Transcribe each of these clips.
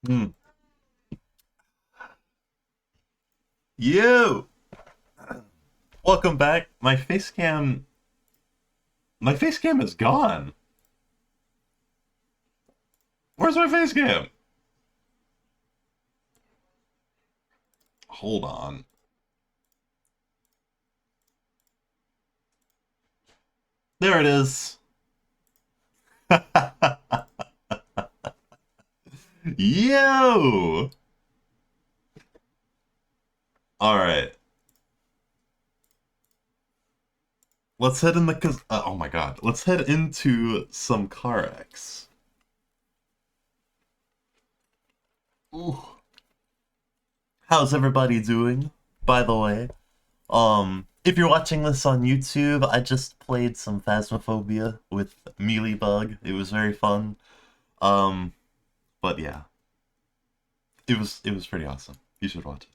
Hmm. You! Welcome back. My face cam is gone. Where's my face cam? Hold on. There it is. Yo! Alright. Let's head in the... oh my god. Let's head into some carx. Ooh. How's everybody doing, by the way? If you're watching this on YouTube, I just played some Phasmophobia with Mealybug. It was very fun. But yeah. It was pretty awesome. You should watch it.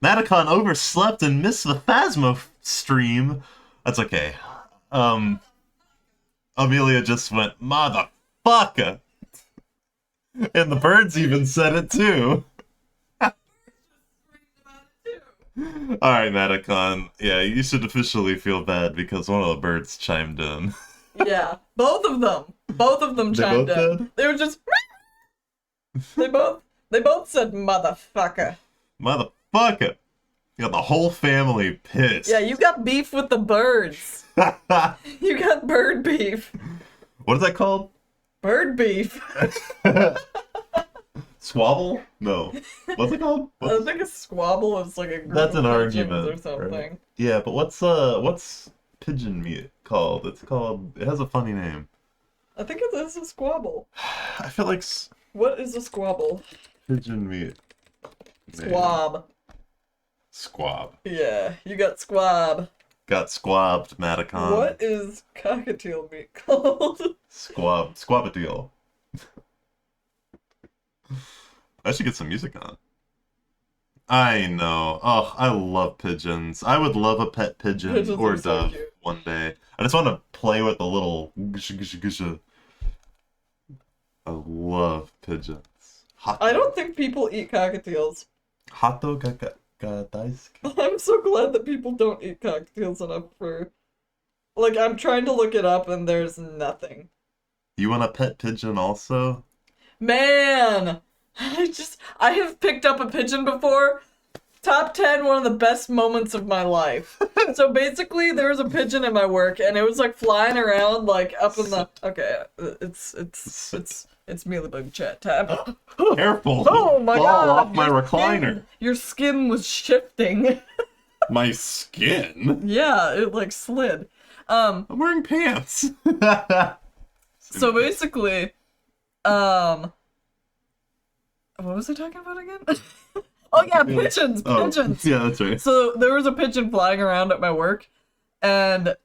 Matacon overslept and missed the Phasmo stream. That's okay. Amelia just went, motherfucker! And the birds even said it too. Alright, Matacon. Yeah, you should officially feel bad because one of the birds chimed in. Yeah, both of them. Both of them chimed in. Did? They were just... They both said motherfucker. Motherfucker! You got the whole family pissed. Yeah, you got beef with the birds. You got bird beef. What is that called? Bird beef. Squabble? No. What's it called? I think a squabble is like a group That's an of pigeons argument or something. right? Yeah, but what's pigeon meat called? It has a funny name. I think it is a squabble. I feel like What is a squabble? pigeon meat. Squab. Squab. Yeah, you got squab. Got squabbed, Matacon. What is cockatiel meat called? Squabadeel. I should get some music on. I know. Oh, I love pigeons. I would love a pet pigeon Pigeons or are so dove cute. one day. I just want to play with the little gusha gusha gusha. I love pigeons. I don't think people eat cockatiels. Hato ga daisuki. I'm so glad that people don't eat cockatiels enough for... Like, I'm trying to look it up and there's nothing. You want a pet pigeon also? Man! I have picked up a pigeon before. Top 10, one of the best moments of my life. So basically, there was a pigeon in my work, and it was like flying around, like up in the... Okay, it's Mealybug chat time. Careful! Oh my Fall god! off my your recliner! skin- your skin was shifting. My skin? Yeah, it like slid. I'm wearing pants! So basically, what was I talking about again? Oh yeah, pigeons! Oh, Pigeons! yeah, that's right. So there was a pigeon flying around at my work, and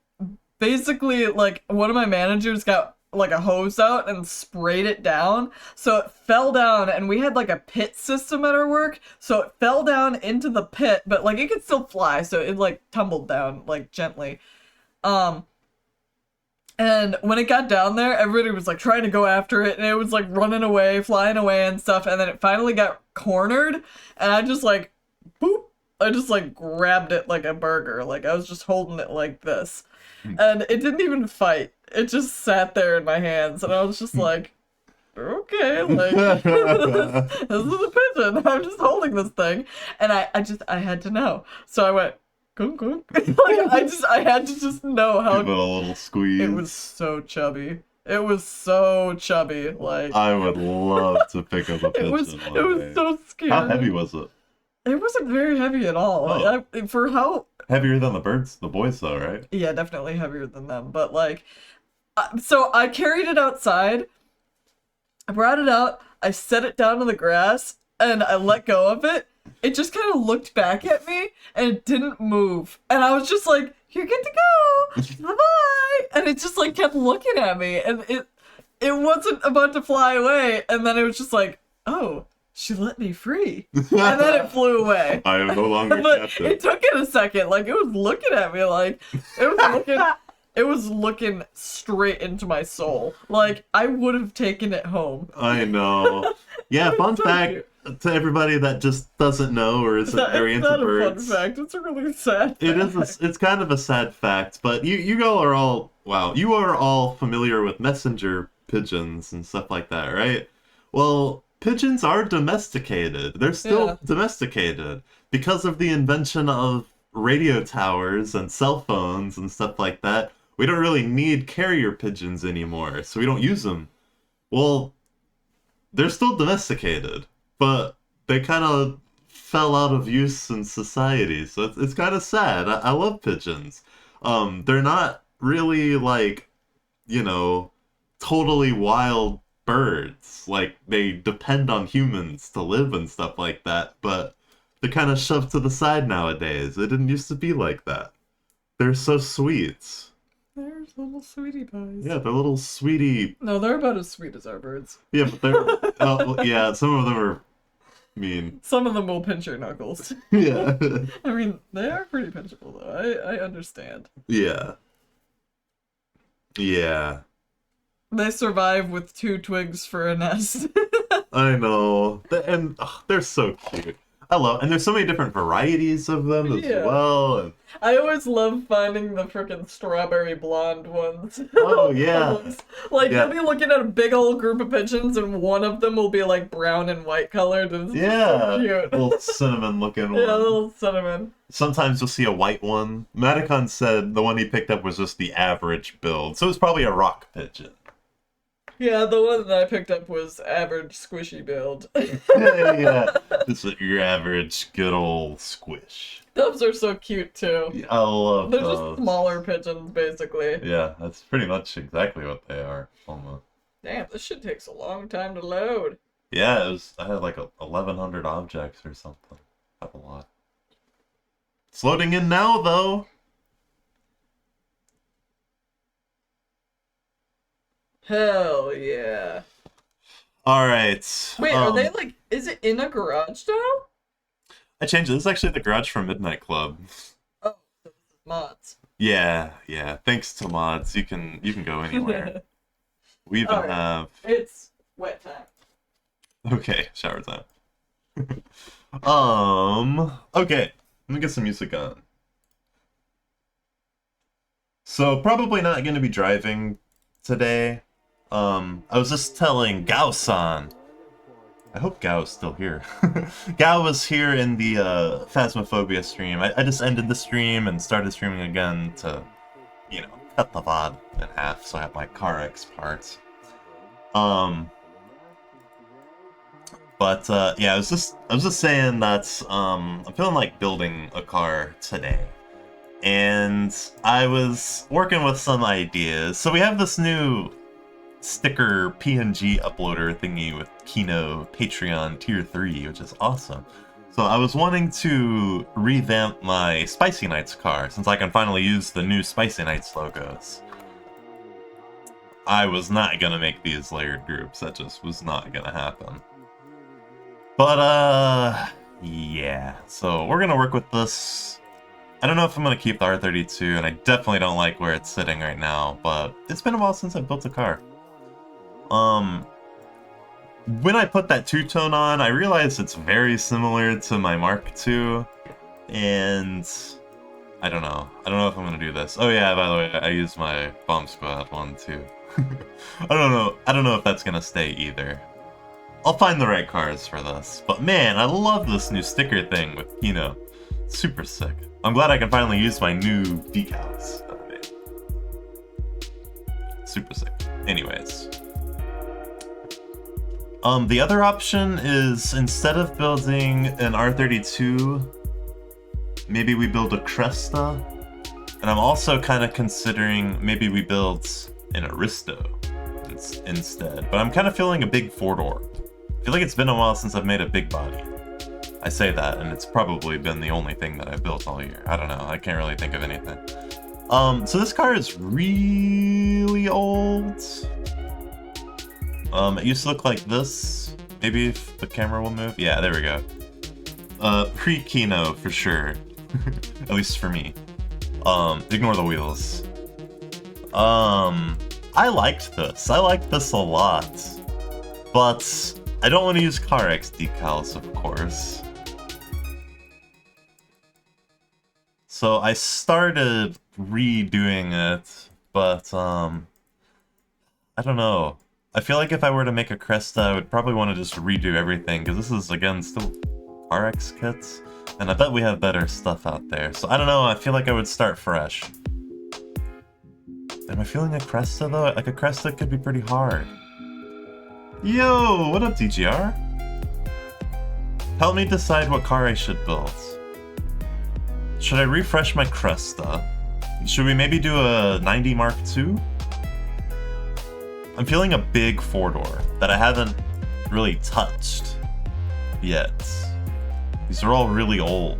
basically, like, one of my managers got like a hose out and sprayed it down, so it fell down, and we had like a pit system at our work, so it fell down into the pit, but like it could still fly, so it like tumbled down like gently. And when it got down there, everybody was like trying to go after it, and it was like running away, flying away and stuff, and then it finally got cornered, and I just like, boop, I just like grabbed it like a burger, like I was just holding it like this. And it didn't even fight, it just sat there in my hands, and I was just like, okay, like, this is a pigeon, I'm just holding this thing, and I had to know, so I went, gunk, gunk. Like, I had to just know how... Give it a little squeeze. It was so chubby. It was so chubby, like... I would love to pick up a pigeon It was one day. so scary. How heavy was it? It wasn't very heavy at all. Oh. For how... Heavier than the boys though, right? Yeah, definitely heavier than them, but like... So I carried it outside, I brought it out, I set it down on the grass, and I let go of it. It just kind of looked back at me, and it didn't move. And I was just like, you're good to go! Bye-bye! And it just like kept looking at me, and it wasn't about to fly away, and then it was just like, oh, she let me free. And then it flew away. I am no longer But captive. it took it a second, like it was looking at me like, it was looking... It was looking straight into my soul. Like, I would have taken it home. I know. Yeah, fun so fact cute. to everybody that just doesn't know or isn't very It's into not a birds. fun fact. It's a really sad fact. It is. It's kind of a sad fact, but you all are all wow. You are all familiar with messenger pigeons and stuff like that, right? Well, pigeons are domesticated. They're still domesticated because of the invention of radio towers and cell phones and stuff like that. We don't really need carrier pigeons anymore, so we don't use them. Well, they're still domesticated, but they kind of fell out of use in society, so it's kind of sad. I love pigeons. They're not really like, you know, totally wild birds. Like, they depend on humans to live and stuff like that, but they're kind of shoved to the side nowadays. It didn't used to be like that. They're so sweet. They're little sweetie pies. Yeah, they're little sweetie. No, they're about as sweet as our birds. Yeah, but they're. Oh, yeah, some of them are mean. Some of them will pinch your knuckles. Yeah. I mean, they are pretty pinchable, though. I understand. Yeah. Yeah. They survive with 2 twigs for a nest. I know. And they're so cute. I love, and there's so many different varieties of them as well. And, I always love finding the frickin' strawberry blonde ones. oh yeah. Like, you'll be looking at a big old group of pigeons, and one of them will be like brown and white colored, and it's so cute. Little cinnamon looking one. Yeah, little cinnamon. Sometimes you'll see a white one. Madicon said the one he picked up was just the average build, so it's probably a rock pigeon. Yeah, the one that I picked up was average squishy build. Yeah, just your average good old squish. Those are so cute too. Yeah, I love They're those. just smaller pigeons, basically. Yeah, that's pretty much exactly what they are, almost. Damn, this shit takes a long time to load. Yeah, I had like 1,100 objects or something. That's a lot. It's loading in now, though. Hell yeah. Alright. Wait, are they like, is it in a garage now? I changed it. This is actually the garage from Midnight Club. Oh, this is mods. Yeah. Thanks to mods, you can go anywhere. We even have. It's wet time. Okay, shower time. Okay. Let me get some music on. So probably not going to be driving today. I was just telling Gao-san. I hope Gao is still here. Gao was here in the Phasmophobia stream. I just ended the stream and started streaming again to, you know, cut the VOD in half so I have my carx parts. But yeah, I was just saying that I'm feeling like building a car today. And I was working with some ideas. So we have this new sticker PNG uploader thingy with Kino Patreon Tier 3, which is awesome. So I was wanting to revamp my Spicy Nights car, since I can finally use the new Spicy Nights logos. I was not gonna make these layered groups, that just was not gonna happen. But, yeah. So we're gonna work with this. I don't know if I'm gonna keep the R32, and I definitely don't like where it's sitting right now, but it's been a while since I built a car. When I put that two-tone on, I realized it's very similar to my Mark II, and I don't know. I don't know if I'm gonna do this. Oh yeah, by the way, I used my Bomb Squad one too. I don't know if that's gonna stay either. I'll find the right cars for this. But man, I love this new sticker thing with Kino. Super sick. I'm glad I can finally use my new decals. Super sick. Anyways. The other option is, instead of building an R32, maybe we build a Cresta. And I'm also kind of considering maybe we build an Aristo instead. But I'm kind of feeling a big four-door. I feel like it's been a while since I've made a big body. I say that, and it's probably been the only thing that I've built all year. I don't know, I can't really think of anything. So this car is really old. It used to look like this. Maybe if the camera will move. Yeah, there we go. Pre-Kino for sure. At least for me. Ignore the wheels. I liked this. I liked this a lot. But I don't want to use carx decals, of course. So I started redoing it, but I don't know. I feel like if I were to make a Cresta, I would probably want to just redo everything, because this is, again, still RX kits, and I bet we have better stuff out there. So I don't know, I feel like I would start fresh. Am I feeling a Cresta, though? Like, a Cresta could be pretty hard. Yo, what up, DGR? Help me decide what car I should build. Should I refresh my Cresta? Should we maybe do a 90 Mark II? I'm feeling a big four-door that I haven't really touched yet. These are all really old.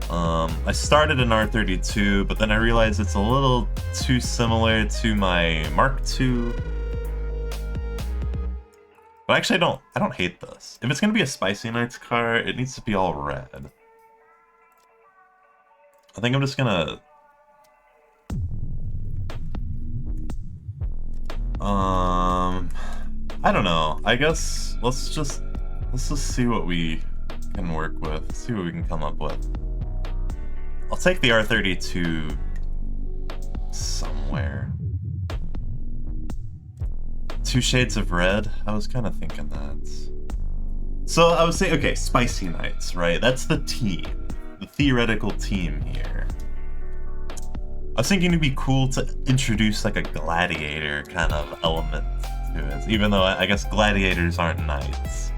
I started an R32, but then I realized it's a little too similar to my Mark II. But actually, I don't hate this. If it's gonna be a Spicy Nights car, it needs to be all red. I think I'm just gonna... I don't know. I guess let's just see what we can work with. See what we can come up with. I'll take the R32 somewhere. 2 shades of red? I was kind of thinking that. So I was saying, okay, Spicy Nights, right? That's the team. The theoretical team here. I was thinking it'd be cool to introduce like a gladiator kind of element to it, even though I guess gladiators aren't knights.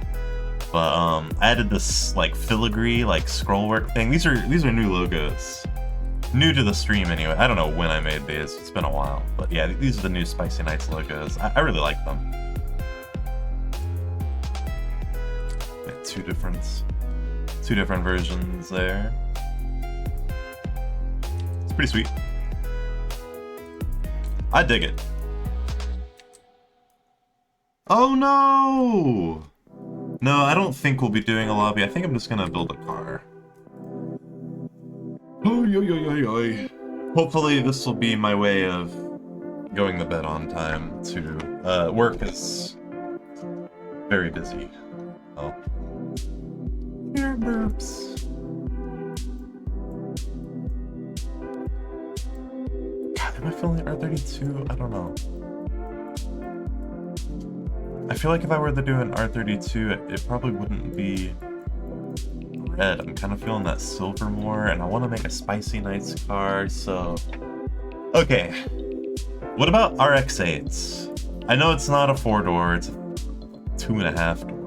But I added this like filigree, like scrollwork thing. These are new logos. New to the stream anyway. I don't know when I made these. It's been a while. But yeah, these are the new Spicy Nights logos. I really like them. Yeah, two different versions there. It's pretty sweet. I dig it. Oh no! No, I don't think we'll be doing a lobby. I think I'm just gonna build a car. Oh, yo, yo, yo, yo. Hopefully this will be my way of going to bed on time too. Work is very busy. Oh. Here burps. God, am I feeling R32? I don't know. I feel like if I were to do an R32, it probably wouldn't be red. I'm kind of feeling that silver more, and I want to make a Spicy Nights car, so... Okay. What about RX-8s? I know it's not a 4-door, it's a 2.5 door.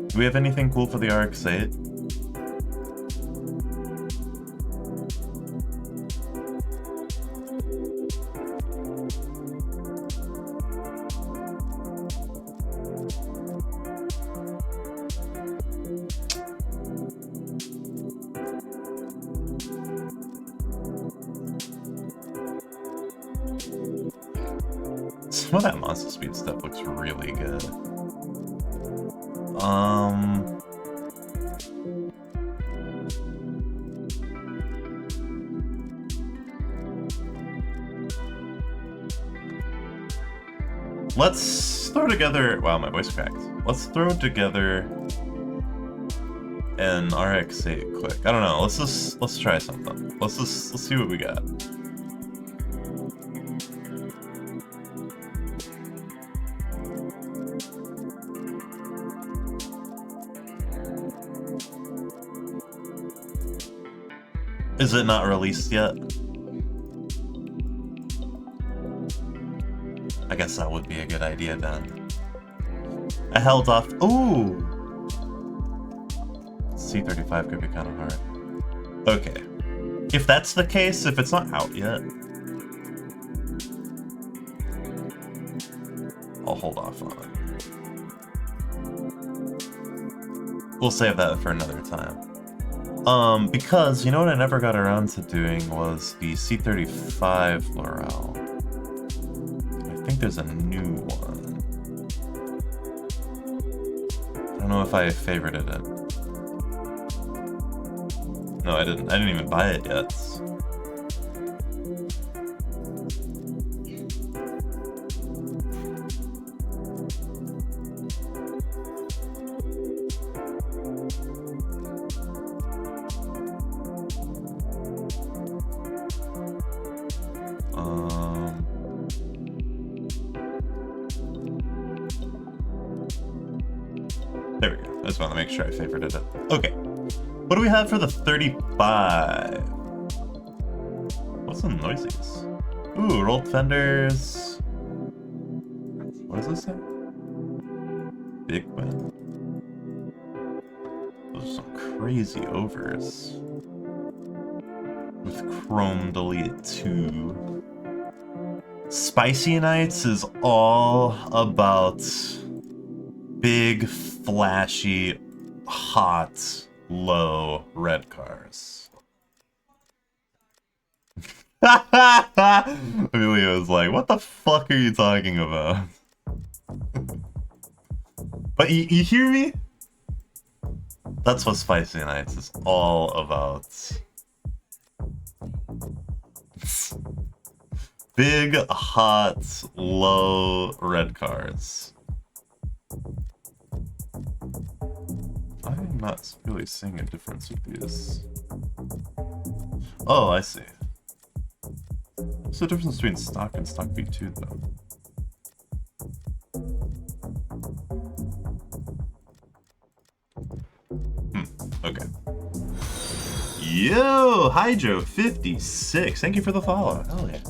Do we have anything cool for the RX-8? Some of that Monster Speed stuff looks really good. Let's throw together... Wow, my voice cracked. Let's throw together an RX-8 quick. I don't know. Let's try something. Let's see what we got. Is it not released yet? I guess that would be a good idea then. I held off. Ooh! C35 could be kind of hard. Okay. If that's the case, if it's not out yet, I'll hold off on it. We'll save that for another time. Because, you know what I never got around to doing was the C35 laurel. I think there's a new one. I don't know if I favorited it. No, I didn't even buy it yet. There we go. I just want to make sure I favorited it. Okay. What do we have for the 35? What's the noises? Ooh, rolled fenders. What does this say? Big win. Those are some crazy overs. With Chrome Delete 2. Spicy Nights is all about big, flashy, hot, low red cars. Amelia was like, what the fuck are you talking about? But you hear me? That's what Spicy Nights is all about. Big, hot, low red cars. I'm not really seeing a difference with these. Oh, I see. What's the difference between stock and stock V2 though? Okay. Yo, Hydro56. Thank you for the follow. Hell yeah.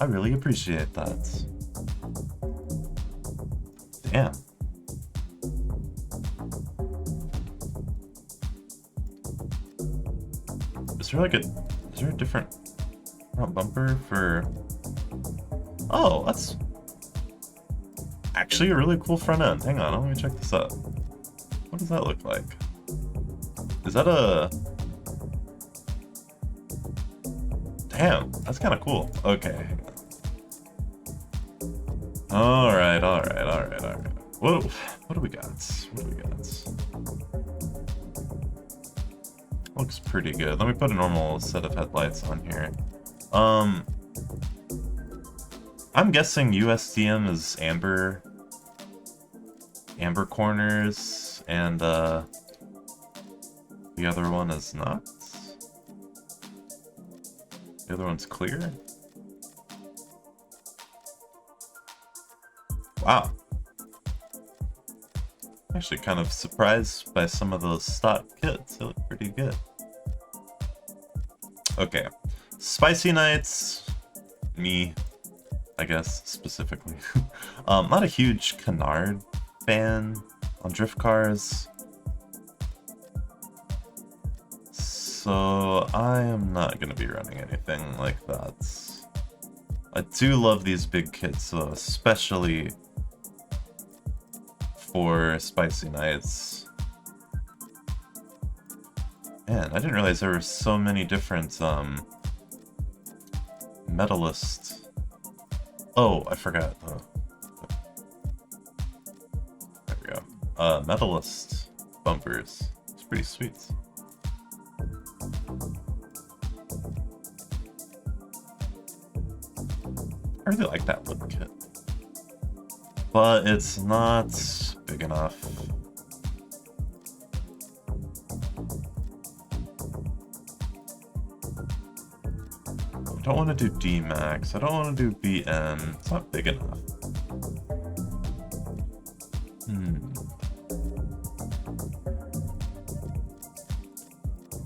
I really appreciate that. Damn. Is there a different front bumper for... Oh, that's actually a really cool front end. Hang on, let me check this out. What does that look like? Is that a... Damn, that's kind of cool. Okay. Alright. What do we got? Looks pretty good. Let me put a normal set of headlights on here. I'm guessing USDM is amber corners, and the other one is not. The other one's clear. Wow. Actually kind of surprised by some of those stock kits. They look pretty good. Okay. Spicy Nights. Me, I guess, specifically. Not a huge canard fan on drift cars. So I am not going to be running anything like that. I do love these big kits though, especially for Spicy Nights. Man, I didn't realize there were so many different medalist. Oh, I forgot. There we go. Medalist bumpers. It's pretty sweet. I really like that lip kit. But it's not big enough. I don't want to do D Max. I don't want to do BN. It's not big enough.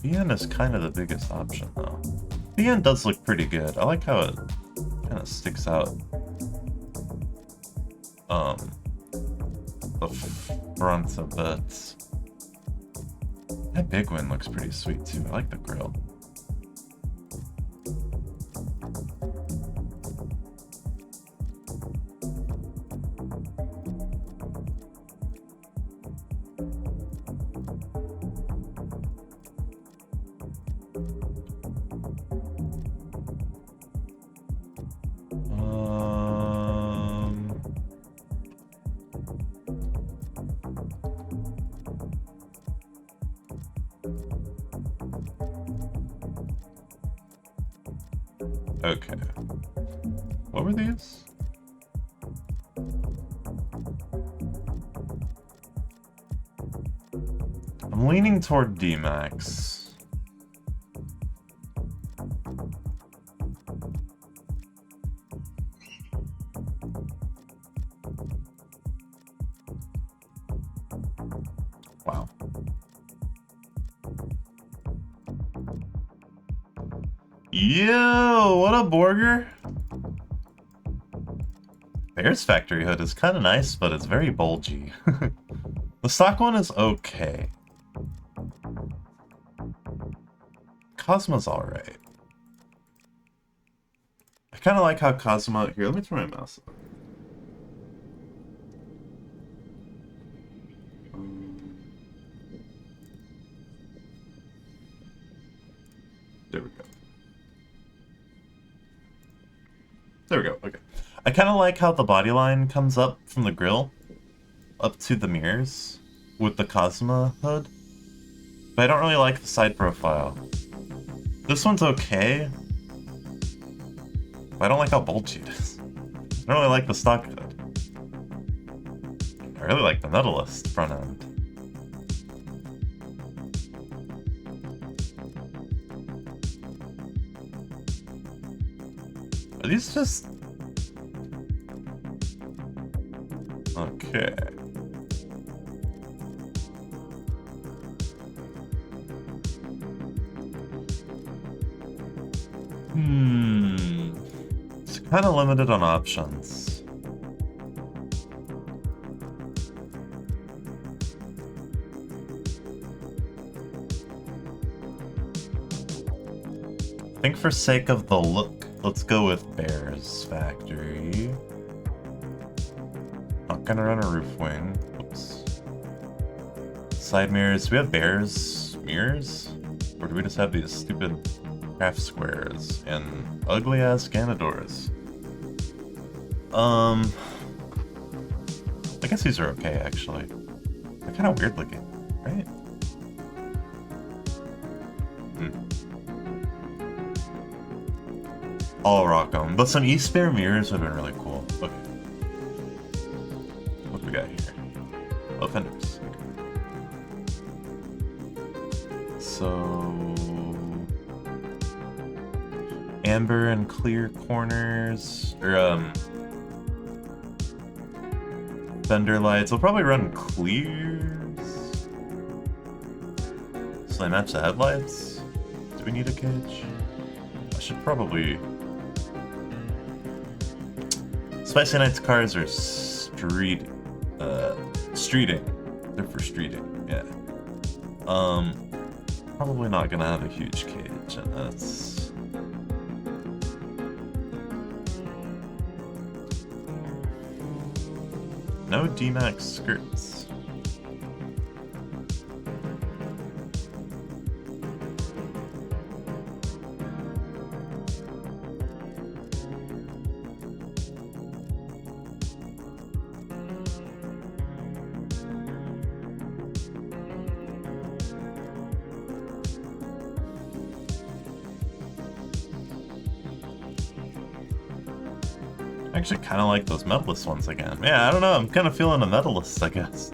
BN is kind of the biggest option though. BN does look pretty good. I like how it kind of sticks out. The front of it. That big one looks pretty sweet too. I like the grill. Okay. What were these? I'm leaning toward D-Max. Yo, what up, Borger? Bear's factory hood is kind of nice, but it's very bulgy. The stock one is okay. Cosmo's alright. I kind of like how Cosmo... Here, let me turn my mouse up. There we go. There we go, okay. I kind of like how the body line comes up from the grill up to the mirrors with the Cosmo hood. But I don't really like the side profile. This one's okay. But I don't like how bulgy it is. I don't really like the stock hood. I really like the Medalist front end. Are these just... Okay. It's kind of limited on options. I think for sake of the look, let's go with Bear's Factory. Not gonna run a roof wing. Oops. Side mirrors. Do we have Bear's mirrors? Or do we just have these stupid craft squares and ugly ass Ganadors? I guess these are okay actually. They're kind of weird looking, right? I'll rock them, but some E-Spare mirrors would have been really cool. Okay. What do we got here? Oh, fenders. Okay. So... amber and clear corners, or fender lights. I'll probably run clears. So they match the headlights. Do we need a cage? I should probably... Spicy Nights cars are streeting. They're for streeting, yeah. Probably not gonna have a huge cage, and that's... No D-Max skirts. I actually kind of like those medalist ones again. Yeah, I don't know. I'm kind of feeling a medalist, I guess.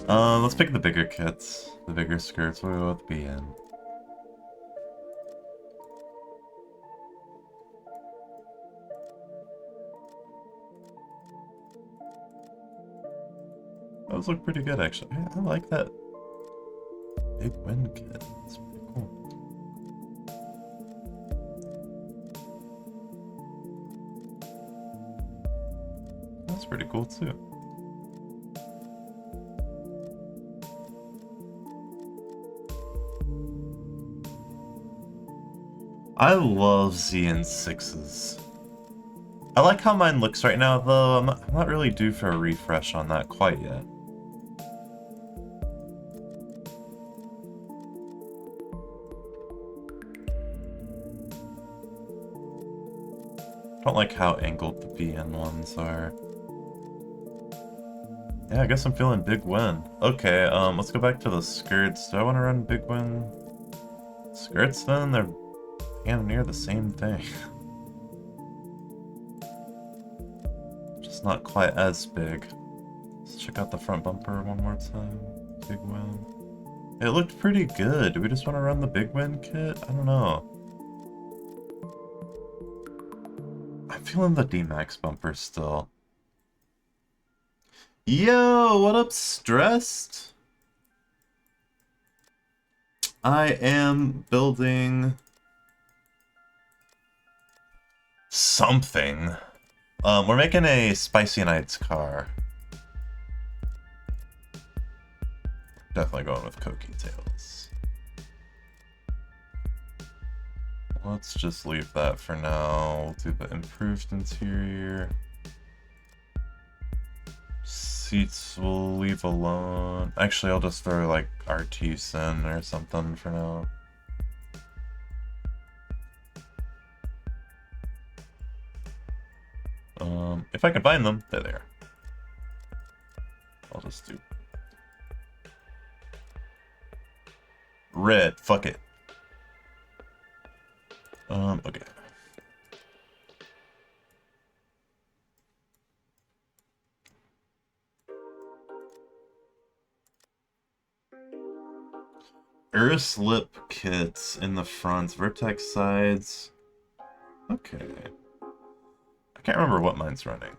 Let's pick the bigger kits, the bigger skirts. We'll go with BN. Those look pretty good, actually. Yeah, I like that big wind kit. It's pretty cool. That's pretty cool too. I love ZN6s. I like how mine looks right now, though. I'm not really due for a refresh on that quite yet. I don't like how angled the BN ones are. Yeah, I guess I'm feeling big win. Okay, let's go back to the skirts. Do I want to run big win skirts then? They're damn near the same thing. Just not quite as big. Let's check out the front bumper one more time. Big win. It looked pretty good. Do we just want to run the big win kit? I don't know. I'm feeling the D-Max bumper still. Yo, what up, Stressed? I am building something. We're making a Spicy Nights car. Definitely going with Cokie Tails. Let's just leave that for now. We'll do the improved interior. Seats we'll leave alone. Actually, I'll just throw like RTs in or something for now. If I can find them, they're there. I'll just do red. Fuck it. Okay. Earth's lip kits in the front, vertex sides. Okay. I can't remember what mine's running.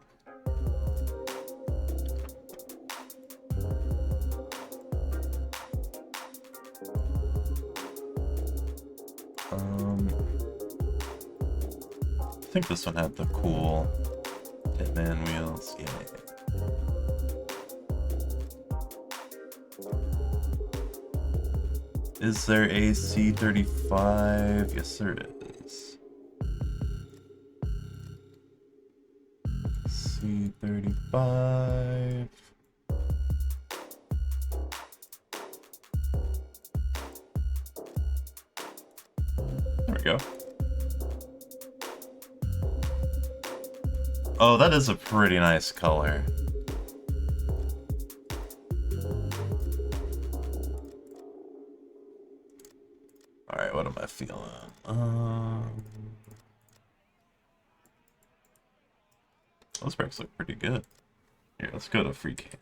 I think this one had the cool Hitman wheels. Yeah. Is there a C35? Yes, there is. C35. There we go. Oh, that is a pretty nice color. Alright, what am I feeling? Those brakes look pretty good. Here, let's go to free can.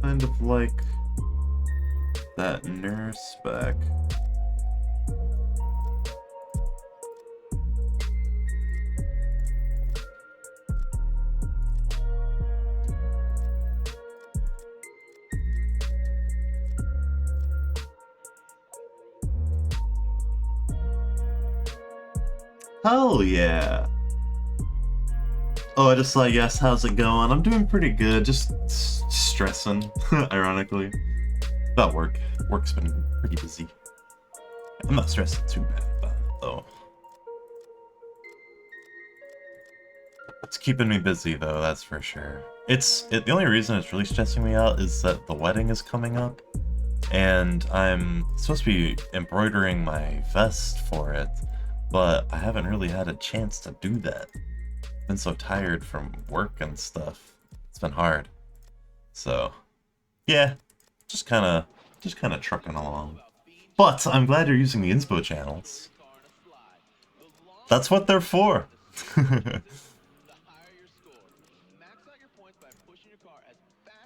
Kind of like that nurse spec. Hell yeah! Oh, I just saw yes, how's it going? I'm doing pretty good, just stressing, ironically. About work. Work's been pretty busy. I'm not stressing too bad about it, though. It's keeping me busy, though, that's for sure. The only reason it's really stressing me out is that the wedding is coming up, and I'm supposed to be embroidering my vest for it, but I haven't really had a chance to do that. Been so tired from work and stuff. It's been hard. So, yeah, just kind of trucking along. But I'm glad you're using the inspo channels. That's what they're for.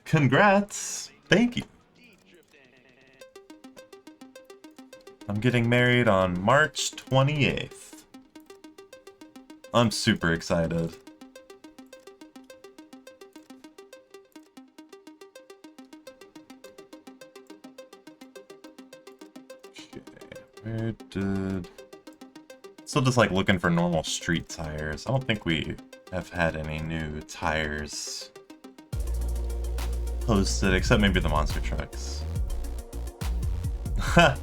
Congrats. Thank you. I'm getting married on March 28th. I'm super excited. Okay, where did... Still just like looking for normal street tires. I don't think we have had any new tires posted, except maybe the monster trucks. Ha!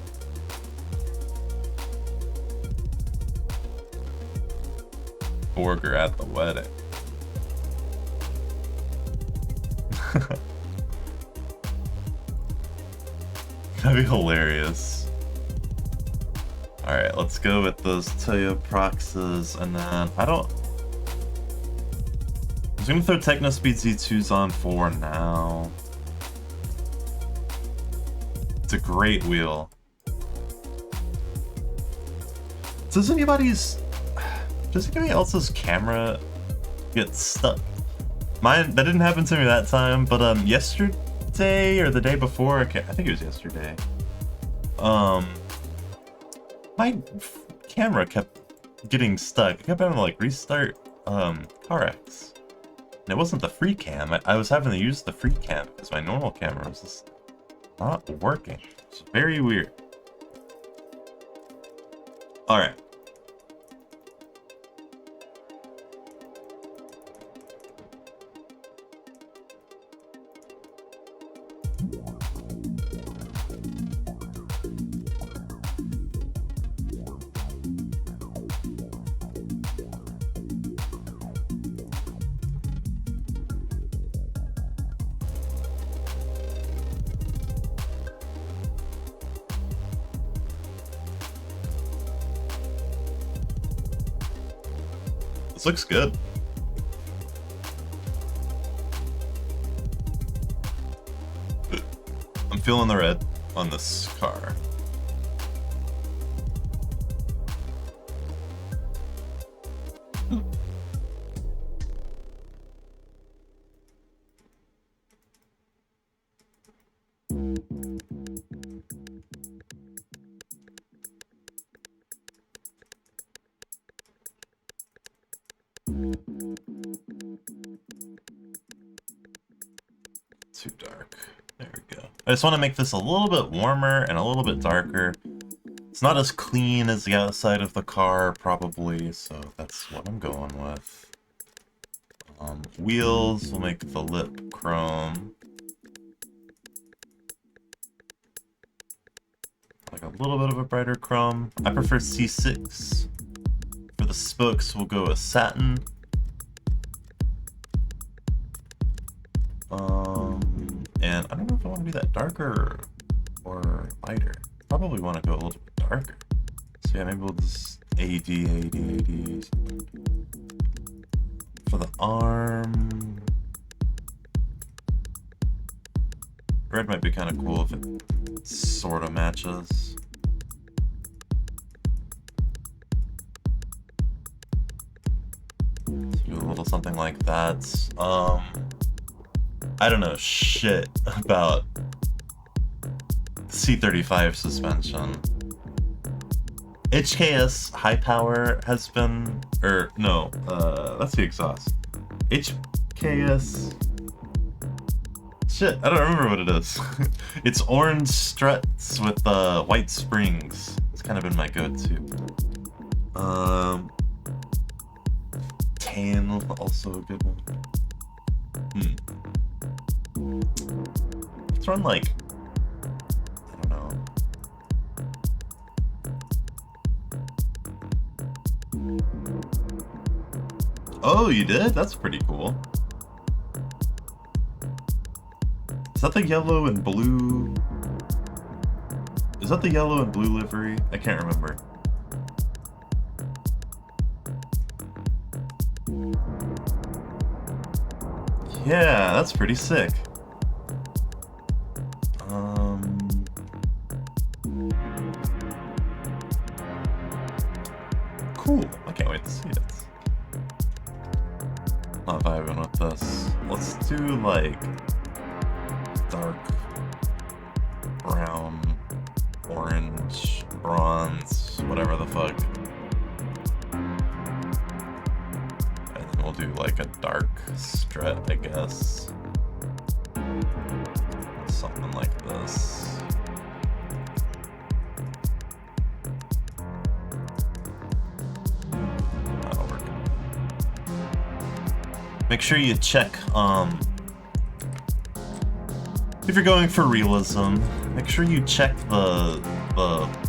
Burger at the wedding. That'd be hilarious. Alright, let's go with those Toyo Proxes, and then I was gonna throw Technospeed Z2s on for now. It's a great wheel. Does anybody else's camera get stuck? Mine, that didn't happen to me that time, but yesterday or the day before, I think it was yesterday. My camera kept getting stuck. I kept having to like restart carx. And it wasn't the free cam. I was having to use the free cam because my normal camera was just not working. It's very weird. Alright. This looks good. I'm feeling the red on this car. Too dark. There we go. I just want to make this a little bit warmer and a little bit darker. It's not as clean as the outside of the car, probably, so that's what I'm going with. Wheels, we'll make the lip chrome. Like a little bit of a brighter chrome. I prefer C6. For the spokes, we'll go with satin. And I don't know if I want to be that darker or lighter. Probably want to go a little bit darker. So yeah, maybe we'll just AD. For the arm, red might be kind of cool if it sort of matches. Let's do a little something like that. I don't know shit about C35 suspension. HKS high power has been, or no, that's the exhaust. HKS, shit, I don't remember what it is. It's orange struts with white springs. It's kind of been my go-to. Tan, also a good one. Let's run like, I don't know. Oh, you did? That's pretty cool. Is that the yellow and blue? Is that the yellow and blue livery? I can't remember. Yeah, that's pretty sick. Cool. I can't wait to see it. Not vibing with this. Let's do like dark brown, orange, bronze, whatever the fuck. And then we'll do like a dark strut, I guess. Something like this. That'll work. Make sure you check, if you're going for realism, make sure you check the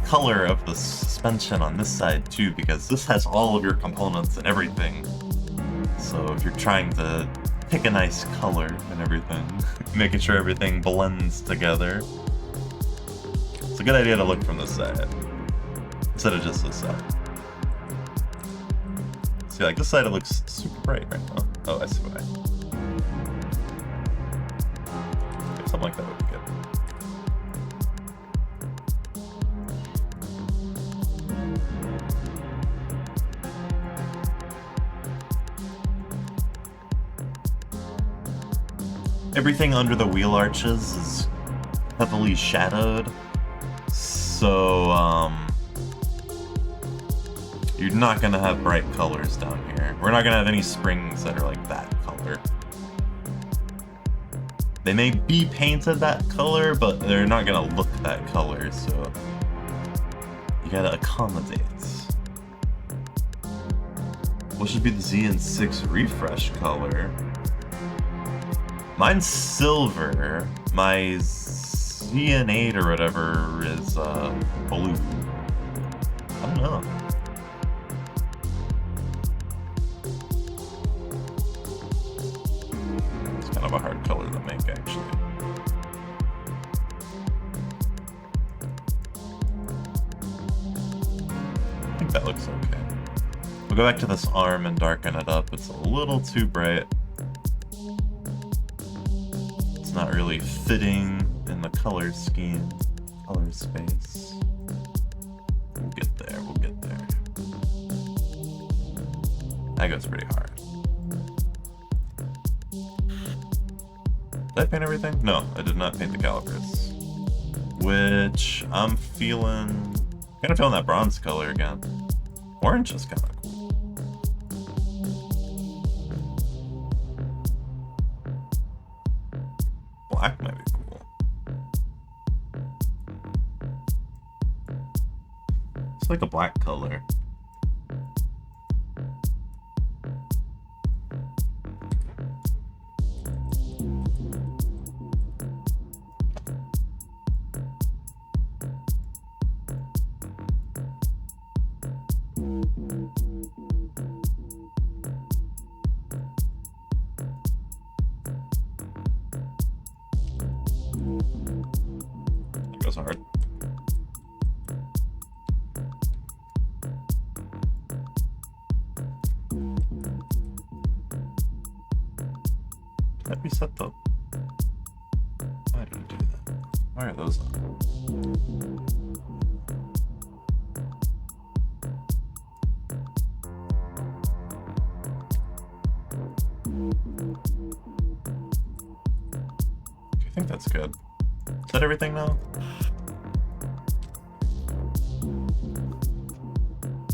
color of the suspension on this side too, because this has all of your components and everything. So if you're trying to pick a nice color and everything, making sure everything blends together, it's a good idea to look from this side instead of just this side. See, like this side, it looks super bright right now. Oh, I see why. Okay, something like that would be good. Everything under the wheel arches is heavily shadowed, so you're not gonna have bright colors down here. We're not gonna have any springs that are like that color. They may be painted that color, but they're not gonna look that color, so you gotta accommodate. What should be the ZN6 refresh color? Mine's silver. My ZN8 or whatever is blue. I don't know. It's kind of a hard color to make, actually. I think that looks okay. We'll go back to this arm and darken it up. It's a little too bright. It's not really fitting in the color scheme, color space. We'll get there, we'll get there. That goes pretty hard. Did I paint everything? No, I did not paint the calipers. Which I'm feeling, kind of feeling that bronze color again. Orange is kind of cool. Black might be cool. It's like a black color. It goes hard. Did that reset the... Why did I do that? Why are those on? I think that's good. Is that everything now?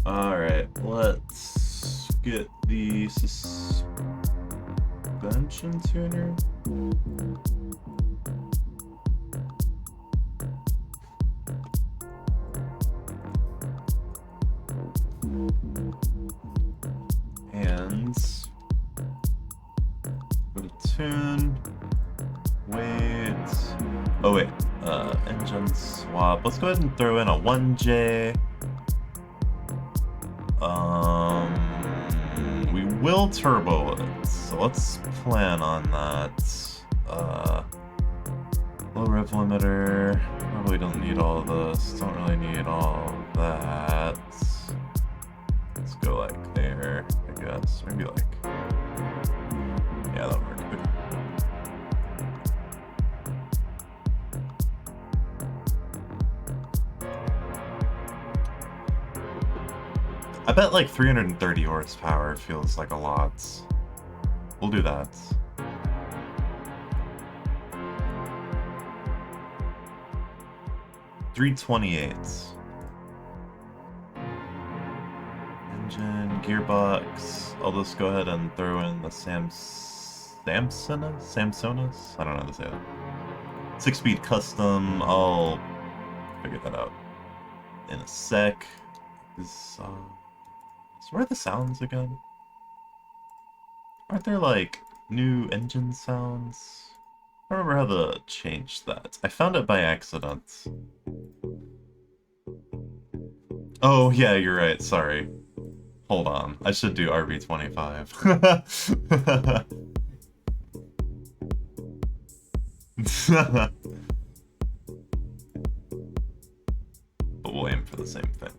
Alright, let's get the suspension tuner. And go to tune. Wait. Oh wait. Engine swap. Let's go ahead and throw in a 1J. We will turbo it, so let's plan on that. Low rev limiter. Probably don't need all of this. Don't really need all of that. Let's go like there, I guess. Maybe like. Yeah, that'll work. Okay. I bet like 330 horsepower feels like a lot. We'll do that. $328. Engine, gearbox. I'll just go ahead and throw in the Samsonas? I don't know how to say that. 6-speed custom. I'll figure that out in a sec. Where are the sounds again? Aren't there like new engine sounds? I don't remember how to change that. I found it by accident. Oh yeah, you're right, sorry. Hold on, I should do RB25. But we'll aim for the same thing.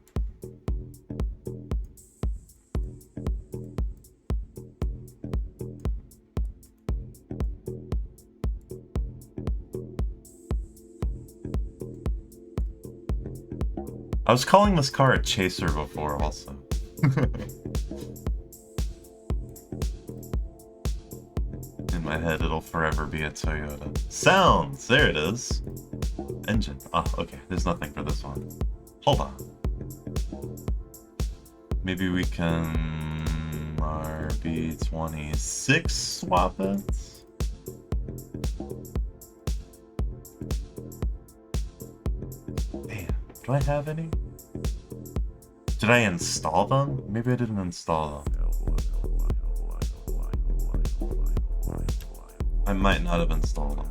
I was calling this car a chaser before, also. In my head, it'll forever be a Toyota. Sounds! There it is. Engine. Oh, okay. There's nothing for this one. Hold on. Maybe we can... RB26 swap it? Do I have any? Did I install them? Maybe I didn't install them. I might not have installed them.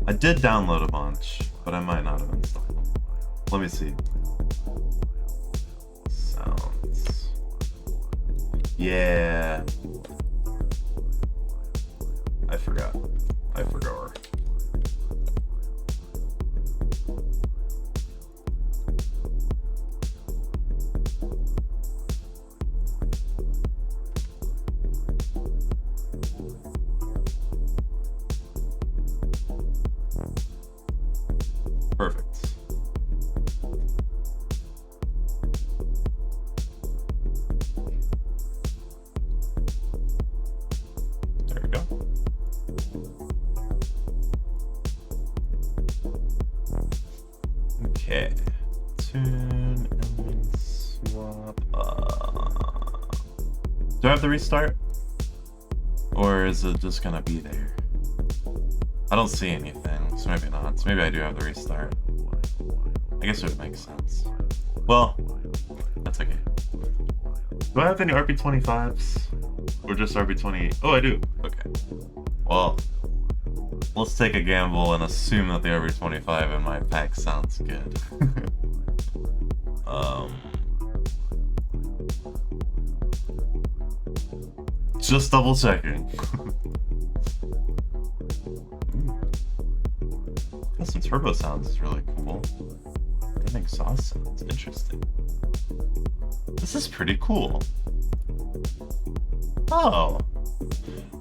I did download a bunch, but I might not have installed them. Let me see. Sounds. Yeah. I forgot. I forgot. Perfect. There we go. Okay. Tune element swap. Do I have to restart? Or is it just gonna be there? I don't see anything, so maybe not. So maybe I do have to restart. I guess it would make sense. Well, that's okay. Do I have any RP25s? Or just RP20? Oh, I do. Okay. Well, let's take a gamble and assume that the RP25 in my pack sounds good. Just double checking. Got some turbo sounds is really cool. Good exhaust sounds, interesting. This is pretty cool. Oh.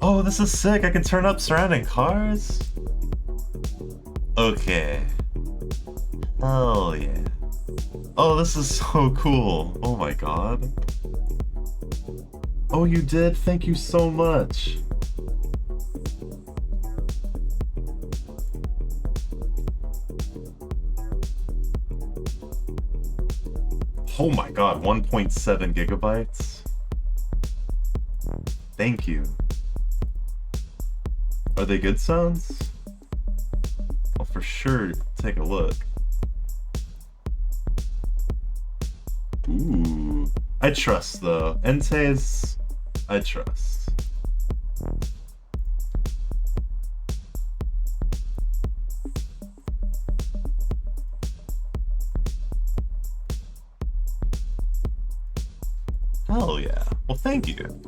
Oh, this is sick. I can turn up surrounding cars. Okay. Oh yeah. Oh, this is so cool. Oh my god. Oh, you did? Thank you so much. Oh my god, 1.7 gigabytes. Thank you. Are they good sounds? I'll for sure take a look. Ooh. I trust though. Entei's, I trust. Hell yeah. Well, thank you.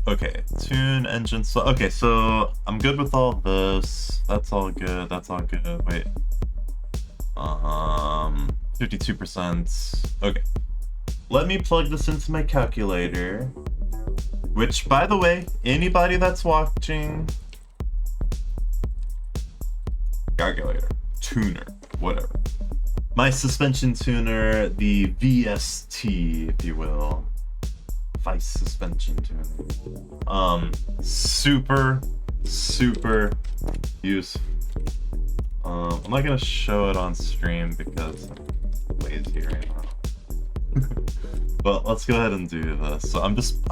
Okay, tune engine. So okay, so I'm good with all this. That's all good. That's all good. Wait. 52%. Okay. Let me plug this into my calculator. Which, by the way, anybody that's watching, calculator, tuner, whatever. My suspension tuner, the VST, if you will. Vice suspension tuner. Super useful. I'm not gonna show it on stream because I'm lazy right now. But let's go ahead and do this. So I'm just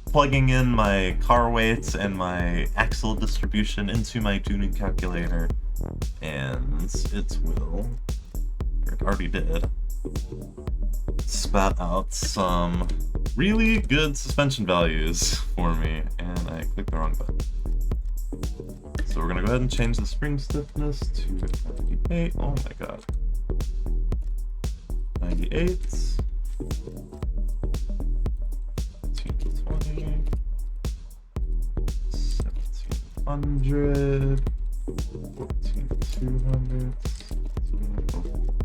plugging in my car weights and my axle distribution into my tuning calculator, and it will. It already did. Spat out some really good suspension values for me, and I clicked the wrong button. So we're gonna go ahead and change the spring stiffness to 98. Oh my god. 98. 1520. 1700. 14200.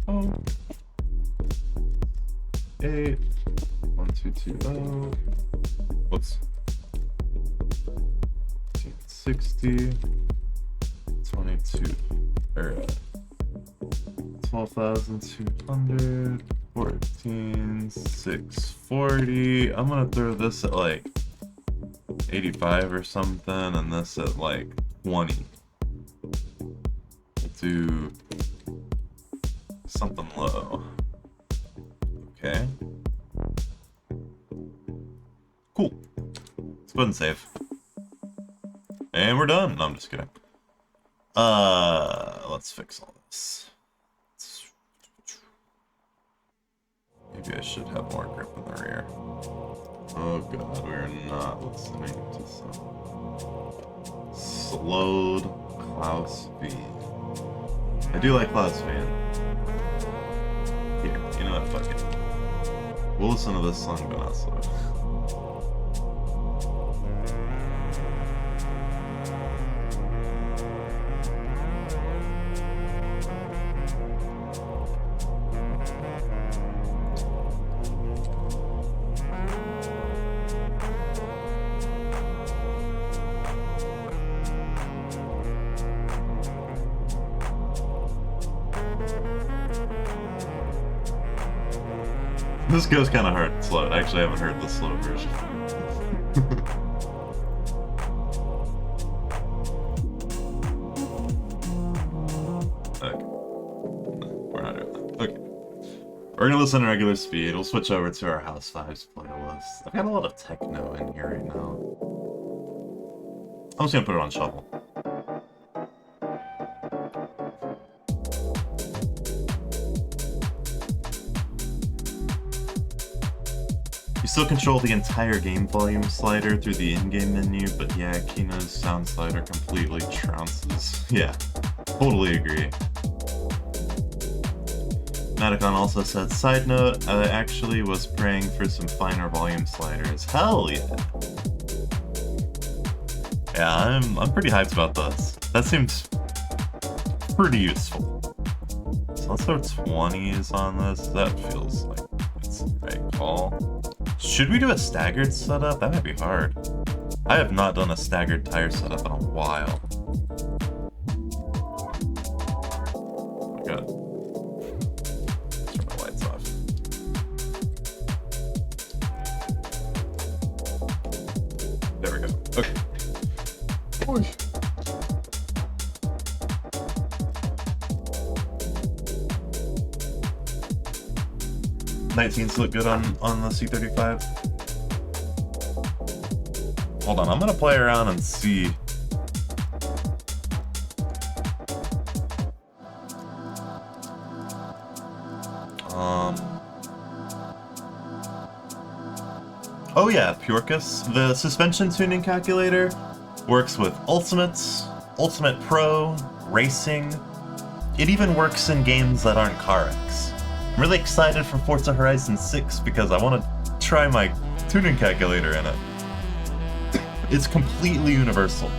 Oh. 8. 1220. Whoops. 60. 22. Or 12,200. 14,640. I'm gonna throw this at like 85 or something, and this at like 20. We'll do something low. Okay. Cool. Let's go ahead and save. And we're done. No, I'm just kidding. Let's let's fix all this. Maybe I should have more grip in the rear. Oh god, we're not listening to some slowed Klaus V. I do like Klaus V. Here, you know what, fuck it. We'll listen to this song, but not slow. This goes kind of hard slow. I actually haven't heard the slow version. Okay. No, we're not doing that. Okay. We're gonna listen to regular speed. We'll switch over to our House 5's playlist. I've got a lot of techno in here right now. I'm just gonna put it on shuffle. You still control the entire game volume slider through the in-game menu, but yeah, Kino's sound slider completely trounces. Yeah, totally agree. Maticon also said, side note, I actually was praying for some finer volume sliders. Hell yeah! Yeah, I'm pretty hyped about this. That seems pretty useful. So let's throw 20s on this. That feels like it's the right call. Should we do a staggered setup? That might be hard. I have not done a staggered tire setup in a while. Oh my god. Turn the lights off. There we go. Okay. Oy. '19s look good on the C35. Hold on, I'm gonna play around and see. Oh yeah, Purcus. The suspension tuning calculator works with Ultimates, Ultimate Pro, Racing. It even works in games that aren't carx. I'm really excited for Forza Horizon 6 because I want to try my tuning calculator in it. It's completely universal.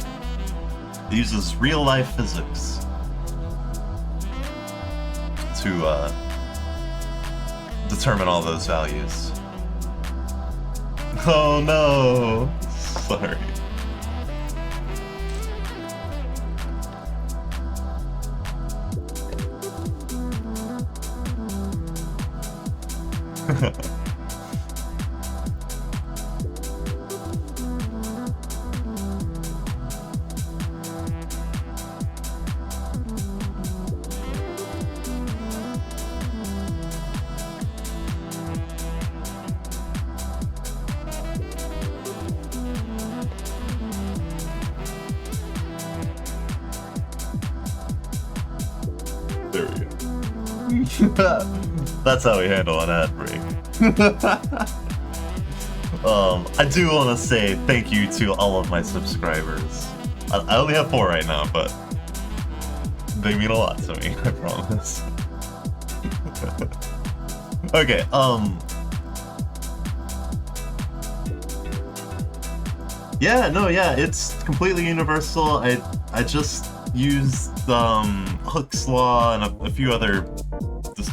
It uses real-life physics to determine all those values. Oh no! Sorry. There we go. That's how we handle an ad break. I do want to say thank you to all of my subscribers. I only have 4 right now, but they mean a lot to me, I promise. Okay, yeah, it's completely universal. I just used Hooke's law and a few other just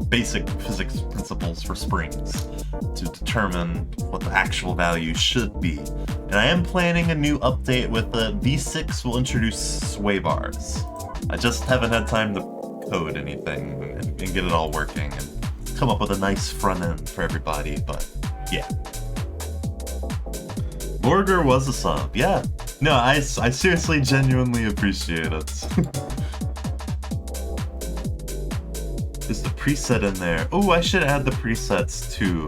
basic physics principles for springs to determine what the actual value should be. And I am planning a new update with the V6 will introduce sway bars. I just haven't had time to code anything and get it all working and come up with a nice front end for everybody, but yeah. Borger was a sub, yeah. No, I seriously genuinely appreciate it. Is the preset in there? Oh, I should add the presets too.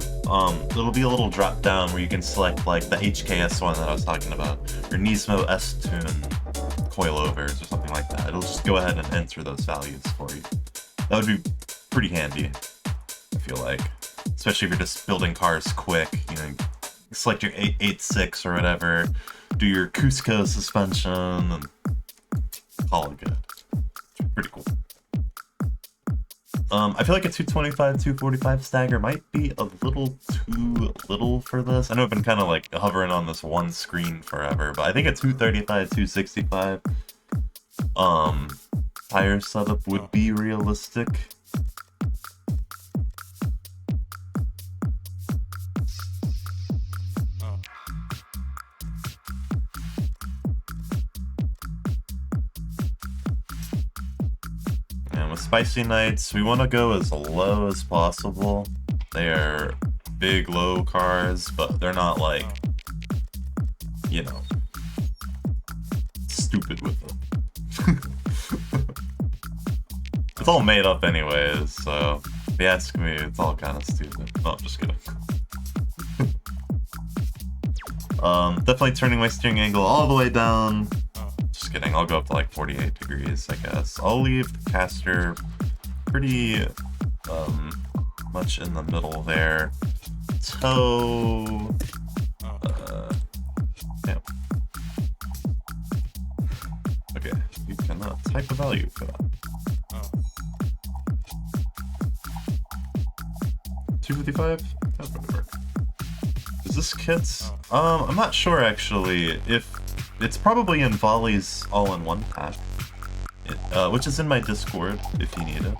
It'll be a little drop down where you can select like the HKS one that I was talking about, or Nismo S-Tune coilovers or something anything like that. It'll just go ahead and enter those values for you. That would be pretty handy, I feel like. Especially if you're just building cars quick, you know, select your 886 or whatever, do your Cusco suspension, and call it good. Pretty cool. I feel like a 225, 245 stagger might be a little too little for this. I know I've been kind of like hovering on this one screen forever, but I think a 235, 265 tire setup would be realistic. And with Spicy Nights, we want to go as low as possible. They are big, low cars, but they're not like, you know, stupid with them. It's all made up anyways, so if you ask me, it's all kind of stupid. No, I'm just kidding. Definitely turning my steering angle all the way down. Just kidding, I'll go up to like 48 degrees, I guess. I'll leave the caster pretty much in the middle there. Toe... yeah. Okay, you cannot type a value for that. 255? That would work. Is this kit? I'm not sure actually. If it's probably in Volley's all-in-one pack, which is in my Discord if you need it.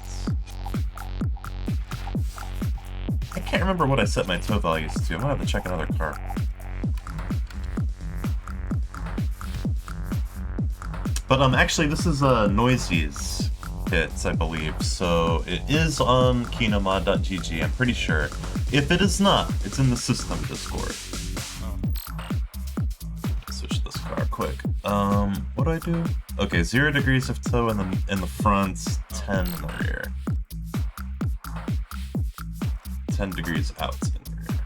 I can't remember what I set my toe values to. I'm gonna have to check another car. But actually, this is Noisy's kit, I believe. So it is on kinomod.gg. I'm pretty sure. If it is not, it's in the system Discord. Switch this car quick. What do I do? Okay, 0 degrees of toe in the front, 10 in the rear. 10 degrees out in the rear.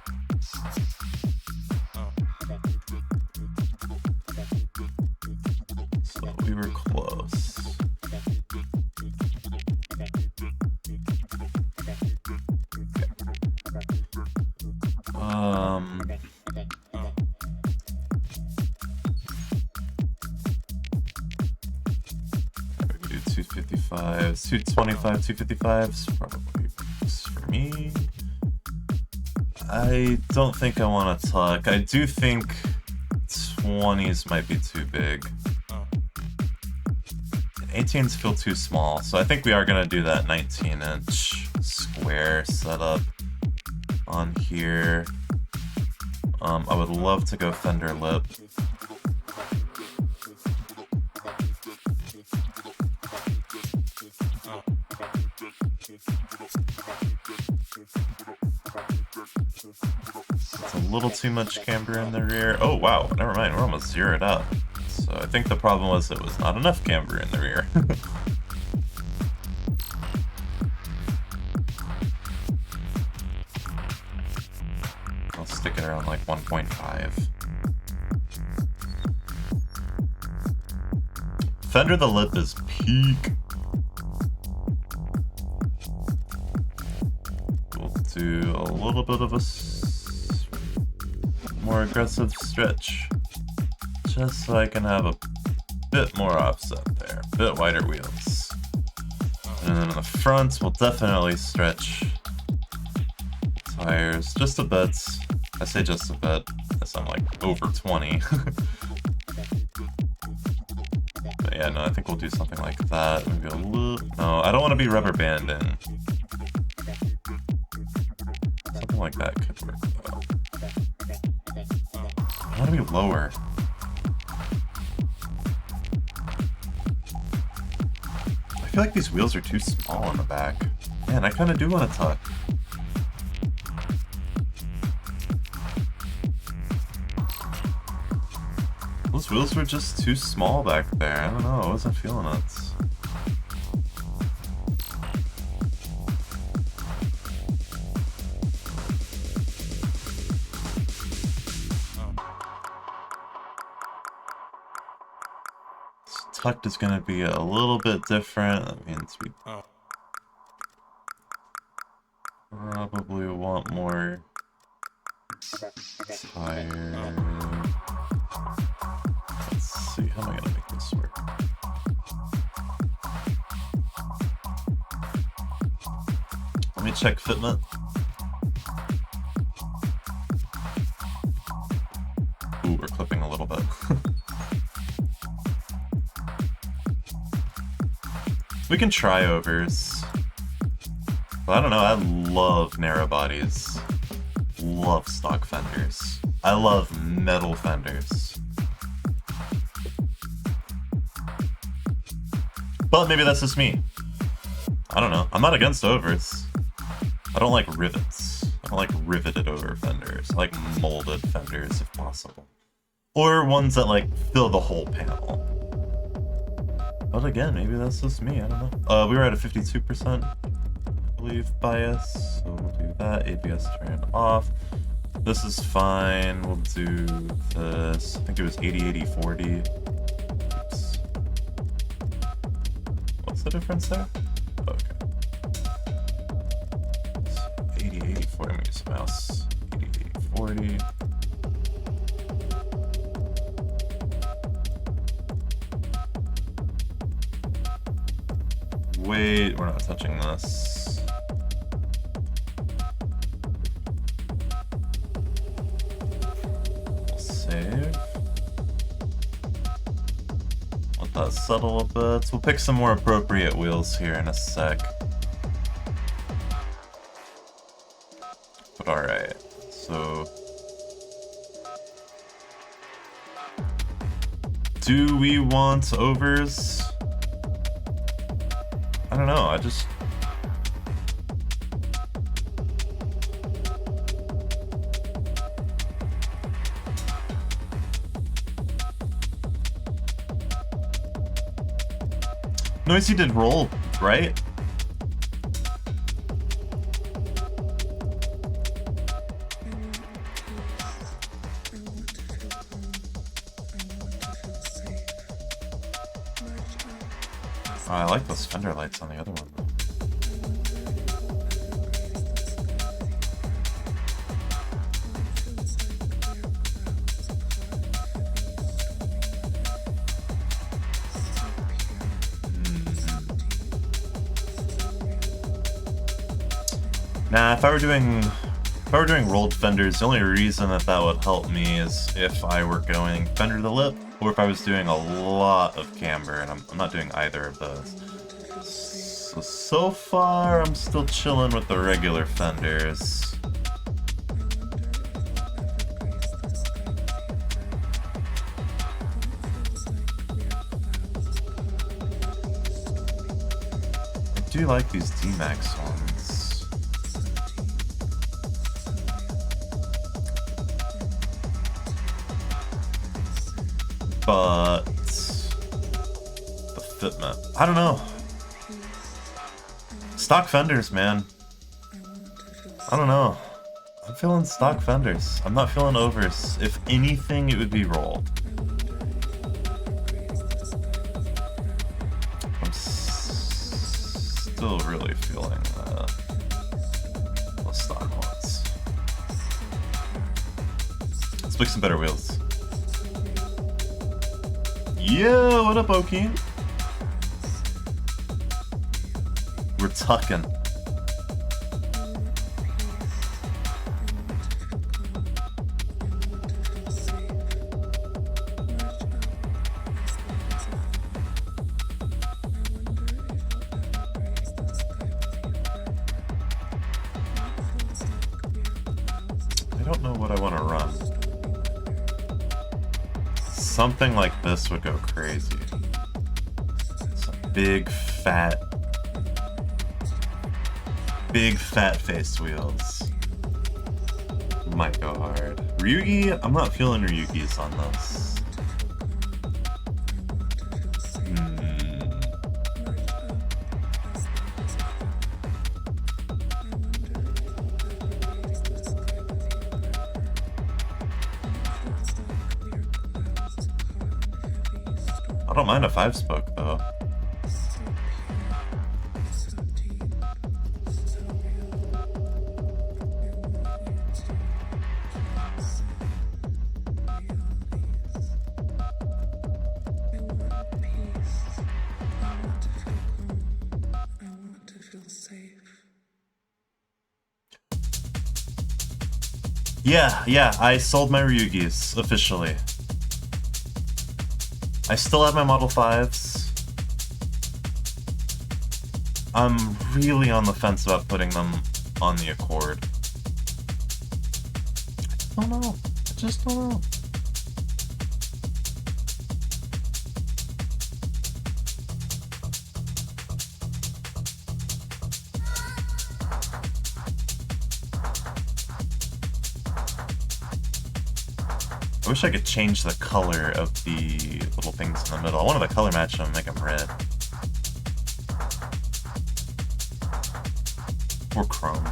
So we were close. We do 255s, 225, 255s, probably works for me. I don't think I want to tuck. I do think 20s might be too big. 18s feel too small, so I think we are going to do that 19-inch square setup on here. I would love to go fender lip. It's a little too much camber in the rear. Oh wow, never mind, we're almost zeroed out. So I think the problem was it was not enough camber in the rear. I'll stick it around like 1.5. Fender the lip is peak. We'll do a little bit of a more aggressive stretch. Just so I can have a bit more offset there. A bit wider wheels. And then in the front, we'll definitely stretch tires just a bit. I say just a bit, as I'm like over 20. But yeah, no, I think we'll do something like that. Maybe a little... No, I don't want to be rubber banding. Something like that could work though. I want to be lower. I feel like these wheels are too small on the back. Man, I kind of do want to tuck. Those wheels were just too small back there. I don't know, I wasn't feeling it. effect is going to be a little bit different. That means we probably want more tire. Let's see, how am I going to make this work? Let me check fitment. Ooh, we're clipping a little bit. We can try overs. But I don't know, I love narrow bodies. Love stock fenders. I love metal fenders. But maybe that's just me. I don't know. I'm not against overs. I don't like rivets. I don't like riveted over fenders. I like molded fenders if possible. Or ones that like fill the whole panel. But again, maybe that's just me, I don't know. We were at a 52%, I believe, bias. So we'll do that. ABS turn off. This is fine. We'll do this. I think it was 80-80-40. Oops. What's the difference there? Okay. 80-80-40. I'm gonna use the mouse. 80-80-40. Wait, we're not touching this. We'll save. Let that settle a bit. We'll pick some more appropriate wheels here in a sec. But alright, so... do we want overs? I don't know, I just... Noisy did roll, right? Oh, I like those fender lights on the other one, though. Nah, if I were doing rolled fenders, the only reason that would help me is if I were going fender to lip, or if I was doing a lot of camber, and I'm not doing either of those. So far, I'm still chilling with the regular fenders. I do like these D-Max ones. But the fitment, I don't know. Stock fenders, man. I don't know. I'm feeling stock fenders. I'm not feeling overs. If anything, it would be rolled. I'm still really feeling those stock ones. Let's pick some better wheels. Yeah, what up, Oki? We're tucking. I don't know what I want to run. Something like this would go crazy. Some big fat face wheels. Might go hard. Ryugi? I'm not feeling Ryugi's on this. don't mind a 5-spoke though. Yeah, I sold my Ryugis, officially. I still have my Model 5s. I'm really on the fence about putting them on the Accord. I just don't know. I wish I could change the color of the little things in the middle. I wanted to color match them and make them red. Or chrome.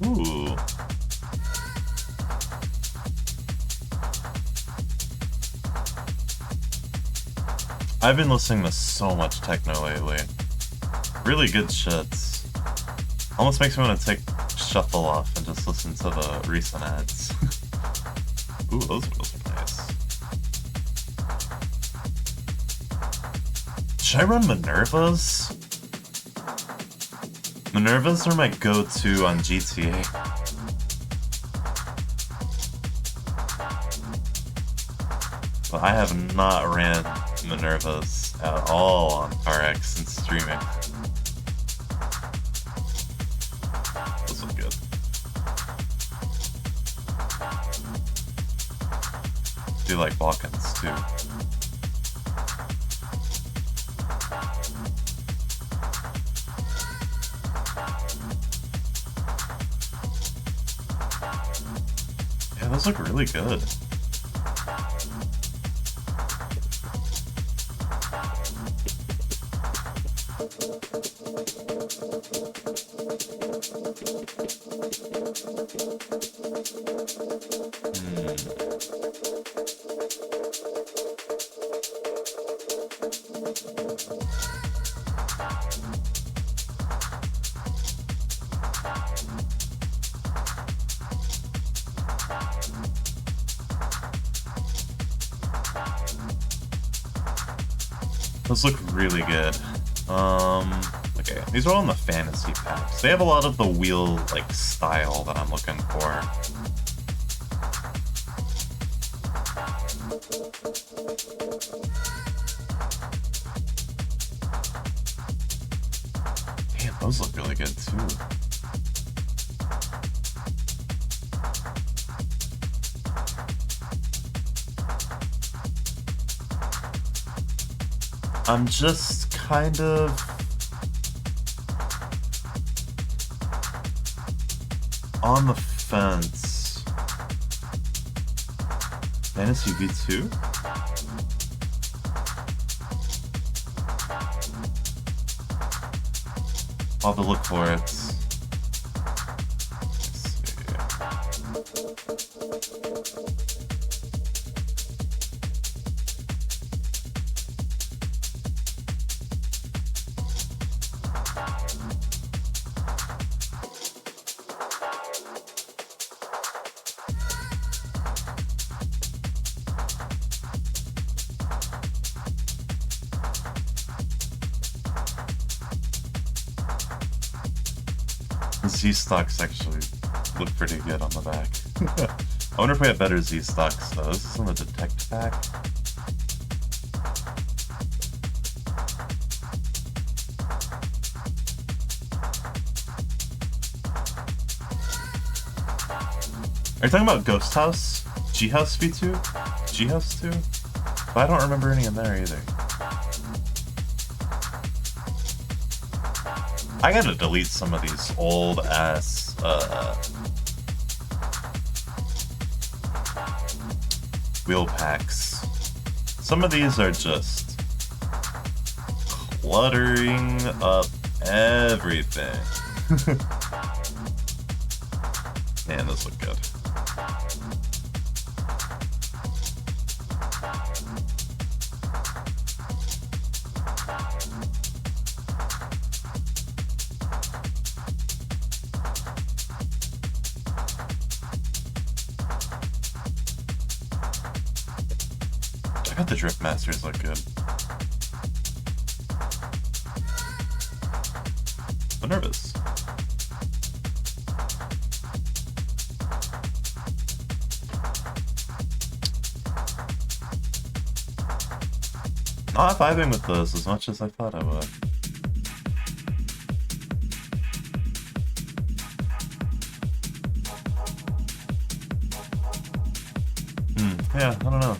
Ooh. I've been listening to so much techno lately. Really good shits. Almost makes me want to take shuffle off and just listen to the recent ads. Ooh, those wheels are nice. Should I run Minervas? Minervas are my go-to on GTA. But I have not ran Minervas at all on carx since streaming. This was good. Do like Balkans too. Yeah, those look really good. Those look really good. Okay, these are all in the fantasy packs. They have a lot of the wheel, like, style that I'm looking for. Damn, those look really good too. I'm just kind of on the fence. Fantasy V2? I'll have to look for it. Let's see. Z-stocks actually look pretty good on the back. I wonder if we have better Z-stocks though. This is on the Detect pack. Are you talking about Ghost House? G-House V2? G-House 2? But I don't remember any in there either. I gotta delete some of these old ass wheel packs. Some of these are just cluttering up everything. Man, those look good. I got the Drift Masters look good. I'm nervous. Not vibing with this as much as I thought I would. Yeah, I don't know.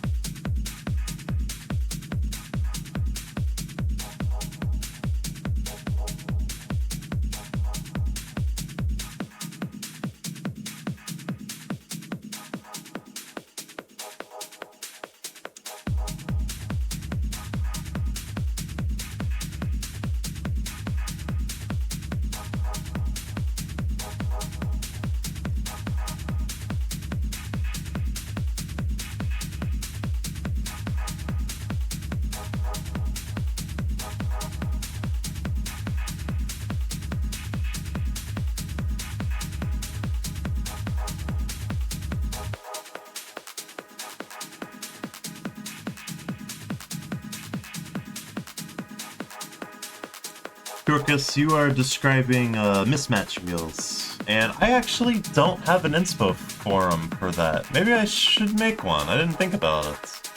Dorcas, you are describing mismatch wheels, and I actually don't have an inspo forum for that. Maybe I should make one. I didn't think about it.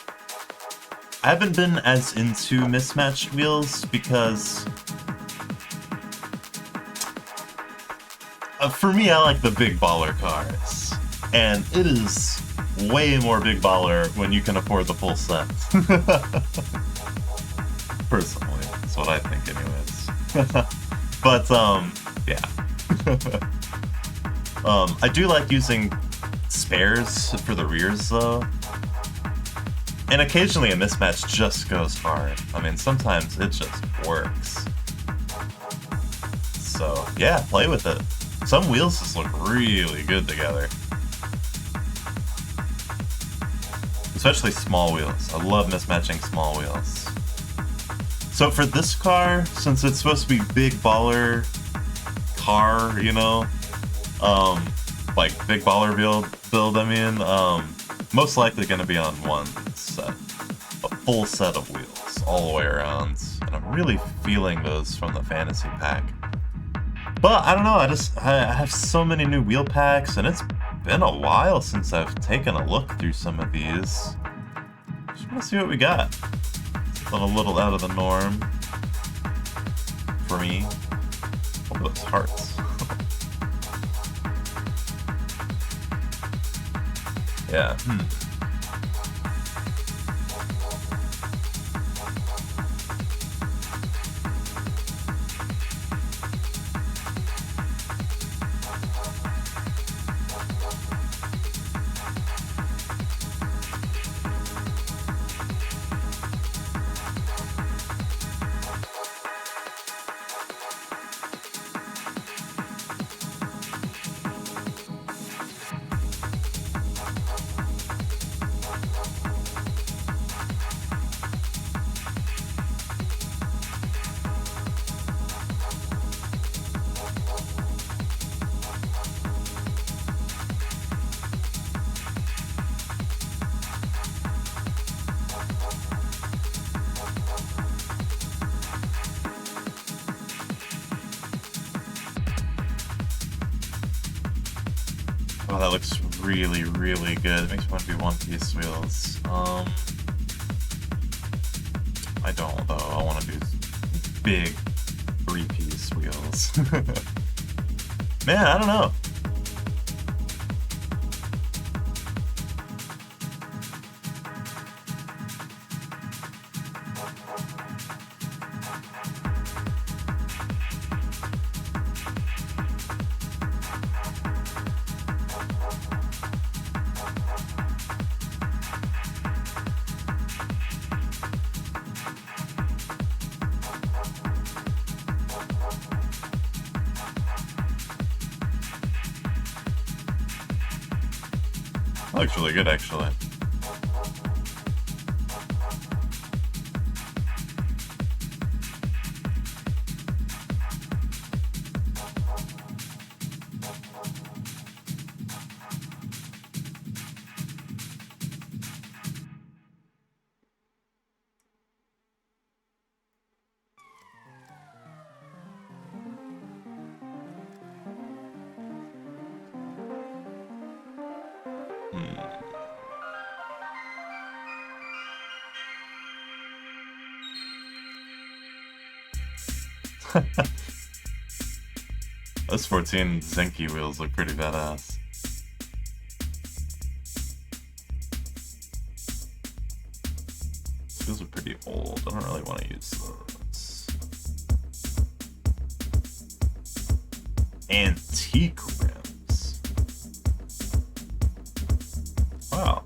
I haven't been as into mismatched wheels because for me, I like the big baller cars, and it is way more big baller when you can afford the full set. Personally, that's what I think anyways. But, yeah. I do like using spares for the rears, though. And occasionally a mismatch just goes hard. I mean, sometimes it just works. So, yeah, play with it. Some wheels just look really good together. Especially small wheels. I love mismatching small wheels. So for this car, since it's supposed to be big baller car, you know, like big baller build, I mean, most likely going to be on one set, a full set of wheels all the way around, and I'm really feeling those from the fantasy pack. But I don't know, I have so many new wheel packs, and it's been a while since I've taken a look through some of these. Just want to see what we got. A little out of the norm for me. Oh, those hearts. Yeah. Oh, that looks really, really good. It makes me want to do one-piece wheels. I don't, though. I want to do big three-piece wheels. Man, I don't know. That looks really good, actually. Those 14 Zenki wheels look pretty badass. Those are pretty old. I don't really want to use those. Antique rims. Wow.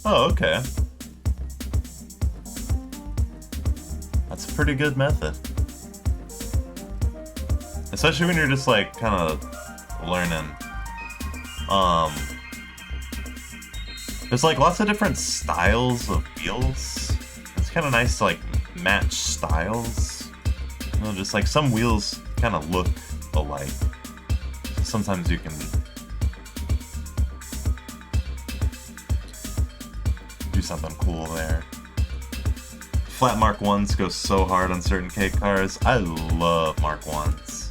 Oh, okay. That's a pretty good method. Especially when you're just like kind of learning. There's like lots of different styles of wheels. It's kind of nice to like match styles. You know, just like some wheels kind of look alike. Sometimes you can do something cool there. Flat Mark 1s go so hard on certain K cars. I love Mark 1s.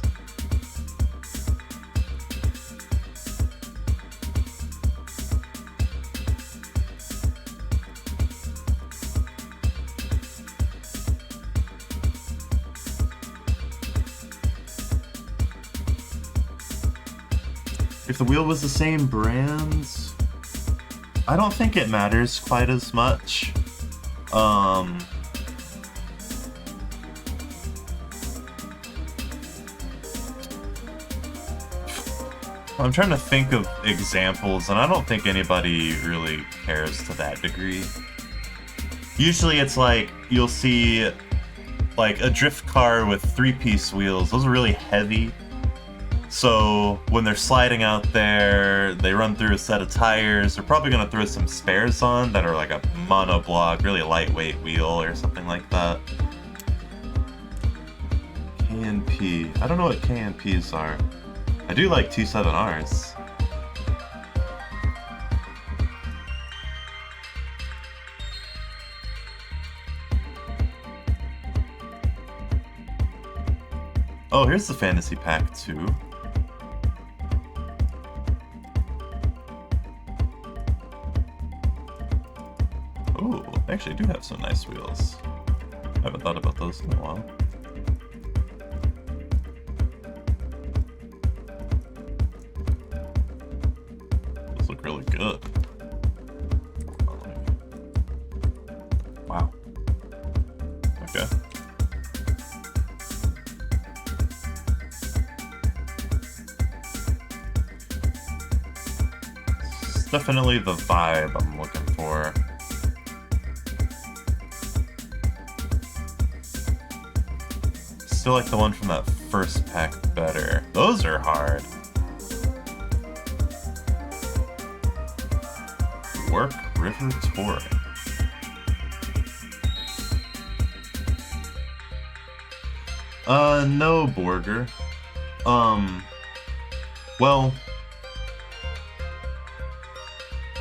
If the wheel was the same brand, I don't think it matters quite as much. I'm trying to think of examples, and I don't think anybody really cares to that degree. Usually it's like, you'll see like a drift car with 3-piece wheels. Those are really heavy. So when they're sliding out there, they run through a set of tires. They're probably going to throw some spares on that are like a monoblock, really lightweight wheel or something like that. K&P. I don't know what K&Ps are. I do like 27Rs. Oh, here's the Fantasy Pack 2. Ooh, they actually do have some nice wheels. I haven't thought about those in a while. Those look really good. Wow. Okay. It's definitely the vibe I'm looking for. Still like the one from that first pack better. Those are hard. Work River Touring. No, Borger. Well,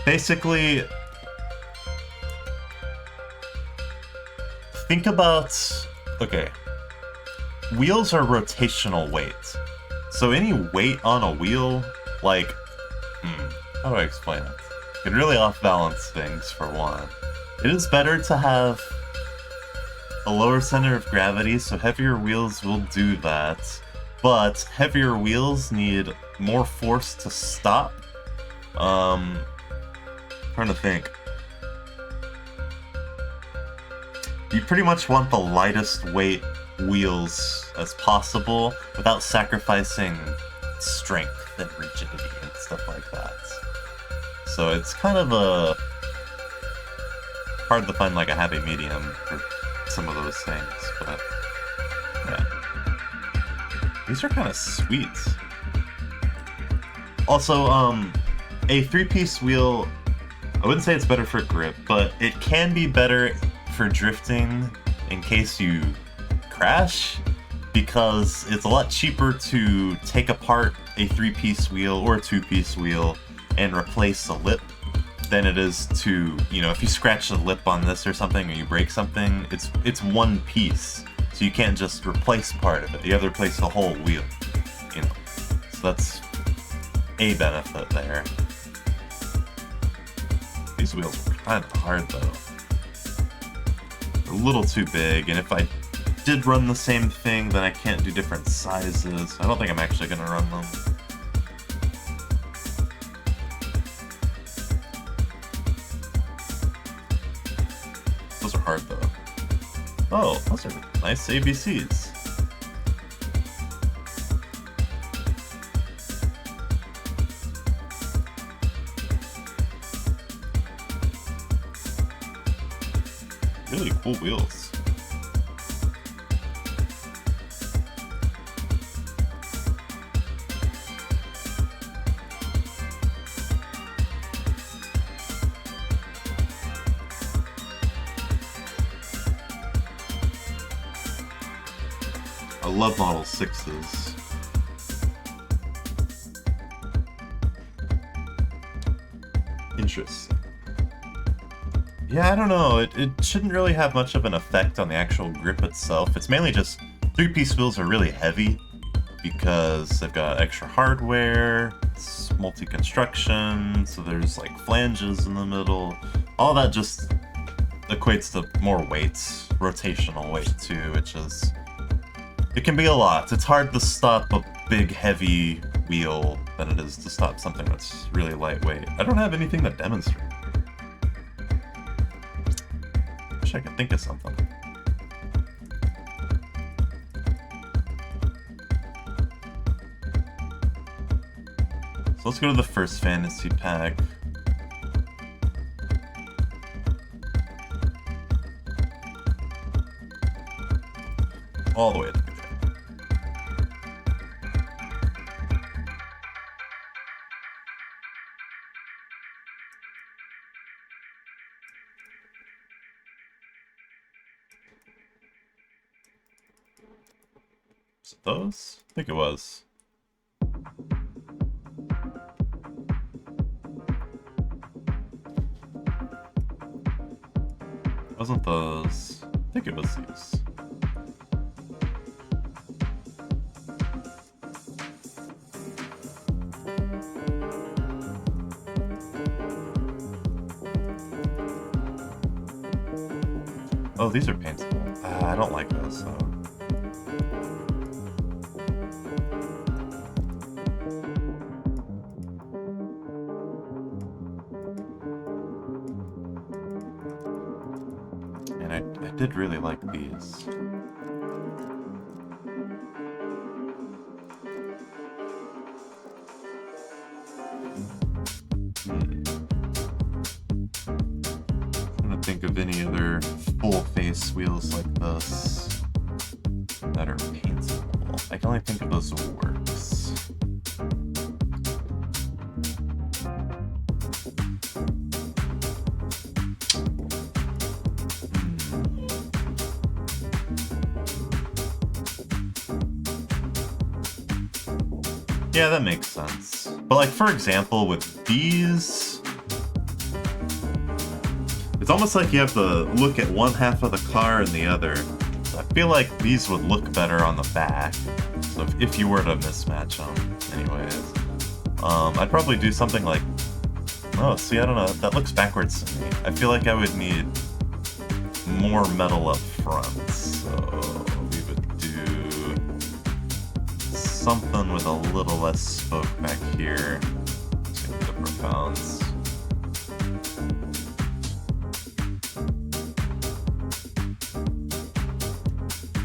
basically, think about, okay, wheels are rotational weight. So any weight on a wheel, like, how do I explain it? Can really off-balance things, for one. It is better to have a lower center of gravity, so heavier wheels will do that. But heavier wheels need more force to stop. Trying to think. You pretty much want the lightest weight wheels as possible without sacrificing strength and rigidity and stuff like that. So it's kind of hard to find like a happy medium for some of those things, but yeah. These are kind of sweet. Also, a three-piece wheel, I wouldn't say it's better for grip, but it can be better for drifting in case you crash, because it's a lot cheaper to take apart a three-piece wheel or a two-piece wheel and replace the lip than it is to, you know, if you scratch the lip on this or something or you break something, it's one piece. So you can't just replace part of it. You have to replace the whole wheel, you know. So that's a benefit there. These wheels are kind of hard though. They're a little too big, and if I did run the same thing, then I can't do different sizes. I don't think I'm actually gonna run them. Those are hard though. Oh, those are nice ABCs. Really cool wheels. I love Model 6s. Interesting. Yeah, I don't know. It shouldn't really have much of an effect on the actual grip itself. It's mainly just three-piece wheels are really heavy because they've got extra hardware, it's multi-construction, so there's like flanges in the middle. All that just equates to more weight, rotational weight too, which is... It can be a lot. It's hard to stop a big, heavy wheel than it is to stop something that's really lightweight. I don't have anything to demonstrate. Wish I could think of something. So let's go to the first fantasy pack. All the way at the beginning. Was it those? I think it was. Wasn't those? I think it was these. Oh, these are paintable. I don't like those, so... And I did really like these. Trying to think of any other full face wheels like this that are paintable. I can only think of those works. Yeah, that makes sense. But like, for example, with these, it's almost like you have to look at one half of the car and the other. I feel like these would look better on the back. So if you were to mismatch them, anyways. I'd probably do something like, oh, see, I don't know, that looks backwards to me. I feel like I would need more metal up front, so we would do something with a little less spoke back here. It's gonna be the propellants.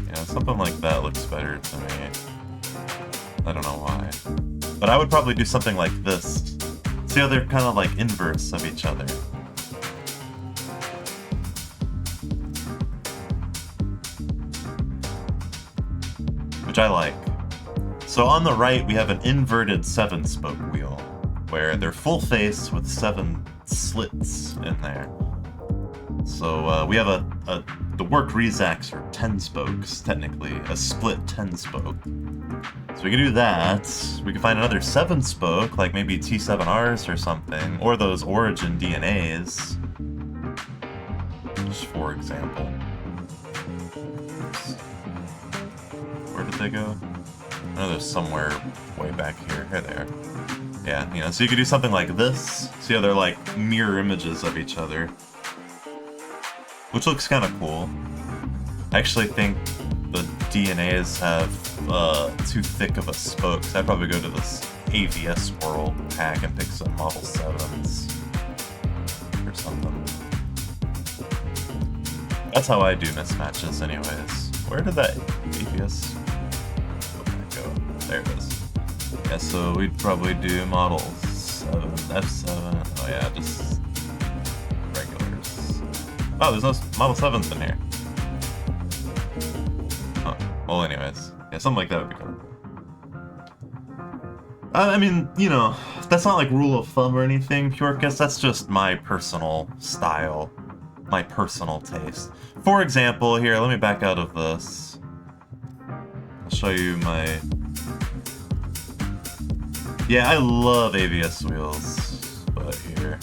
Yeah, something like that looks better to me. I don't know why. But I would probably do something like this. See how they're kind of like inverse of each other. Which I like. So on the right, we have an inverted 7-spoke wheel, where they're full face with 7 slits in there. So we have the work Rezacs are 10 spokes, technically, a split 10-spoke. So we can do that. We can find another 7-spoke, like maybe T7Rs or something, or those origin DNAs. Just for example. Where did they go? I know they're somewhere way back here. Here they are. Yeah, you know, so you could do something like this. See how they're like mirror images of each other. Which looks kind of cool. I actually think the DNAs have too thick of a spoke, so I'd probably go to this AVS World pack and pick some Model 7s. Or something. That's how I do mismatches anyways. Where did that AVS go? There it is. Yeah, so we'd probably do Model 7, F7, oh yeah, just regulars. Oh, there's no Model 7s in here. Huh. Well, anyways. Yeah, something like that would be cool. I mean, you know, that's not like rule of thumb or anything, Purcus, that's just my personal style. My personal taste. For example, here, let me back out of this. I'll show you my... Yeah, I love AVS wheels, but here.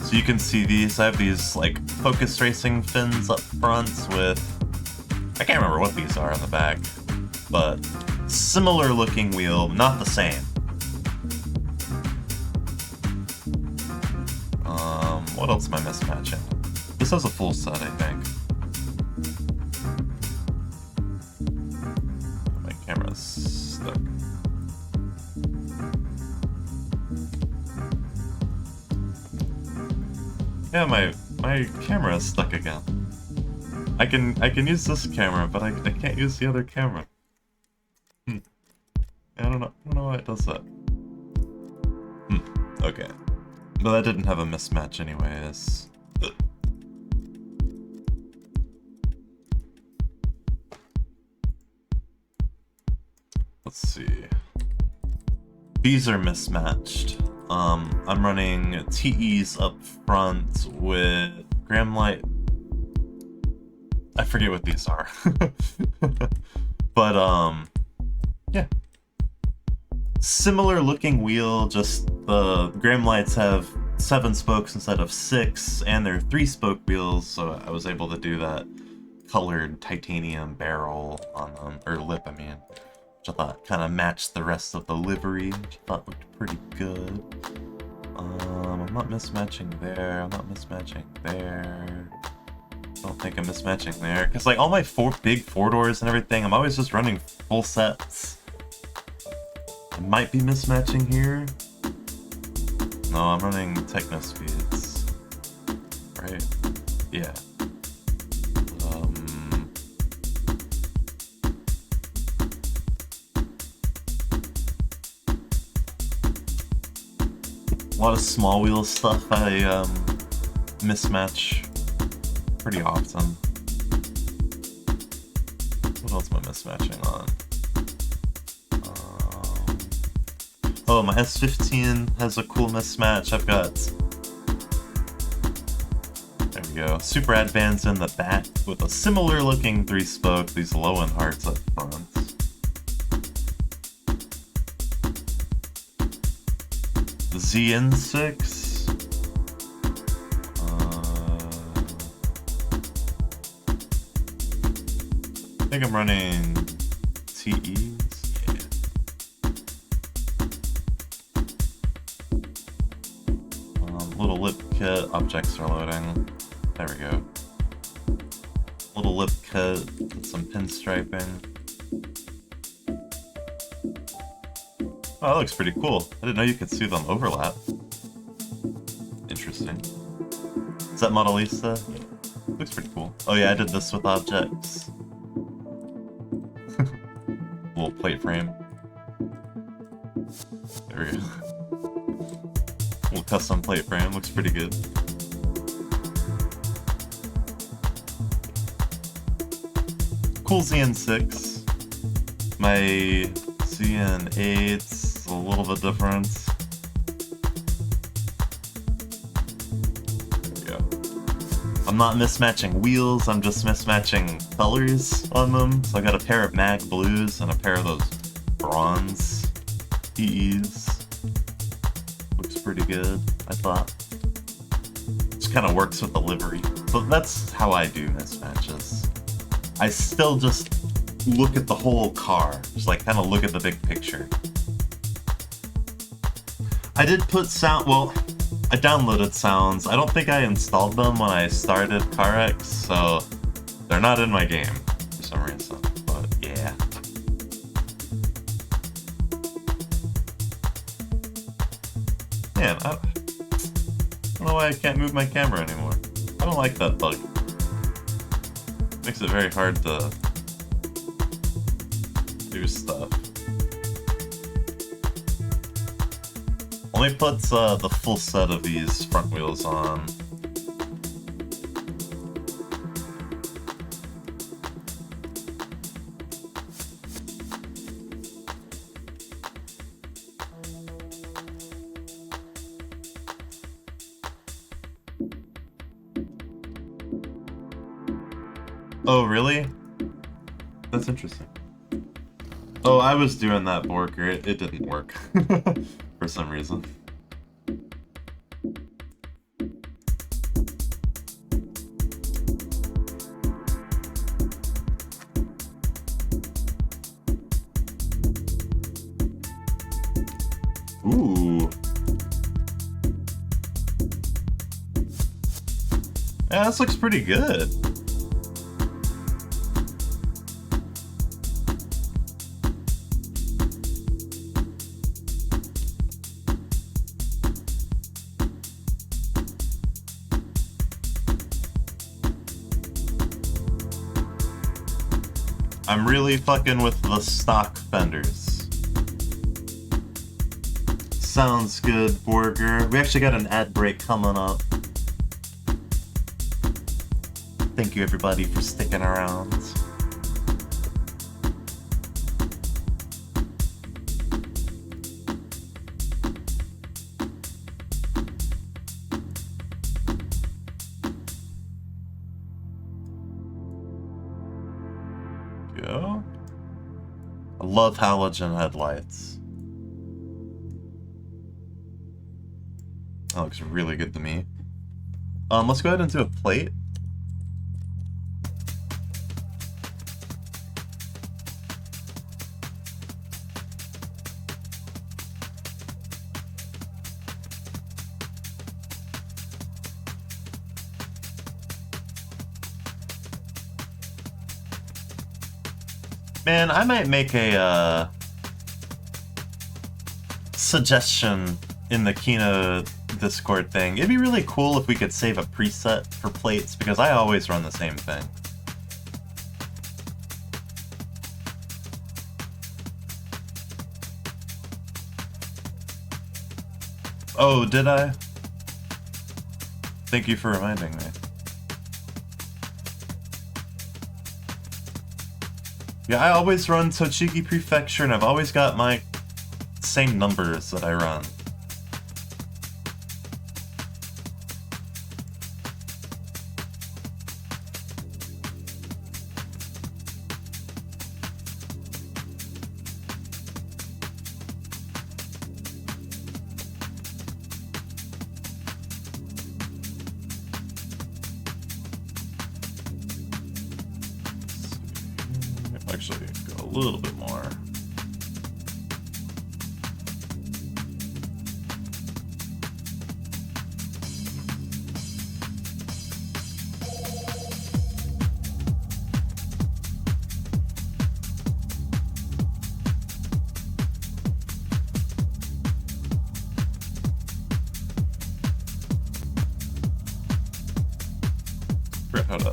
So you can see these, I have these, like, focus racing fins up front with... I can't remember what these are on the back, but similar looking wheel, not the same. What else am I mismatching? This has a full set, I think. My camera's stuck. Yeah, my camera is stuck again. I can use this camera, but I can't use the other camera. I don't know why it does that. Okay. But that didn't have a mismatch anyways. Let's see. These are mismatched. I'm running TEs up front with Gramlight. I forget what these are. But yeah. Similar looking wheel, just the Gramlights have 7 spokes instead of 6, and they're 3-spoke wheels, so I was able to do that colored titanium barrel on them, or lip, I mean, which I thought kind of matched the rest of the livery, which I thought looked pretty good. I'm not mismatching there, I'm not mismatching there. I don't think I'm mismatching there, because like all my big 4-doors and everything, I'm always just running full sets. I might be mismatching here. No, I'm running techno speeds. Right? Yeah. A lot of small wheel stuff I mismatch pretty often. What else am I mismatching on? Oh, my S15 has a cool mismatch. I've got... There we go. Super Advance in the back with a similar looking 3-spoke, these Lowen hearts up front. The ZN6. I think I'm running TEs. Little lip kit, objects are loading. There we go. Little lip kit with some pinstriping. Oh, that looks pretty cool. I didn't know you could see them overlap. Interesting. Is that Mona Lisa? Looks pretty cool. Oh yeah, I did this with objects. Little plate frame. There we go. Little custom plate frame, looks pretty good. Cool ZN6. My ZN8's a little bit different. There we go. I'm not mismatching wheels, I'm just mismatching colors on them. So I got a pair of mag blues and a pair of those bronze EEs. Looks pretty good, I thought. Just kind of works with the livery. So that's how I do mismatches. I still just look at the whole car, just like kind of look at the big picture. I did put sound, well, I downloaded sounds. I don't think I installed them when I started carx, so they're not in my game for some reason, but yeah. Man, I don't know why I can't move my camera anymore. I don't like that bug. Makes it very hard to do stuff. Let me put the full set of these front wheels on. Oh, really? That's interesting. Oh, I was doing that, Borker. It didn't work. For some reason. Ooh. Yeah, this looks pretty good. I'm really fucking with the stock fenders. Sounds good, Borger. We actually got an ad break coming up. Thank you everybody for sticking around. Go. I love halogen headlights. That looks really good to me. Let's go ahead and do a plate. Man, I might make a suggestion in the Kina Discord thing. It'd be really cool if we could save a preset for plates, because I always run the same thing. Oh, did I? Thank you for reminding me. Yeah, I always run Tochigi Prefecture, and I've always got my same numbers that I run. Actually, go a little bit more.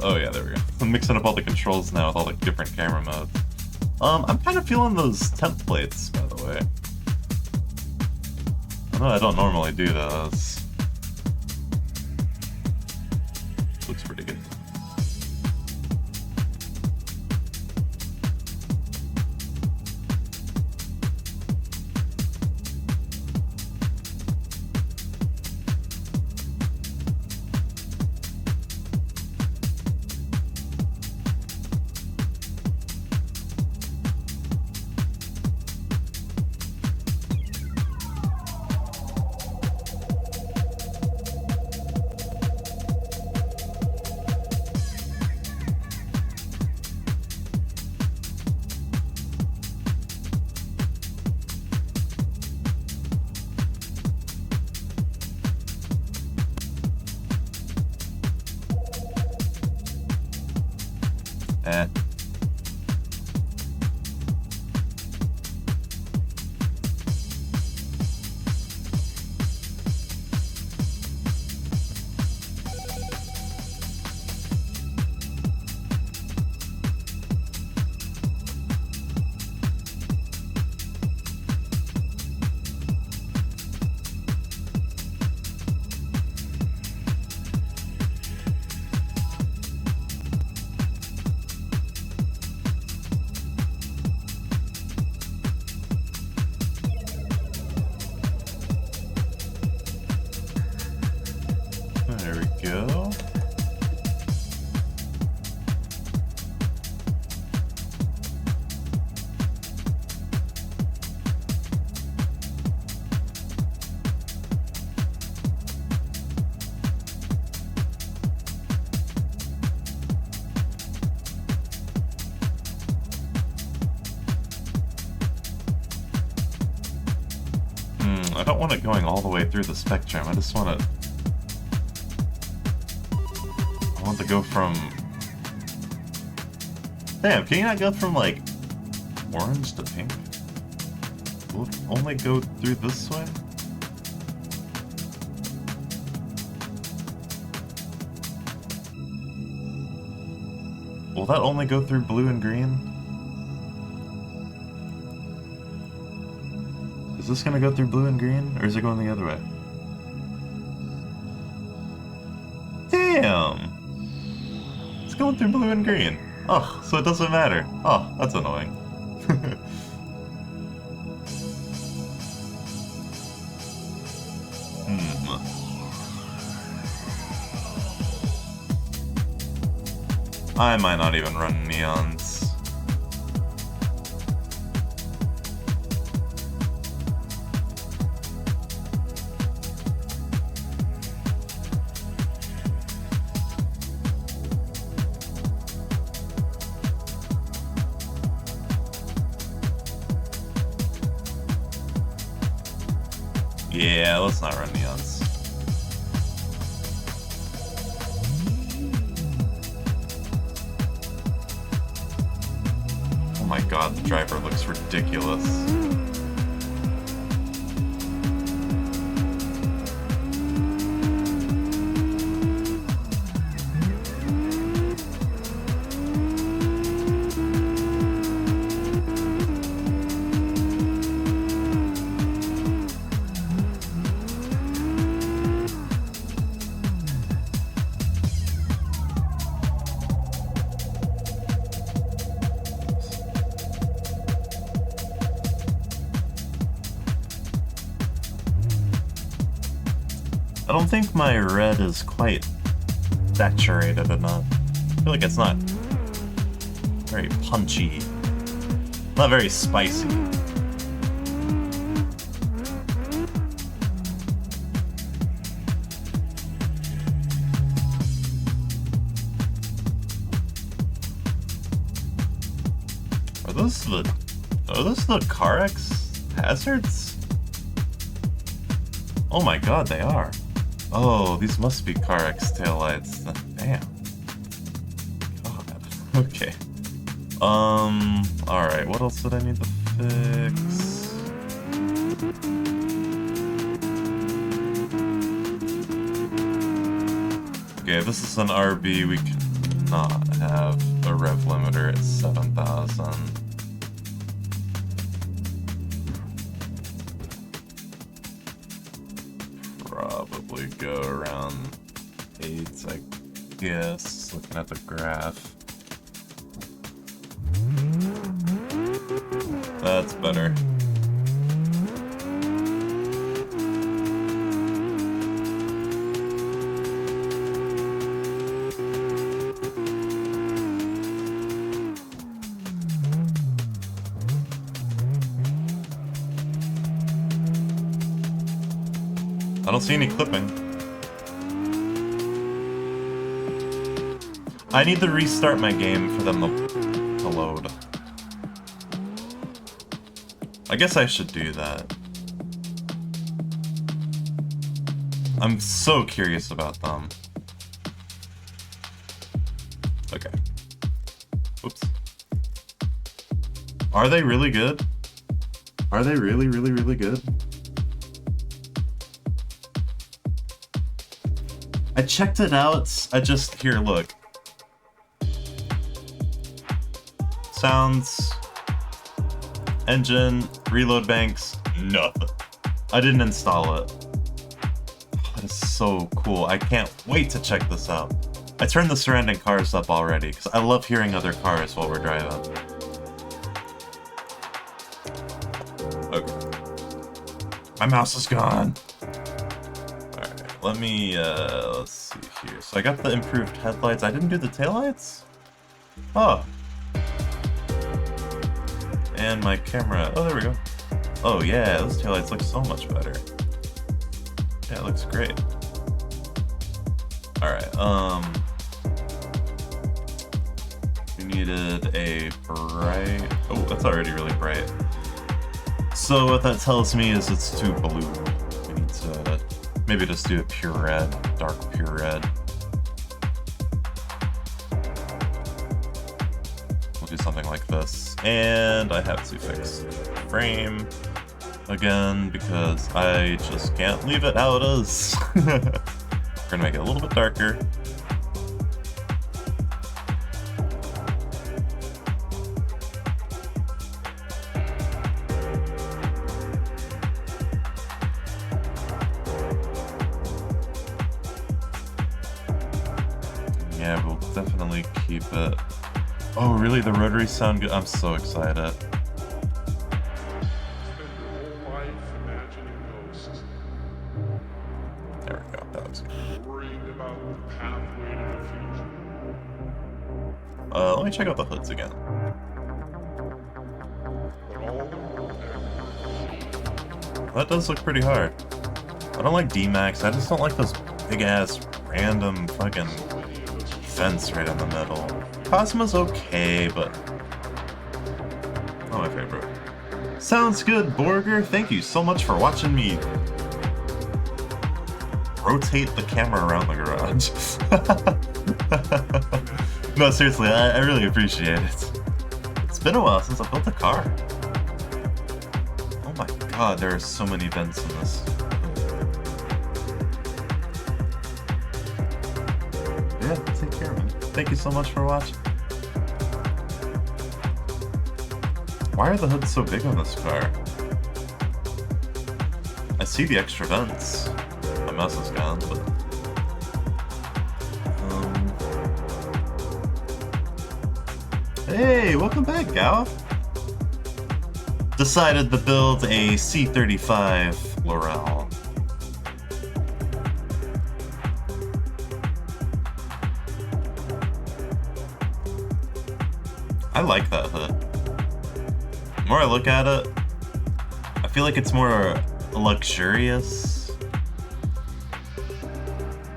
Oh yeah, there we go. I'm mixing up all the controls now with all the different camera modes. I'm kind of feeling those templates, by the way. I know I don't normally do those. Looks pretty good. Eh. There we go. I don't want it going all the way through the spectrum. I just want it... I want to go from... Damn, can you not go from, like, orange to pink? Will it only go through this way? Will that only go through blue and green? Is this gonna go through blue and green, or is it going the other way? Damn! It's going through blue and green. Oh, so it doesn't matter. Oh, that's annoying. I might not even run neons. Yeah, let's not run neons. Oh my god, the driver looks ridiculous. I don't think my red is quite saturated enough. I feel like it's not very punchy, not very spicy. Are those the carx hazards? Oh my god, they are. Oh, these must be carx taillights. Damn. God. Okay. Alright, what else did I need to fix? Okay, if this is an RB, we cannot have a rev limiter at 7,000. Probably go around 8, I guess, looking at the graph. That's better. I don't see any clipping. I need to restart my game for them to load. I guess I should do that. I'm so curious about them. Okay. Oop. Are they really good? Are they really, really, really good? I checked it out. Here, look. Sounds, engine, reload banks, nothing. I didn't install it. Oh, that is so cool. I can't wait to check this out. I turned the surrounding cars up already because I love hearing other cars while we're driving. Okay. My mouse is gone. Alright, let me, let's see here. So I got the improved headlights. I didn't do the taillights? Oh. And my camera. Oh, there we go. Oh, yeah, those taillights look so much better. Yeah, it looks great. Alright, we needed a bright... Oh, that's already really bright. So what that tells me is it's too blue. We need to maybe just do a pure red, dark pure red. We'll do something like this. And I have to fix the frame again because I just can't leave it how it is. We're gonna make it a little bit darker. Yeah, we'll definitely keep it. Oh, really? The rotaries sound good? I'm so excited. There we go. That looks good. Let me check out the hoods again. That does look pretty hard. I don't like D-Max. I just don't like those big-ass, random fucking vents right in the middle. Cosmo's okay, but not my favorite. Sounds good, Borger. Thank you so much for watching me rotate the camera around the garage. No, seriously, I really appreciate it. It's been a while since I built a car. Oh my god, there are so many vents in this. Yeah, take care, man. Thank you so much for watching. Why are the hoods so big on this car? I see the extra vents. My mouse is gone, but... Hey, welcome back, Gal. Decided to build a C35 Laurel. I like that hood. The more I look at it, I feel like it's more luxurious.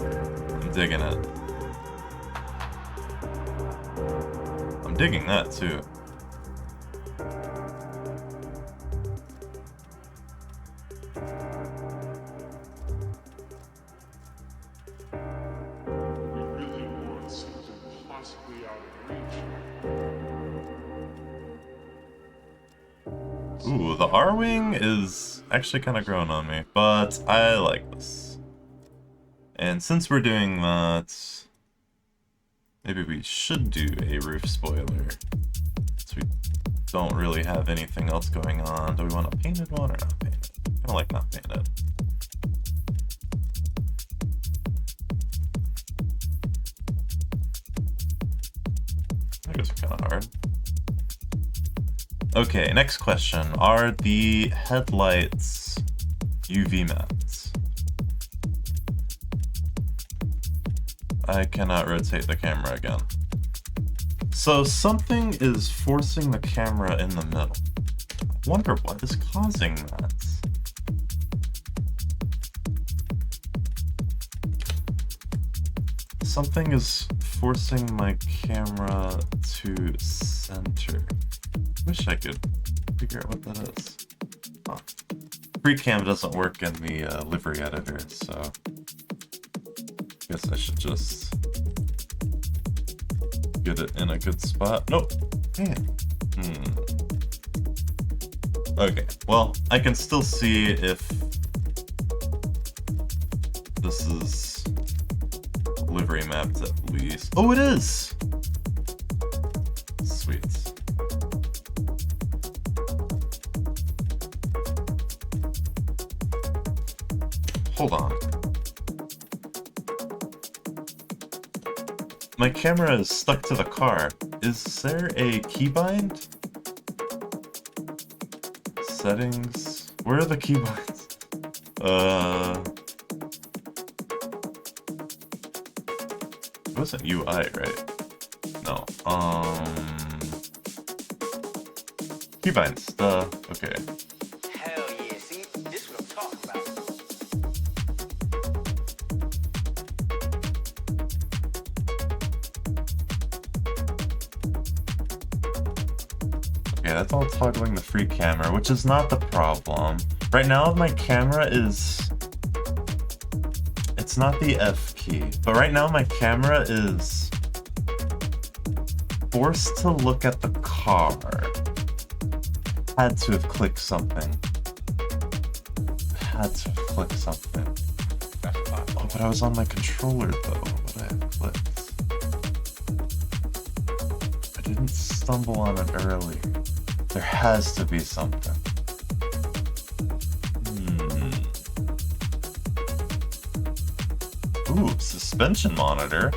I'm digging it. I'm digging that too. Ooh, the R-Wing is actually kind of growing on me, but I like this. And since we're doing that, maybe we should do a roof spoiler. Since we don't really have anything else going on. Do we want a painted one or not painted? I kind of like not painted. I guess we're kind of hard. Okay, next question. Are the headlights UV mattes? I cannot rotate the camera again. So something is forcing the camera in the middle. I wonder what is causing that. Something is forcing my camera to center. Wish I could figure out what that is. Huh. Pre-cam doesn't work in the livery editor, so guess I should just get it in a good spot. Nope. Man. Okay, well, I can still see if this is livery mapped at least. Oh, it is! Sweet. Hold on. My camera is stuck to the car. Is there a keybind? Settings? Where are the keybinds? It wasn't UI, right? No. Keybinds, okay. Hell yeah, see? This what I'm talking about. Okay, that's all toggling the free camera, which is not the problem. Right now, my camera is... It's not the F key, but right now my camera is forced to look at the car. Had to have clicked something. Had to have clicked something. Oh, but I was on my controller though. What I have clicked? I didn't stumble on it earlier. There has to be something. Ooh, suspension monitor.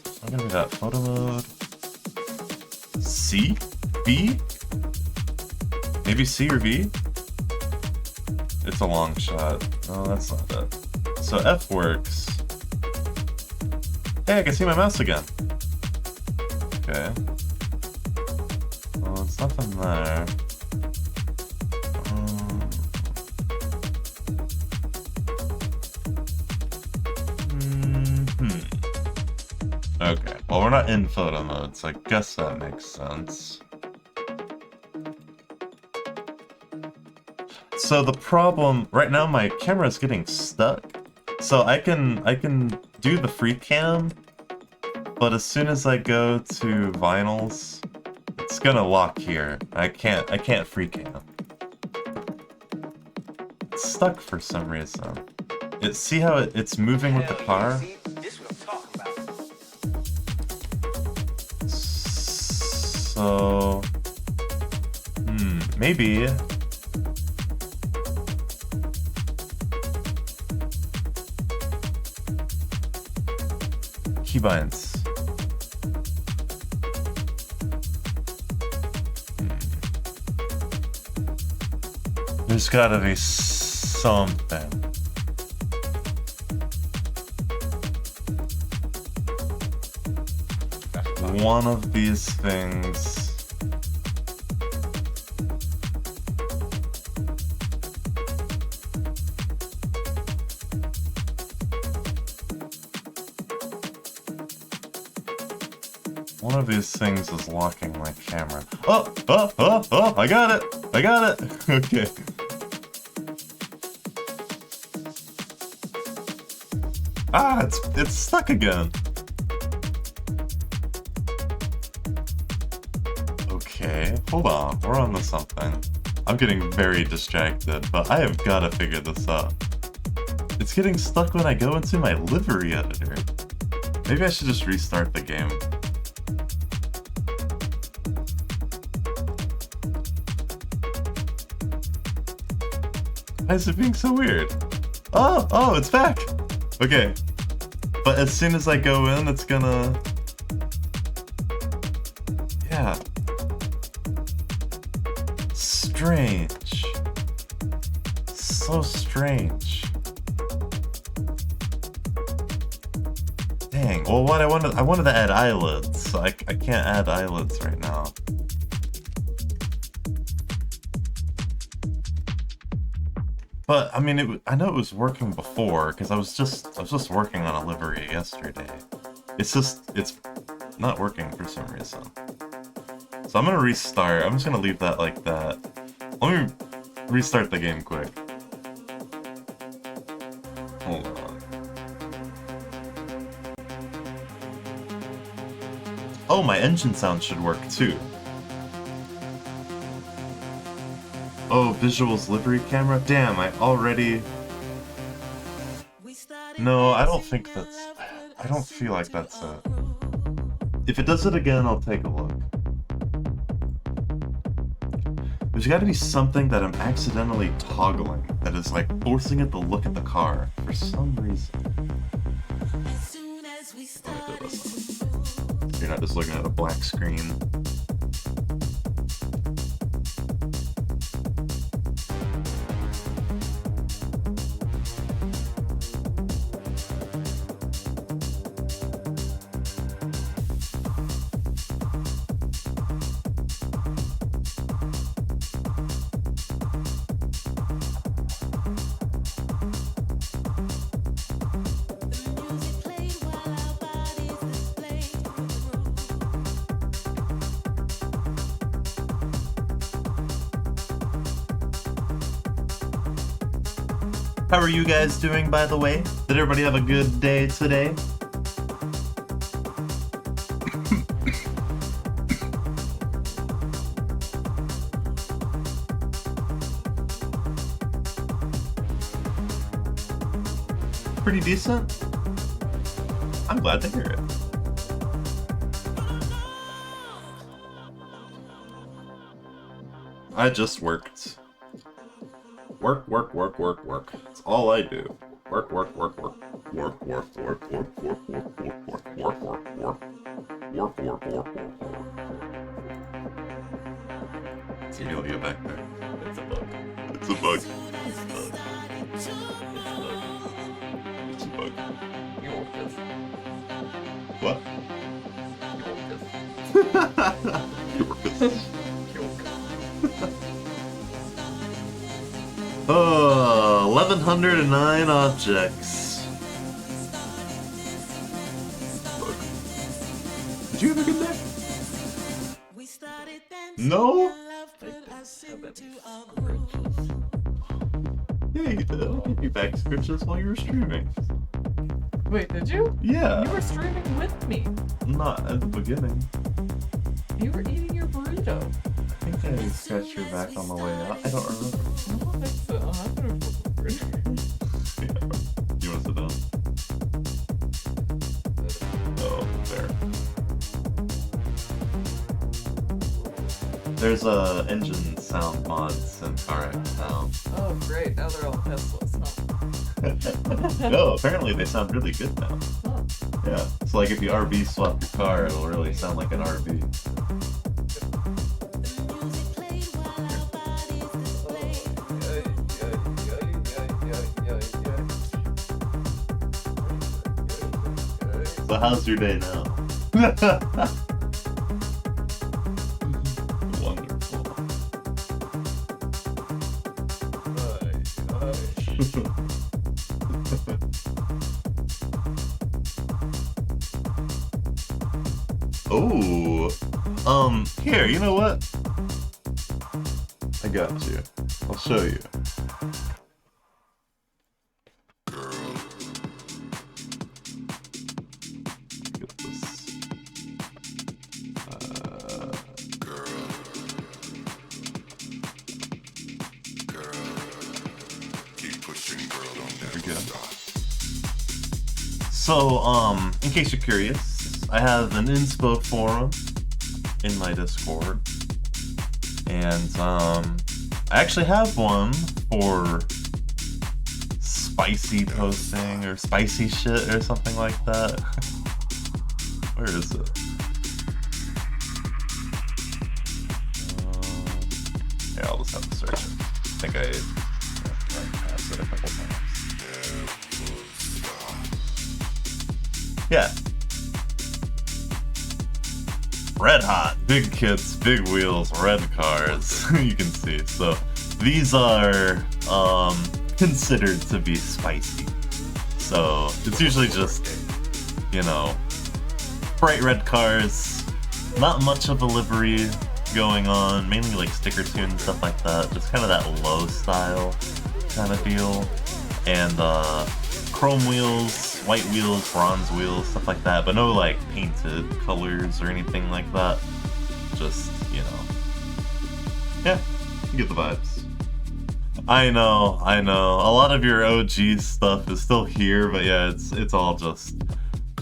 It's not gonna be that photo mode. C? B? Maybe C or B? It's a long shot. No, that's not it. So F works. Hey, I can see my mouse again. Okay. Well, it's nothing there. Okay, well we're not in photo mode, so I guess that makes sense. So the problem, right now my camera is getting stuck. So I can do the free cam, but as soon as I go to vinyls, it's gonna lock here. I can't free cam. It's stuck for some reason. See how it's moving with the car? See? This what I'm talking about. So, maybe. Keybinds. There's gotta be something. One of these things. One of these things is locking my camera. Oh, I got it! I got it! Okay. Ah, it's stuck again. Okay, hold on, we're on to something. I'm getting very distracted, but I have gotta figure this out. It's getting stuck when I go into my livery editor. Maybe I should just restart the game. Why is it being so weird? Oh, it's back! Okay. But as soon as I go in, it's gonna... Yeah. Strange. So strange. Dang. Well, what I wanted to add eyelids, so I can't add eyelids right now. But I mean, I know it was working before because I was just working on a livery yesterday. It's not working for some reason. So I'm gonna restart. I'm just gonna leave that like that. Let me restart the game quick. Hold on. Oh, my engine sound should work too. Oh, visuals livery camera? Damn, I already... No, I don't think that's... I don't feel like that's it. If it does it again, I'll take a look. There's gotta be something that I'm accidentally toggling that is like forcing it to look at the car for some reason. You're not just looking at a black screen. How are you guys doing, by the way? Did everybody have a good day today? Pretty decent? I'm glad to hear it. I just worked. Work, work, work, work, work. That's all I do. Work, work, work, work. Work, work, work, work, work, work, work, work, work, work, work. Work, work, work, work, work. See you get back there. It's a bug. It's a bug. It's a bug. It's a bug. You want this? What? You want this? You want this? Oh, 1,109 objects. Look. Did you have a good day? No? Yeah, you did. I'll give you back scritches while you were streaming. Wait, did you? Yeah. You were streaming with me. Not at the beginning. You were eating your burrito. I think I scratched your back on the way out. I don't remember. I don't think so. I don't remember. Yeah. You want to sit down? Oh, there. There's engine sound mods in carx now. Oh, great. Now they're all Teslas, huh? No, apparently they sound really good now. Huh. Yeah. So like if you RB swap your car, it'll really sound like an RB. So how's your day now? Wonderful. Oh, here, you know what? I got you. I'll show you. Get this. There we go. So, in case you're curious, I have an inspo forum in my Discord, and I actually have one for spicy posting or spicy shit or something like that. Where is it? Yeah, I'll just have to search it. I think I passed it a couple times. Yeah. Red hot, big kits, big wheels, red cars. You can see. So these are considered to be spicy. So it's usually just, you know, bright red cars, not much of a livery going on, mainly like sticker tune and stuff like that. Just kind of that low style kind of deal. And chrome wheels, white wheels, bronze wheels, stuff like that, but no like painted colors or anything like that. Just, you know. Yeah, you get the vibes. I know. A lot of your OG stuff is still here, but yeah, it's all just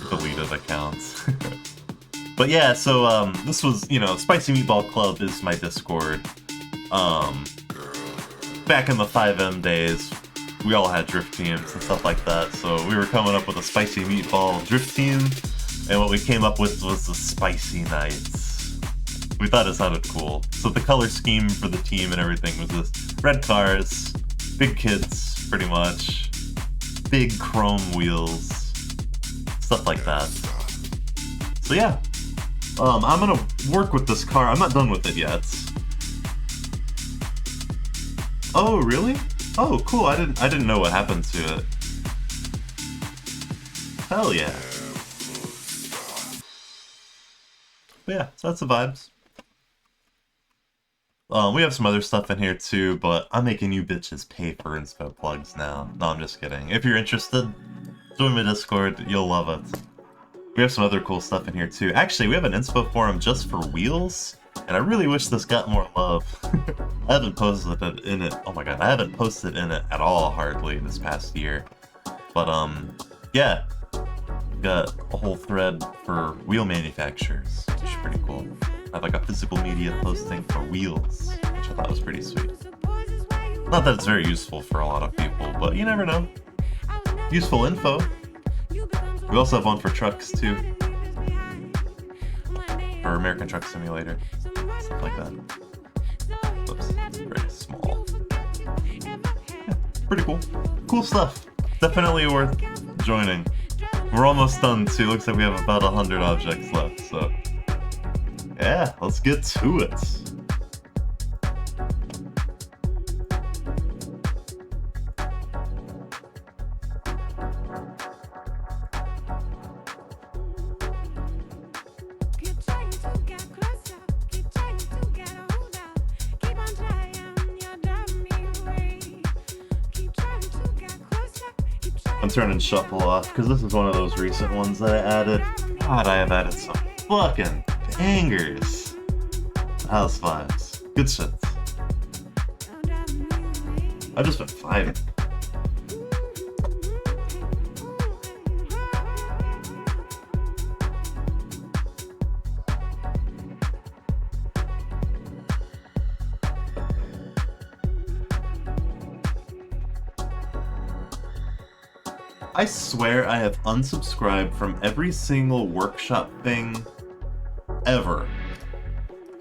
deleted accounts. But yeah, so this was, you know, Spicy Meatball Club is my Discord. Back in the 5M days, we all had drift teams and stuff like that, so we were coming up with a Spicy Meatball drift team, and what we came up with was the Spicy Knights. We thought it sounded cool. So the color scheme for the team and everything was just red cars, big kids, pretty much, big chrome wheels, stuff like that. So yeah, I'm gonna work with this car. I'm not done with it yet. Oh, really? Oh, cool. I didn't know what happened to it. Hell yeah. But yeah, so that's the vibes. We have some other stuff in here too, but I'm making you bitches pay for inspo plugs now. No, I'm just kidding. If you're interested, join my Discord. You'll love it. We have some other cool stuff in here too. Actually, we have an inspo forum just for wheels, and I really wish this got more love. I haven't posted it in it. Oh my god, I haven't posted in it at all hardly this past year. But yeah, got a whole thread for wheel manufacturers, which is pretty cool. I have like a physical media posting for wheels, which I thought was pretty sweet. Not that it's very useful for a lot of people, but you never know. Useful info. We also have one for trucks too. For American Truck Simulator. Stuff like that. Oops, it's very small. Yeah, pretty cool. Cool stuff. Definitely worth joining. We're almost done too. Looks like we have about 100 objects left, so yeah, let's get to it. I'm turning shuffle off because this is one of those recent ones that I added. God, I have added some fucking bangers. House vibes. Good shit. I've just been vibing. I swear I have unsubscribed from every single workshop thing ever.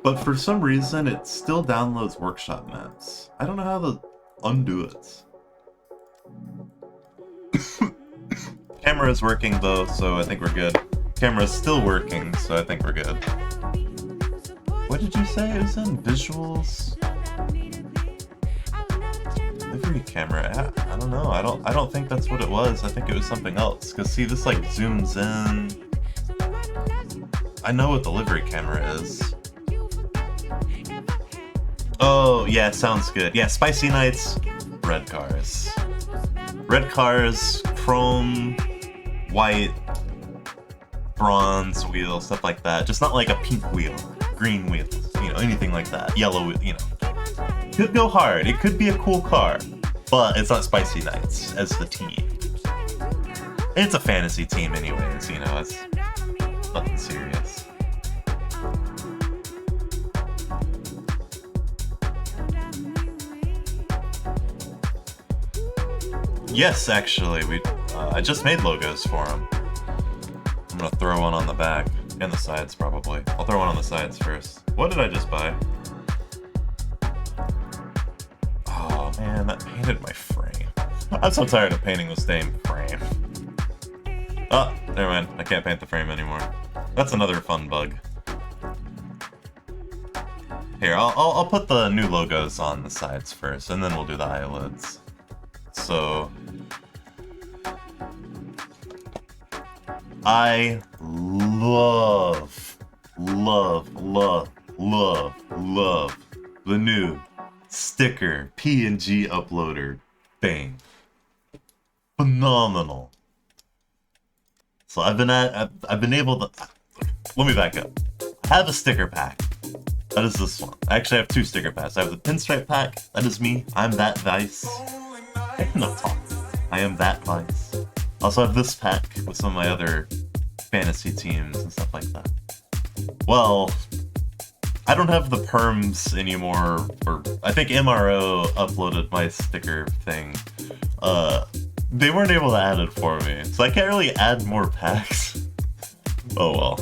But for some reason, it still downloads workshop maps. I don't know how to undo it. Camera is working though, so I think we're good. Camera is still working, so I think we're good. What did you say it was in? Visuals? Livery camera? I don't know. I don't think that's what it was. I think it was something else. Cause see, this like zooms in. I know what the livery camera is. Oh, yeah, sounds good. Yeah, Spicy Knights, red cars. Red cars, chrome, white, bronze wheel, stuff like that. Just not like a pink wheel, green wheel, you know, anything like that. Yellow wheel, you know. Could go hard. It could be a cool car, but it's not Spicy Knights as the team. It's a fantasy team anyways, you know, it's nothing serious. Yes, actually, I just made logos for him. I'm gonna throw one on the back and the sides probably. I'll throw one on the sides first. What did I just buy? Oh man, that painted my frame. I'm so tired of painting the same frame. Oh, never mind. I can't paint the frame anymore. That's another fun bug. Here, I'll put the new logos on the sides first, and then we'll do the eyelids. So I love the new sticker PNG uploader. Bang. Phenomenal. So I've been able to. Let me back up. I have a sticker pack. That is this one. I actually have two sticker packs. I have the pinstripe pack. That is me. I'm that Vice. I cannot talk. I am that Vice. I also have this pack with some of my other fantasy teams and stuff like that. Well, I don't have the perms anymore, or I think MRO uploaded my sticker thing. They weren't able to add it for me, so I can't really add more packs. Oh well.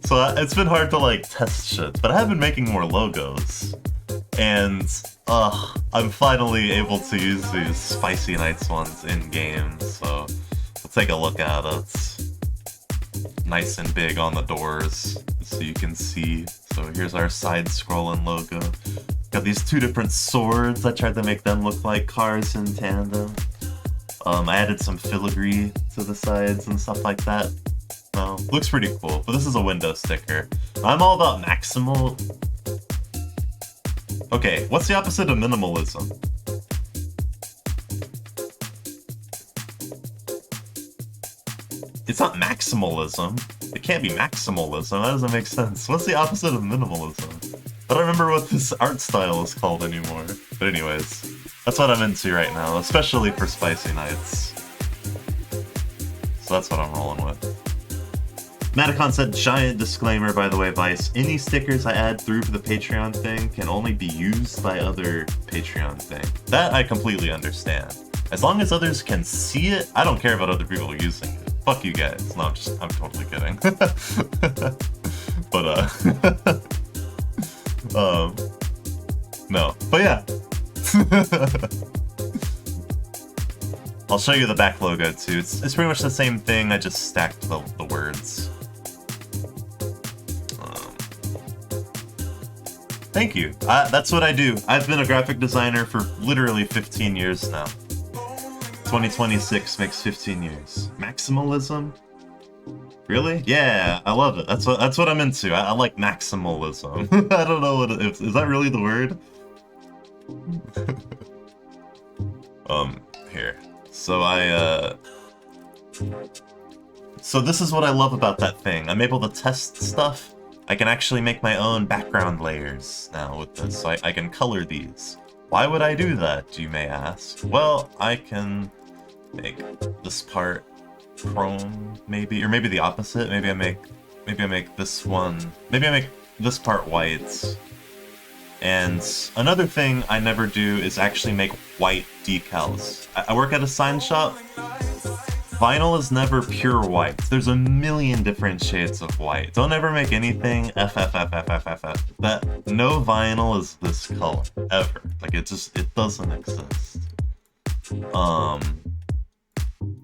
So it's been hard to like test shit, but I have been making more logos. And I'm finally able to use these Spicy Nights ones in game, so we'll take a look at it. Nice and big on the doors, so you can see. So here's our side-scrolling logo. Got these two different swords. I tried to make them look like cars in tandem. I added some filigree to the sides and stuff like that. Looks pretty cool, but this is a window sticker. I'm all about maximal. Okay, what's the opposite of minimalism? It's not maximalism. It can't be maximalism. That doesn't make sense. What's the opposite of minimalism? I don't remember what this art style is called anymore. But anyways, that's what I'm into right now, especially for Spicy Nights. So that's what I'm rolling with. Matacon said, giant disclaimer, by the way, Vice. Any stickers I add through for the Patreon thing can only be used by other Patreon thing. That I completely understand. As long as others can see it, I don't care about other people using it. Fuck you guys. No, I'm totally kidding. But, no. But yeah. I'll show you the back logo too. It's pretty much the same thing, I just stacked the words. Thank you. That's what I do. I've been a graphic designer for literally 15 years now. 2026 makes 15 years. Maximalism? Really? Yeah, I love it. That's what I'm into. I like maximalism. I don't know what it is. Is that really the word? Here. So so this is what I love about that thing. I'm able to test stuff. I can actually make my own background layers now with this, so I can color these. Why would I do that, you may ask? Well, I can make this part chrome, maybe, or maybe the opposite. Maybe I make this one. Maybe I make this part white. And another thing I never do is actually make white decals. I work at a sign shop. Vinyl is never pure white. There's a million different shades of white. Don't ever make anything FFFFFFF. That no vinyl is this color ever. Like it doesn't exist.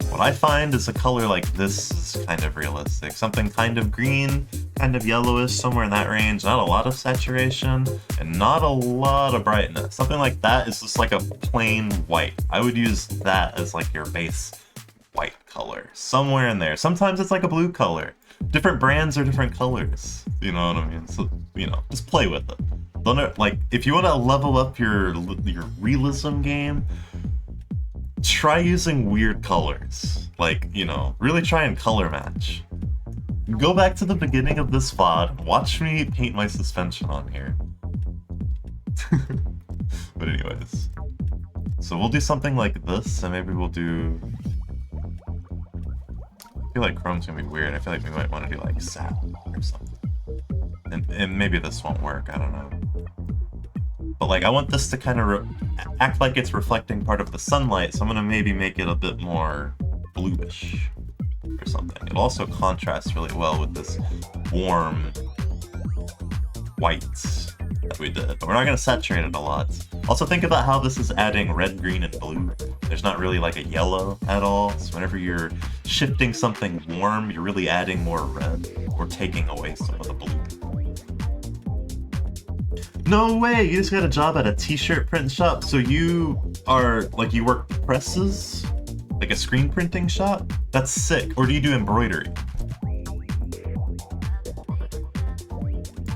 What I find is a color like this is kind of realistic. Something kind of green, kind of yellowish, somewhere in that range. Not a lot of saturation, and not a lot of brightness. Something like that is just like a plain white. I would use that as like your base white color. Somewhere in there. Sometimes it's like a blue color. Different brands are different colors. You know what I mean? So, you know, just play with it. Don't, like, if you want to level up your realism game, try using weird colors. Like, you know, really try and color match. Go back to the beginning of this VOD, watch me paint my suspension on here. But anyways. So we'll do something like this, and maybe we'll do... I feel like chrome's gonna be weird. I feel like we might want to do like sap or something. And maybe this won't work, I don't know. But like, I want this to kind of act like it's reflecting part of the sunlight, so I'm gonna maybe make it a bit more bluish or something. It also contrasts really well with this warm white that we did, but we're not gonna saturate it a lot. Also think about how this is adding red, green, and blue. There's not really like a yellow at all, so whenever you're shifting something warm, you're really adding more red or taking away some of the blue. No way! You just got a job at a t-shirt print shop? So you are, like, you work presses? Like a screen printing shop? That's sick. Or do you do embroidery?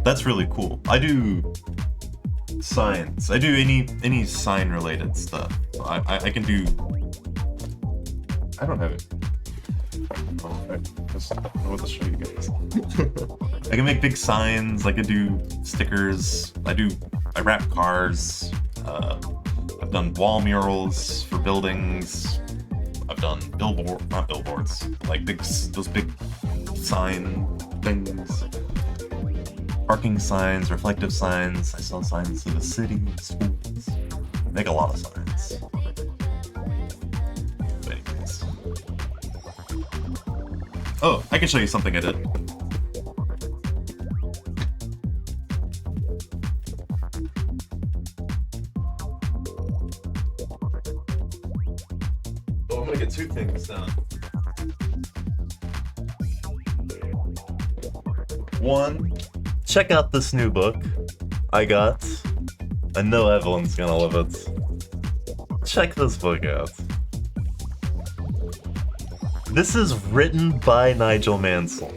That's really cool. I do signs. I do any sign related stuff. I can do... I don't have it. just don't know what to show you guys. I can make big signs, I can do stickers, I wrap cars, I've done wall murals for buildings, I've done not billboards, like those big sign things. Parking signs, reflective signs, I sell signs to the city, schools. Make a lot of signs. But anyways. Oh, I can show you something I did. Oh, I'm gonna get two things done. One, check out this new book I got. I know Evelyn's gonna love it. Check this book out. This is written by Nigel Mansell.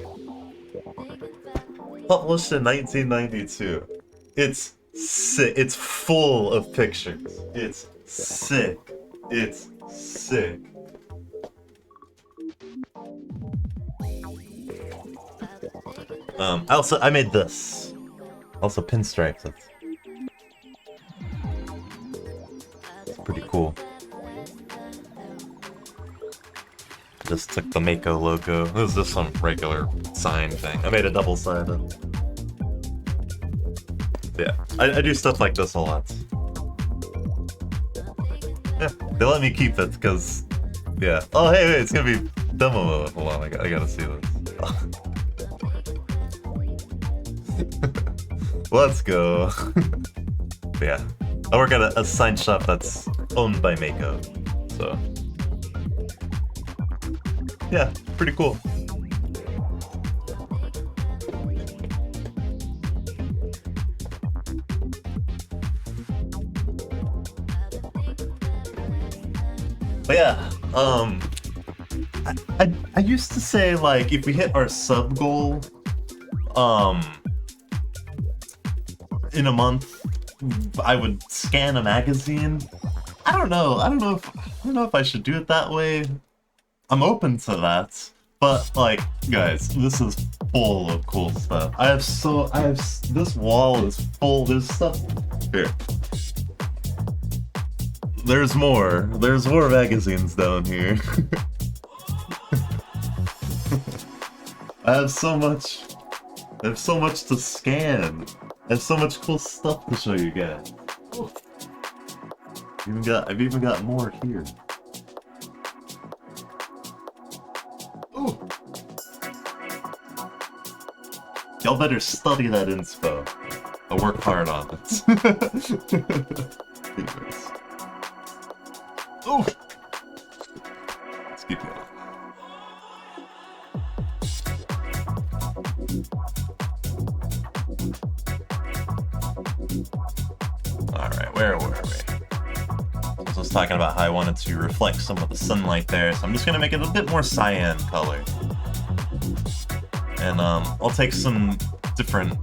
Published in 1992. It's sick. It's full of pictures. It's sick. It's sick. I made this. Also pinstripes it. It's pretty cool. Just took the Mako logo. This is just some regular sign thing. I made a double-sided. Yeah, I do stuff like this a lot. Yeah, they let me keep it because, yeah. Oh, hey, wait, it's gonna be demo mode. Hold on, I gotta see this. Let's go. Yeah, I work at a sign shop that's owned by Mako, so yeah, pretty cool. But yeah, I used to say, like, if we hit our sub goal, in a month, I would scan a magazine. I don't know if I should do it that way. I'm open to that, but like, guys, this is full of cool stuff. This wall is full. There's stuff here. There's more magazines down here. I have so much to scan. I have so much cool stuff to show you guys. I've even got more here. Ooh. Y'all better study that inspo. I work hard on it. Anyways. Ooh. Let's keep going. Alright, where were we? I was talking about how I wanted to reflect some of the sunlight there, so I'm just gonna make it a bit more cyan color. And I'll take some different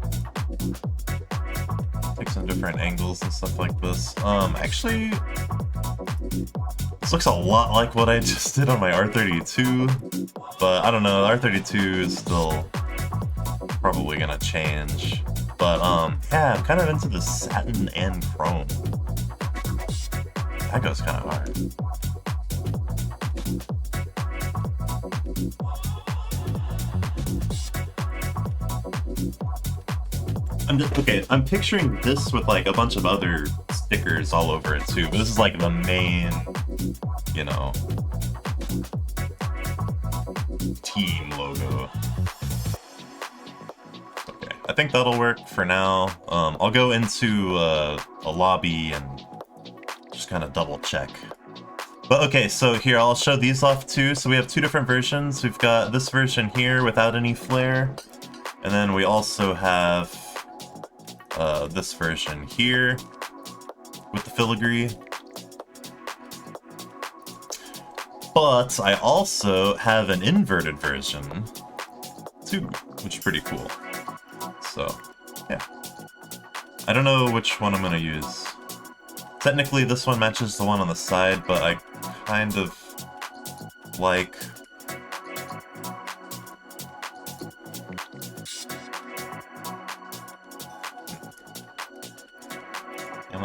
angles and stuff like this. Actually, this looks a lot like what I just did on my R32, but I don't know, the R32 is still probably gonna change. But yeah, I'm kind of into the satin and chrome. That goes kind of hard. I'm picturing this with like a bunch of other stickers all over it too, but this is like the main, you know, team logo. Okay, I think that'll work for now. I'll go into a lobby and just kind of double check. But okay, so here, I'll show these off too. So we have two different versions. We've got this version here without any flare, and then we also have this version here with the filigree. But I also have an inverted version too, which is pretty cool. So, yeah. I don't know which one I'm gonna use. Technically, this one matches the one on the side, but I kind of like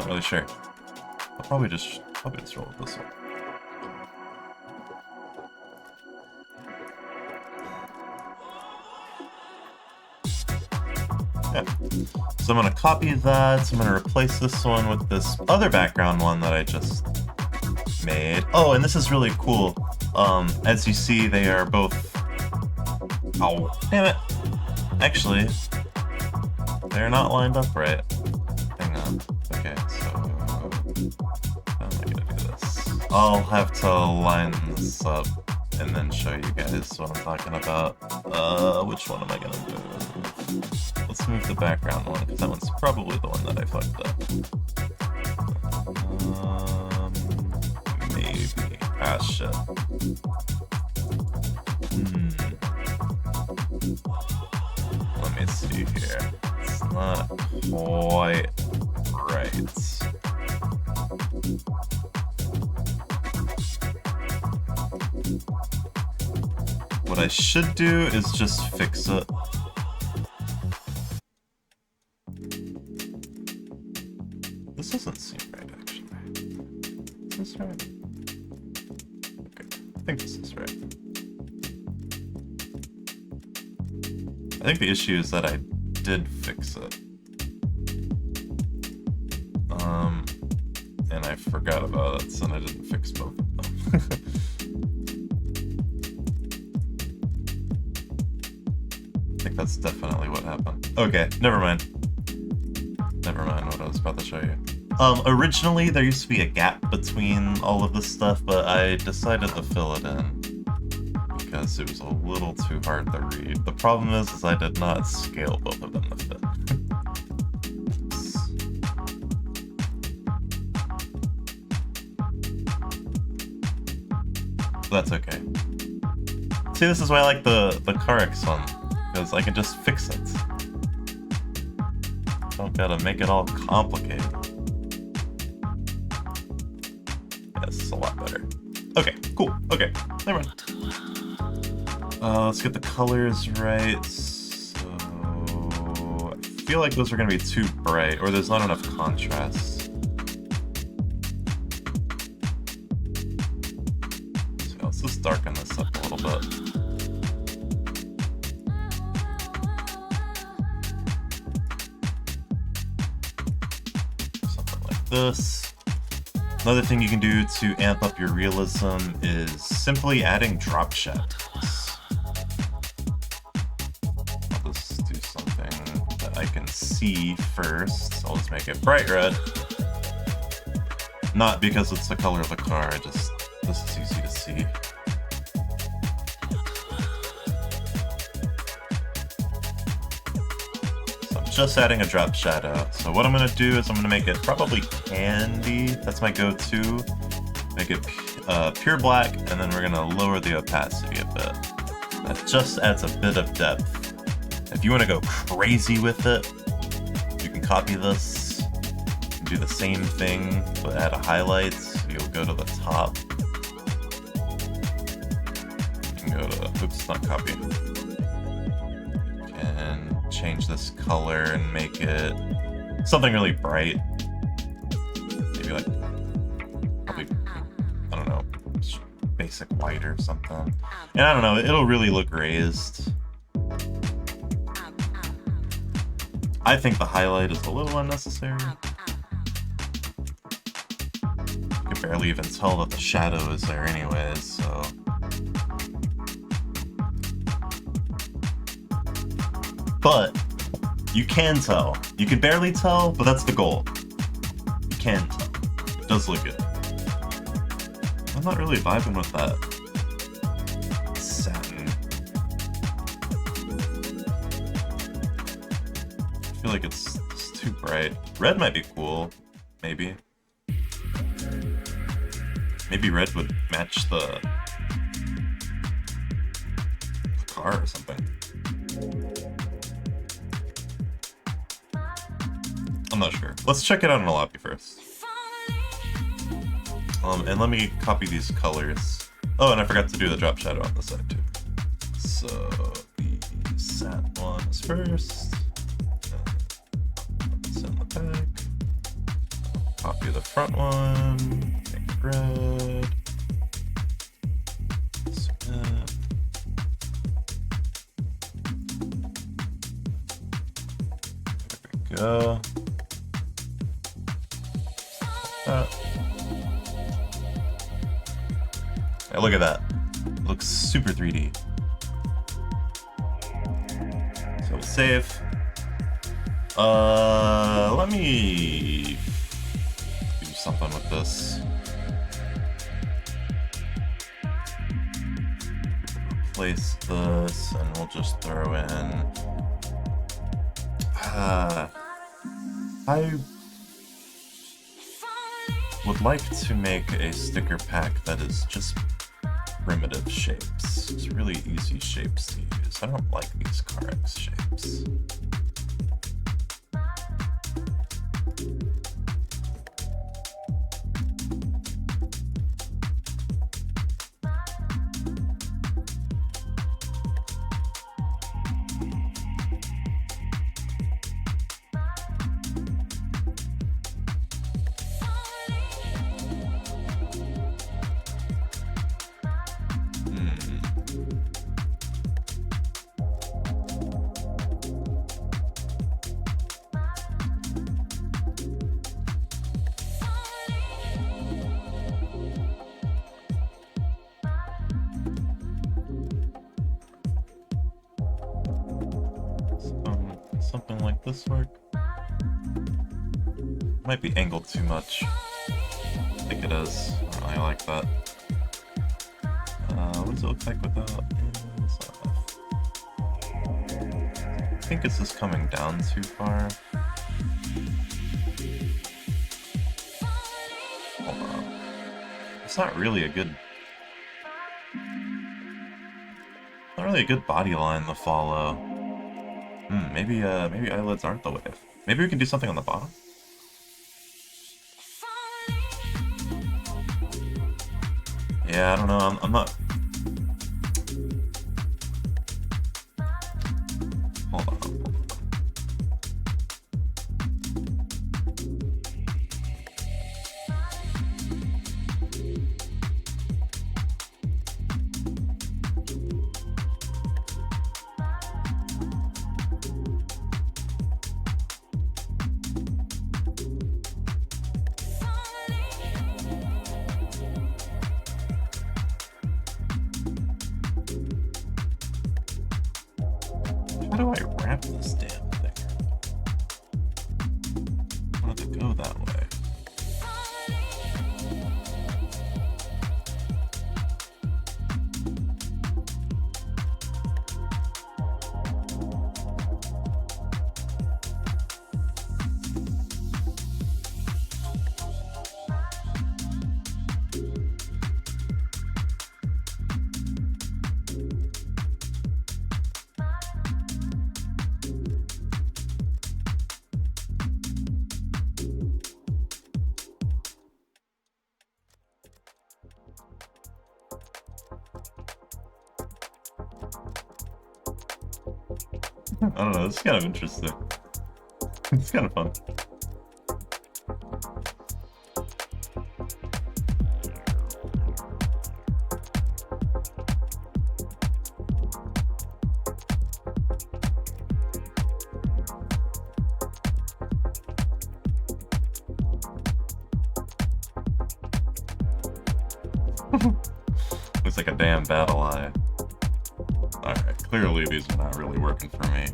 not really sure. I'll probably just roll with this one. Yeah. So I'm gonna copy that. I'm gonna replace this one with this other background one that I just made. Oh, and this is really cool. As you see, they are both. Oh, damn it! Actually, they're not lined up right. Hang on. Okay, so how am I gonna do this? I'll have to line this up and then show you guys what I'm talking about. Which one am I gonna move? Let's move the background one, because that one's probably the one that I fucked up. Maybe. Ah, shit. Let me see here. It's not quite right. What I should do is just fix it. This doesn't seem right, actually. Is this right? Okay, I think this is right. I think the issue is that I did fix it. And I forgot about it, and I didn't fix both of them. I think that's definitely what happened. Okay, never mind. Never mind what I was about to show you. Originally there used to be a gap between all of this stuff, but I decided to fill it in because it was a little too hard to read. The problem is I did not scale both of them to fit. That's okay. See, this is why I like the carx one, because I can just fix it. Don't gotta make it all complicated. Yeah, this is a lot better. Okay, cool. Okay, never mind. Let's get the colors right. So I feel like those are gonna be too bright, or there's not enough contrast. So let's just darken this up a little bit. This. Another thing you can do to amp up your realism is simply adding drop shadows. I'll just do something that I can see first. I'll just make it bright red. Not because it's the color of the car, just this is easy to see. Just adding a drop shadow. So what I'm gonna do is I'm gonna make it probably candy. That's my go-to. Make it pure black, and then we're gonna lower the opacity a bit. That just adds a bit of depth. If you want to go crazy with it, you can copy this and do the same thing, but add a highlight. You'll go to the top. You can go to, oops, not copy. Change this color and make it something really bright. Maybe like, probably, I don't know, basic white or something. And I don't know, it'll really look raised. I think the highlight is a little unnecessary. You can barely even tell that the shadow is there anyways, so. But you can tell. You can barely tell, but that's the goal. You can tell. It does look good. I'm not really vibing with that satin. I feel like it's too bright. Red might be cool, maybe. Maybe red would match the car or something. I'm not sure. Let's check it out in a lobby first. And let me copy these colors. Oh, and I forgot to do the drop shadow on the side too. So the sat one is first. Put this in the back. copy the front one, make it red. Submit. There we go. Hey, look at that. It looks super 3D. So we'll save. Let me do something with this. Replace this, and we'll just throw in. I would like to make a sticker pack that is just primitive shapes. It's really easy shapes to use. I don't like these carx shapes. Something like this work. Might be angled too much. I think it is. I like that. What does it look like without? I think it's just coming down too far. Hold on. It's not really a good. Not really a good body line to follow. Maybe eyelids aren't the wave. Maybe we can do something on the bottom? Yeah, I don't know, I'm not... Hold on. How do I wrap this damn thing? I want it to go that way. I don't know, it's kind of interesting. It's kind of fun. Looks like a damn battle eye. Alright, clearly these are not really working for me.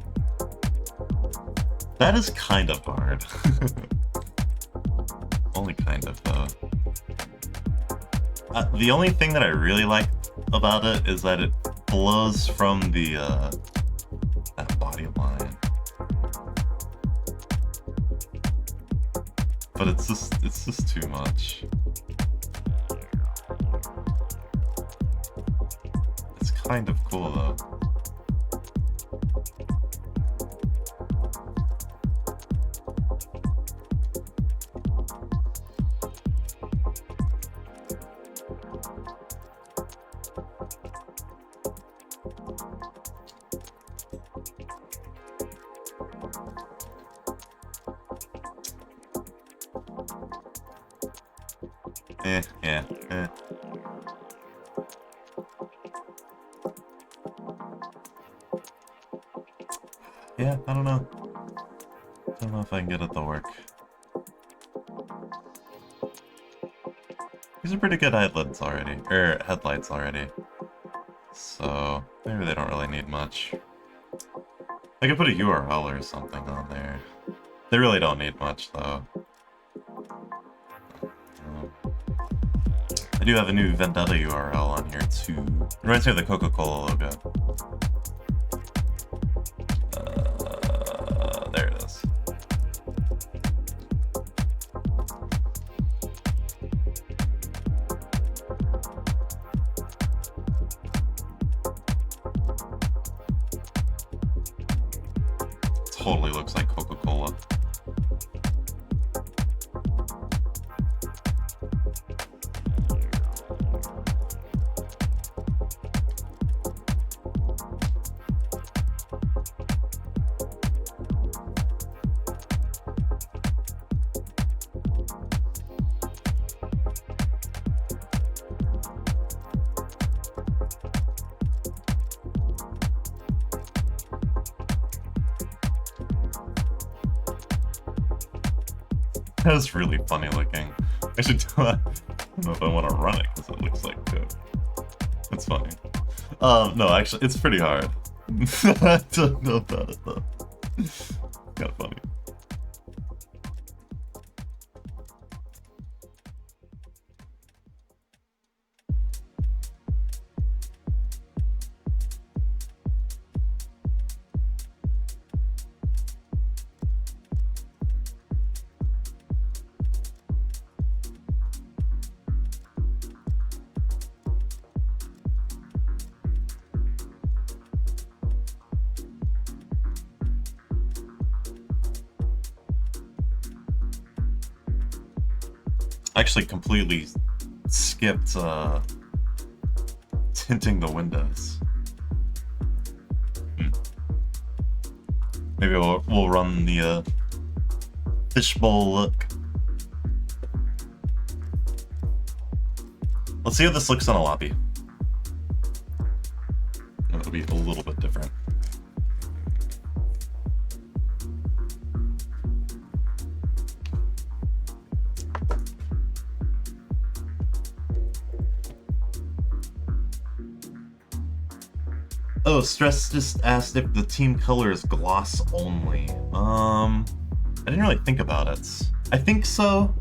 That is kind of hard. Only kind of, though. The only thing that I really like about it is that it flows from the, that body line. But it's just too much. It's kind of cool, though. Yeah. Yeah, I don't know. I don't know if I can get it to work. These are pretty good headlights already, headlights already. So maybe they don't really need much. I could put a URL or something on there. They really don't need much though. I do have a new Vendetta URL on here too. It reminds me of the Coca-Cola logo. There it is. Totally looks like Coca-Cola. That was really funny looking. I should do that. I don't know if I want to run it because it looks like Coke. It's funny. No, actually, it's pretty hard. I don't know about it though. Kind of funny. Actually completely skipped tinting the windows. Maybe we'll run the fishbowl look. Let's see how this looks on a lobby. It'll be a little bit different. Oh, Stress just asked if the team color is gloss only. I didn't really think about it. I think so.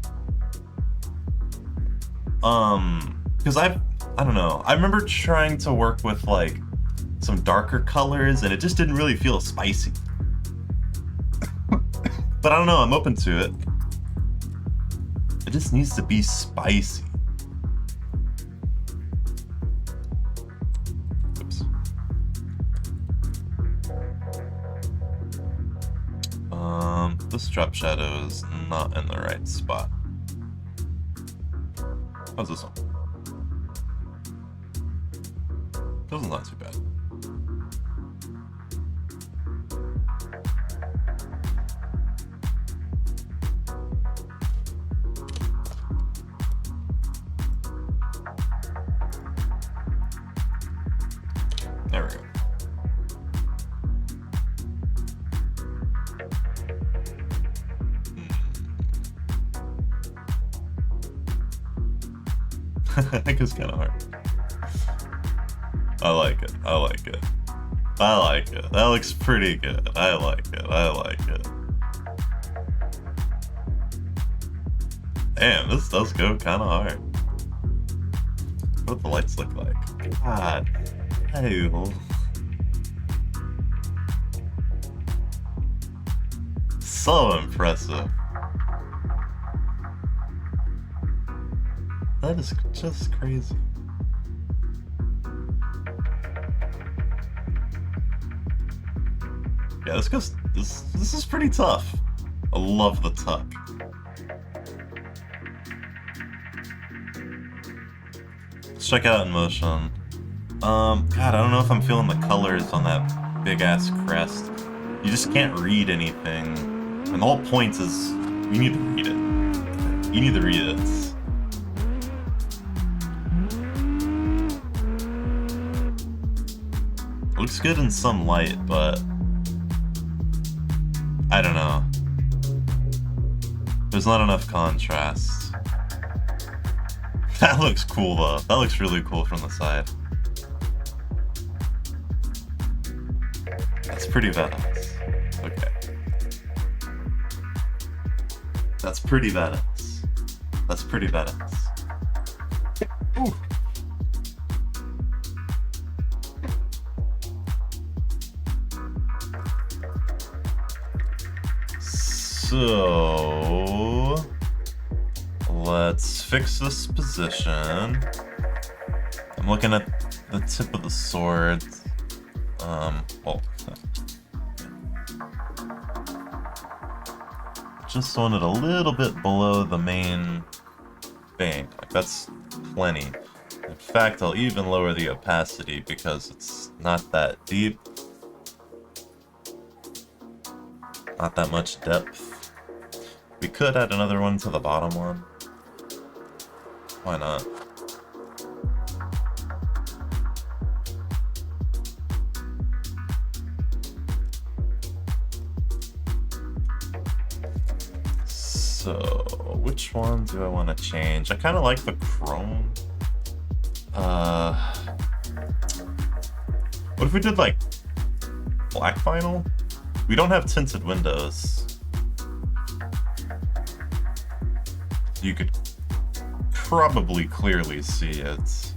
Because I don't know. I remember trying to work with like some darker colors and it just didn't really feel spicy. But I don't know, I'm open to it. It just needs to be spicy. This drop shadow is not in the right spot. How's this one? This one's not too bad. There we go. I think it's kind of hard. I like it. I like it. I like it. That looks pretty good. I like it. I like it. Damn, this does go kind of hard. What do the lights look like? God. Ew. So impressive. That is just crazy. Yeah, this is pretty tough. I love the tuck. Let's check out in motion. God, I don't know if I'm feeling the colors on that big ass crest. You just can't read anything. And the whole point is you need to read it. You need to read it. looks good in some light, but I don't know. There's not enough contrast. That looks cool though. That looks really cool from the side. That's pretty badass. Okay. That's pretty badass. That's pretty badass. Ooh. So let's fix this position. I'm looking at the tip of the sword. Well, just want it a little bit below the main thing. Like, that's plenty. In fact, I'll even lower the opacity because it's not that deep. Not that much depth. We could add another one to the bottom one. Why not? So, which one do I want to change? I kind of like the chrome. What if we did like black vinyl? We don't have tinted windows. You could probably clearly see it.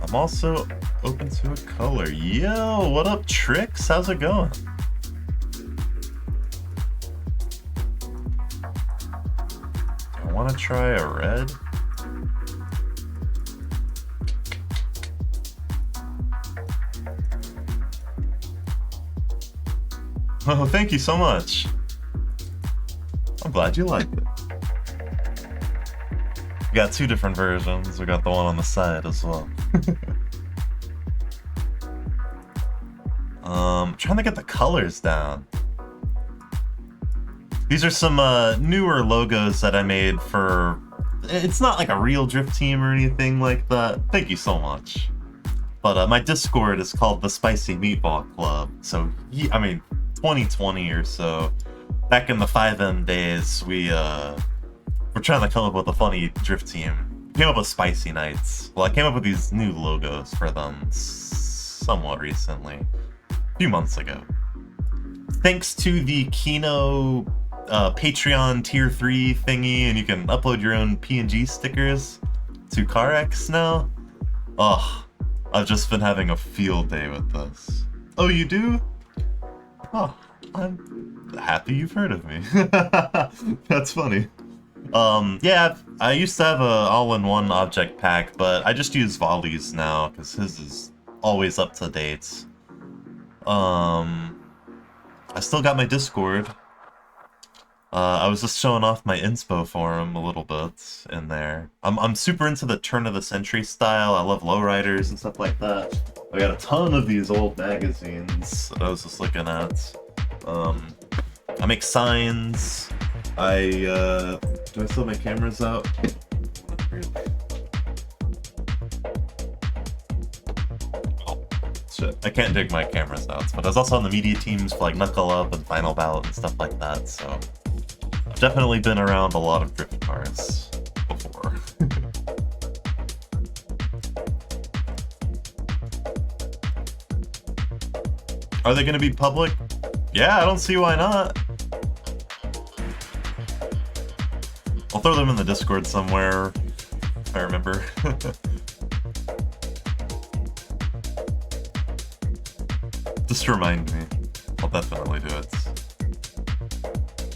I'm also open to a color. Yo, what up, Trix? How's it going? I want to try a red. Oh, thank you so much. I'm glad you like it. We got two different versions. We got the one on the side as well. Trying to get the colors down. These are some newer logos that I made for... It's not like a real drift team or anything like that. Thank you so much. But my Discord is called the Spicy Meatball Club. So, I mean, 2020 or so, back in the 5M days, we're trying to come up with a funny drift team. Came up with Spicy Nights. Well, I came up with these new logos for them somewhat recently. A few months ago. Thanks to the Kino Patreon tier 3 thingy, and you can upload your own PNG stickers to carx now. Oh, I've just been having a field day with this. Oh, you do? Oh, I'm happy you've heard of me. That's funny. Yeah, I used to have a all-in-one object pack, but I just use Volley's now, because his is always up to date. I still got my Discord. I was just showing off my inspo forum a little bit in there. I'm super into the turn of the century style. I love lowriders and stuff like that. I got a ton of these old magazines that I was just looking at. I make signs. Do I still have my cameras out? Oh, shit. I can't dig my cameras out, but I was also on the media teams for like Knuckle Up and Final Bout and stuff like that, so I've definitely been around a lot of drift cars before. Are they gonna be public? Yeah, I don't see why not. I'll throw them in the Discord somewhere, if I remember. Just remind me. I'll definitely do it.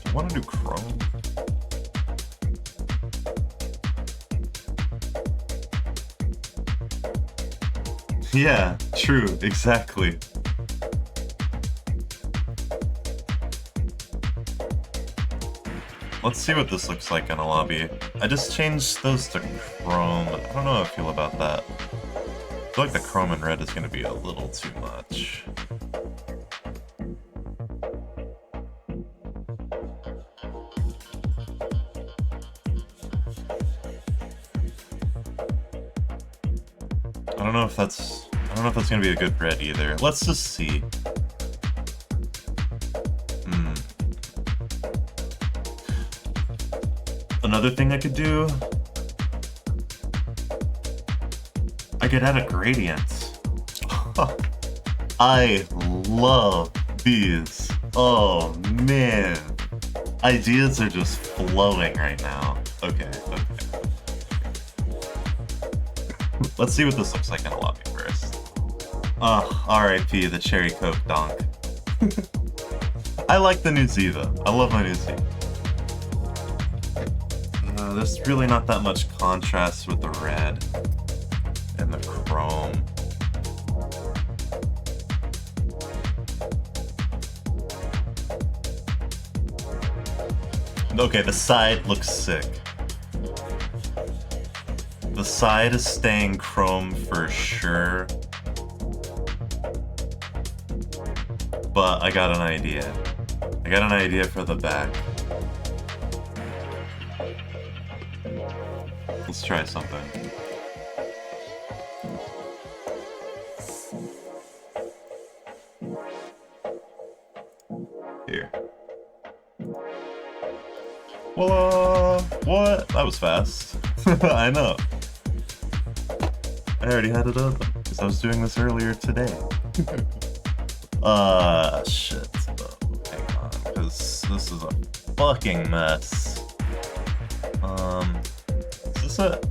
I want to do Chrome. Yeah, true, exactly. Let's see what this looks like in a lobby. I just changed those to chrome. I don't know how I feel about that. I feel like the chrome and red is going to be a little too much. I don't know if that's... don't know if that's gonna be a good red either. Let's just see. Another thing I could do, I could add a gradient. I love these. Oh man. Ideas are just flowing right now. Okay. Let's see what this looks like in a lobby first. RIP, the Cherry Coke donk. I like the new Z though. I love my new Z. There's really not that much contrast with the red and the chrome. Okay, the side looks sick. The side is staying chrome for sure. But I got an idea. I got an idea for the back. Let's try something. Here. Well, what? That was fast. I know. I already had it open, because I was doing this earlier today. Shit. Hang on, because this is a fucking mess. Is this it?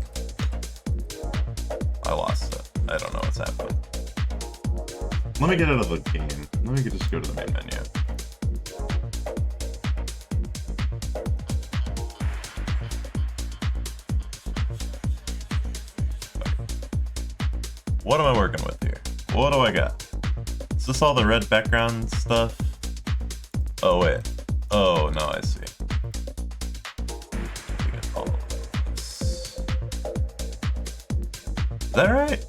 I lost it. I don't know what's happening. Let me get out of the game. Let me just go to the main menu. What am I working with here? What do I got? Is this all the red background stuff? Oh wait. Oh no, I see. We get all of this. Is that right?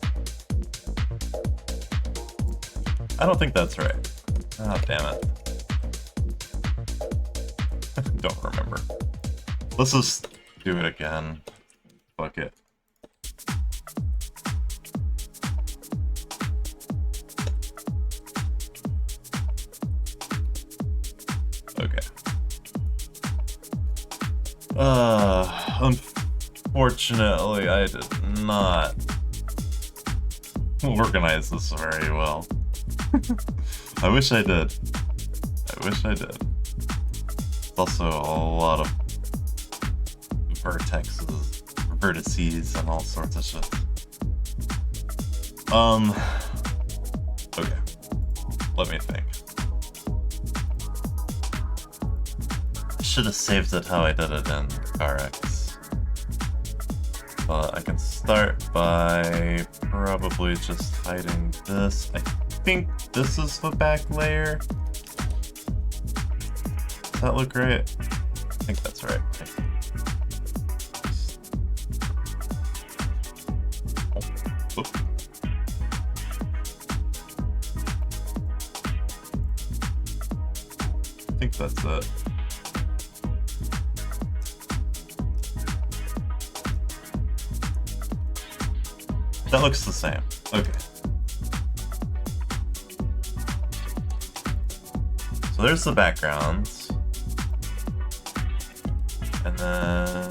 I don't think that's right. Ah, damn it. Don't remember. Let's just do it again. Fuck it. Unfortunately, I did not organize this very well. I wish I did. I wish I did. It's also a lot of vertices, and all sorts of shit. Okay. Let me think. Should have saved it how I did it in carx. But I can start by probably just hiding this. I think this is the back layer. Does that look right? I think that's right. Whoop. I think that's it. That looks the same. Okay. So there's the backgrounds. And then...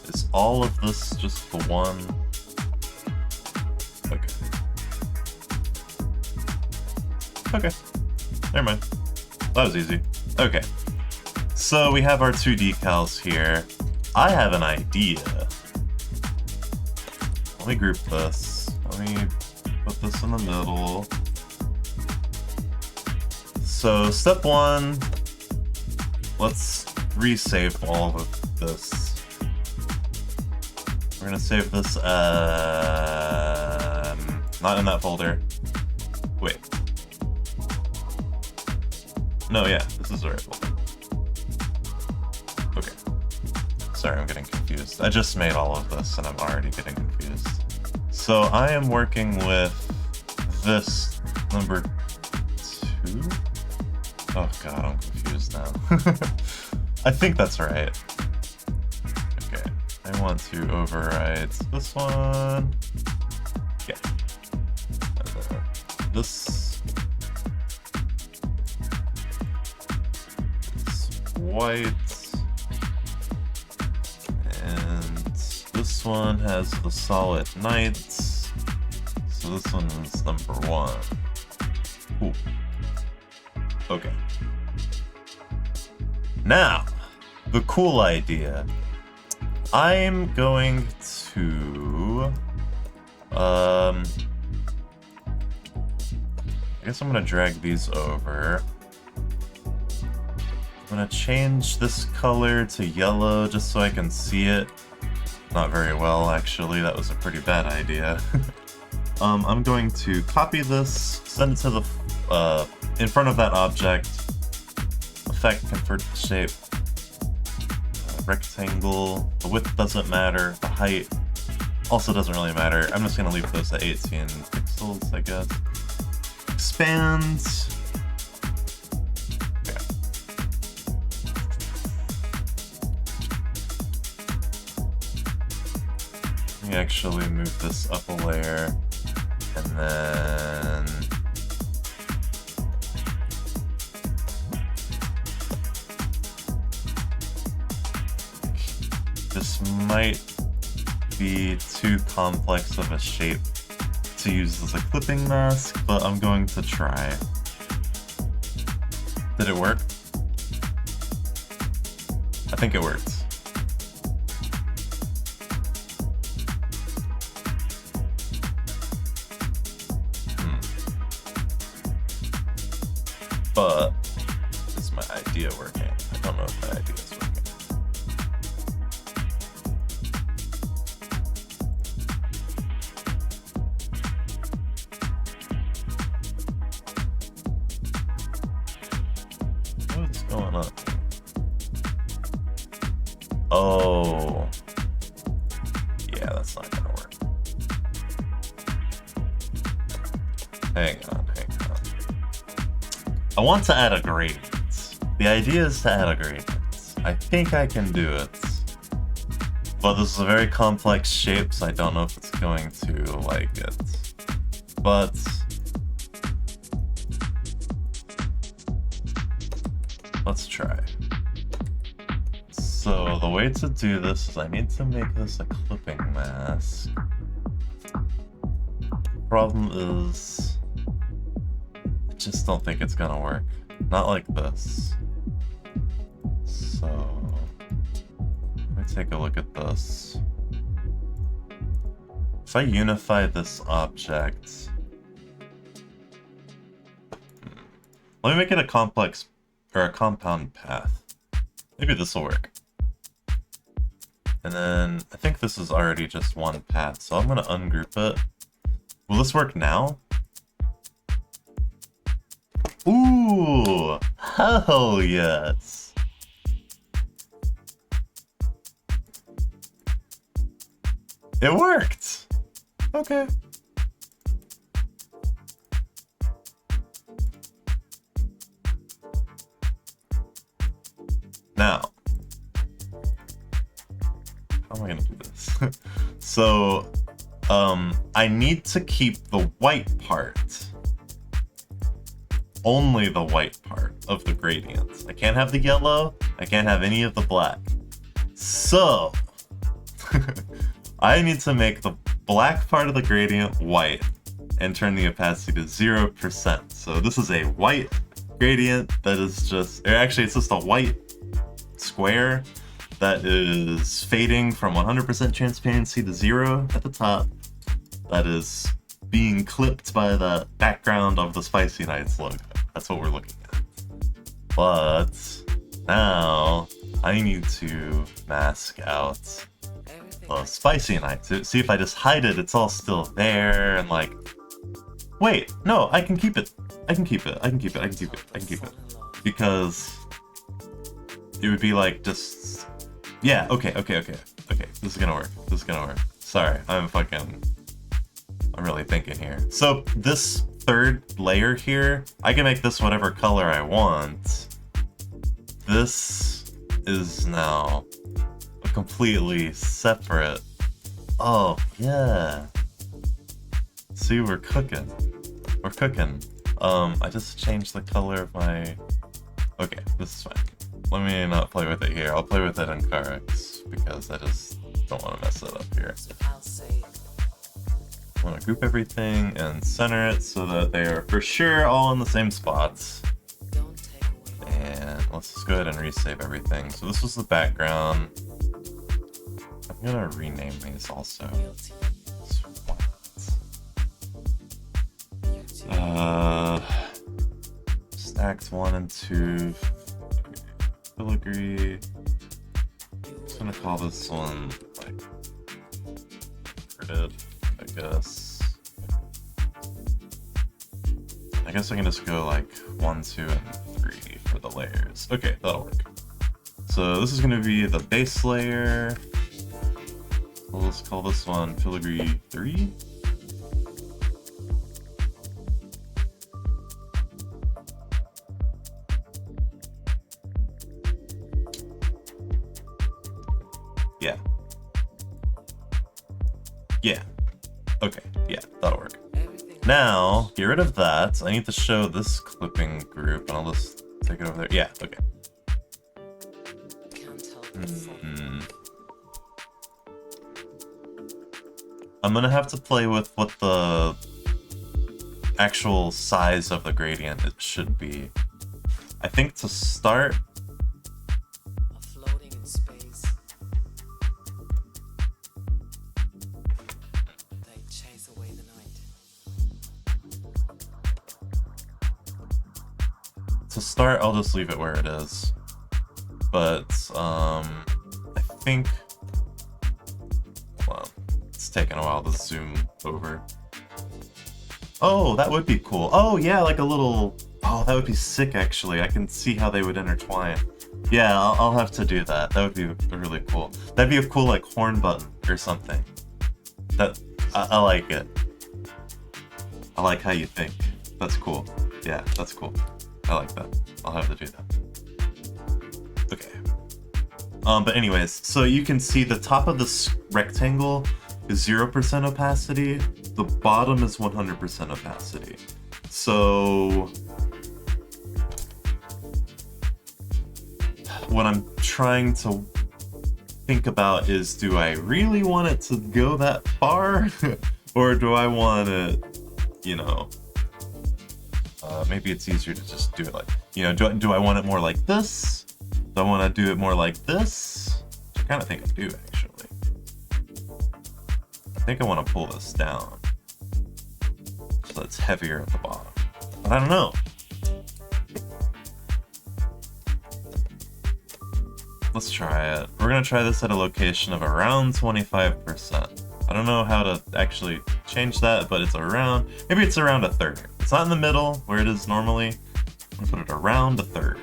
is all of this just the one? Okay. Okay. Never mind. That was easy. Okay. So we have our two decals here. I have an idea. Let me group this. Let me put this in the middle. So step one, let's resave all of this. We're gonna save this, not in that folder. Wait. No, yeah, this is the right folder. Okay. Sorry, I'm getting confused. I just made all of this and I'm already getting confused. So I am working with this number 2? Oh god, I'm confused now. I think that's right. Okay, I want to override this one. Yeah. this is white, and this one has the solid knights, so this one is number 1. Ooh. Okay. Now, the cool idea. I'm going to... I guess I'm gonna drag these over. I'm gonna change this color to yellow just so I can see it. Not very well, actually. That was a pretty bad idea. I'm going to copy this, send it to the in front of that object. Effect, convert the shape. Rectangle. The width doesn't matter. The height also doesn't really matter. I'm just gonna leave those at 18 pixels, I guess. Expand. Yeah. Let me actually move this up a layer, and then this might be too complex of a shape to use as a clipping mask, but I'm going to try. Did it work? I think it worked. But is my idea working? I don't know if my idea is working. What's going on? Oh. Yeah, that's not gonna work. Hang on. I want to add a gradient. The idea is to add a gradient. I think I can do it. But this is a very complex shape, so I don't know if it's going to like it. But let's try. So the way to do this is I need to make this a clipping mask. Problem is, I just don't think it's gonna work. Not like this. So let me take a look at this. If I unify this object, let me make it a complex or a compound path. Maybe this will work. And then I think this is already just one path, so I'm gonna ungroup it. Will this work now? Ooh! Hell yes! It worked! Okay. Now, how am I gonna do this? So, I need to keep the white part. Only the white part of the gradient. I can't have the yellow, I can't have any of the black. So, I need to make the black part of the gradient white and turn the opacity to 0%. So this is a white gradient that is just, or actually it's just a white square that is fading from 100% transparency to 0 at the top. That is being clipped by the background of the Spicy Nights logo. That's what we're looking at. But now I need to mask out the Spicy Nights. See, if I just hide it, it's all still there, and like, wait, no, I can keep it. I can keep it. Because it would be like just, yeah, okay. This is gonna work. Sorry, I'm really thinking here. So this third layer here, I can make this whatever color I want. This is now a completely separate, oh yeah. See, we're cooking. We're cooking. I just changed the color of my... Okay, this is fine. Let me not play with it here. I'll play with it in carx because I just don't want to mess it up here. I want to group everything and center it so that they are for sure all in the same spots. And let's just go ahead and resave everything. So this was the background. I'm gonna rename these also. Stacks 1 and 2. Filigree. I'm just gonna call this one like inverted, I guess. I guess I can just go like 1, 2, and 3 for the layers. Okay, that'll work. So this is gonna be the base layer. Let's call this one Filigree 3. Yeah. Yeah. Okay, yeah, that'll work. Now, get rid of that. I need to show this clipping group, and I'll just take it over there. Yeah, okay. I'm gonna have to play with what the actual size of the gradient it should be. I think to start... Floating in space. They chase away the night. To start, I'll just leave it where it is. But, I think... Well, it's taking a while to zoom over. Oh, that would be cool. Oh, yeah, like a little... Oh, that would be sick, actually. I can see how they would intertwine. Yeah, I'll have to do that. That would be really cool. That'd be a cool, like, horn button or something. That... I like it. I like how you think. That's cool. Yeah, that's cool. I like that. I'll have to do that. Okay. But anyways, so you can see the top of this rectangle is 0% opacity. The bottom is 100% opacity. So... what I'm trying to think about is, do I really want it to go that far? Or do I want it, you know... maybe it's easier to just do it like, you know, do I want it more like this? Do I want to do it more like this? I kind of think I do, actually. I think I want to pull this down so it's heavier at the bottom. But I don't know. Let's try it. We're going to try this at a location of around 25%. I don't know how to actually change that, but it's around, maybe it's around a third. It's not in the middle where it is normally. I'm gonna put it around a third.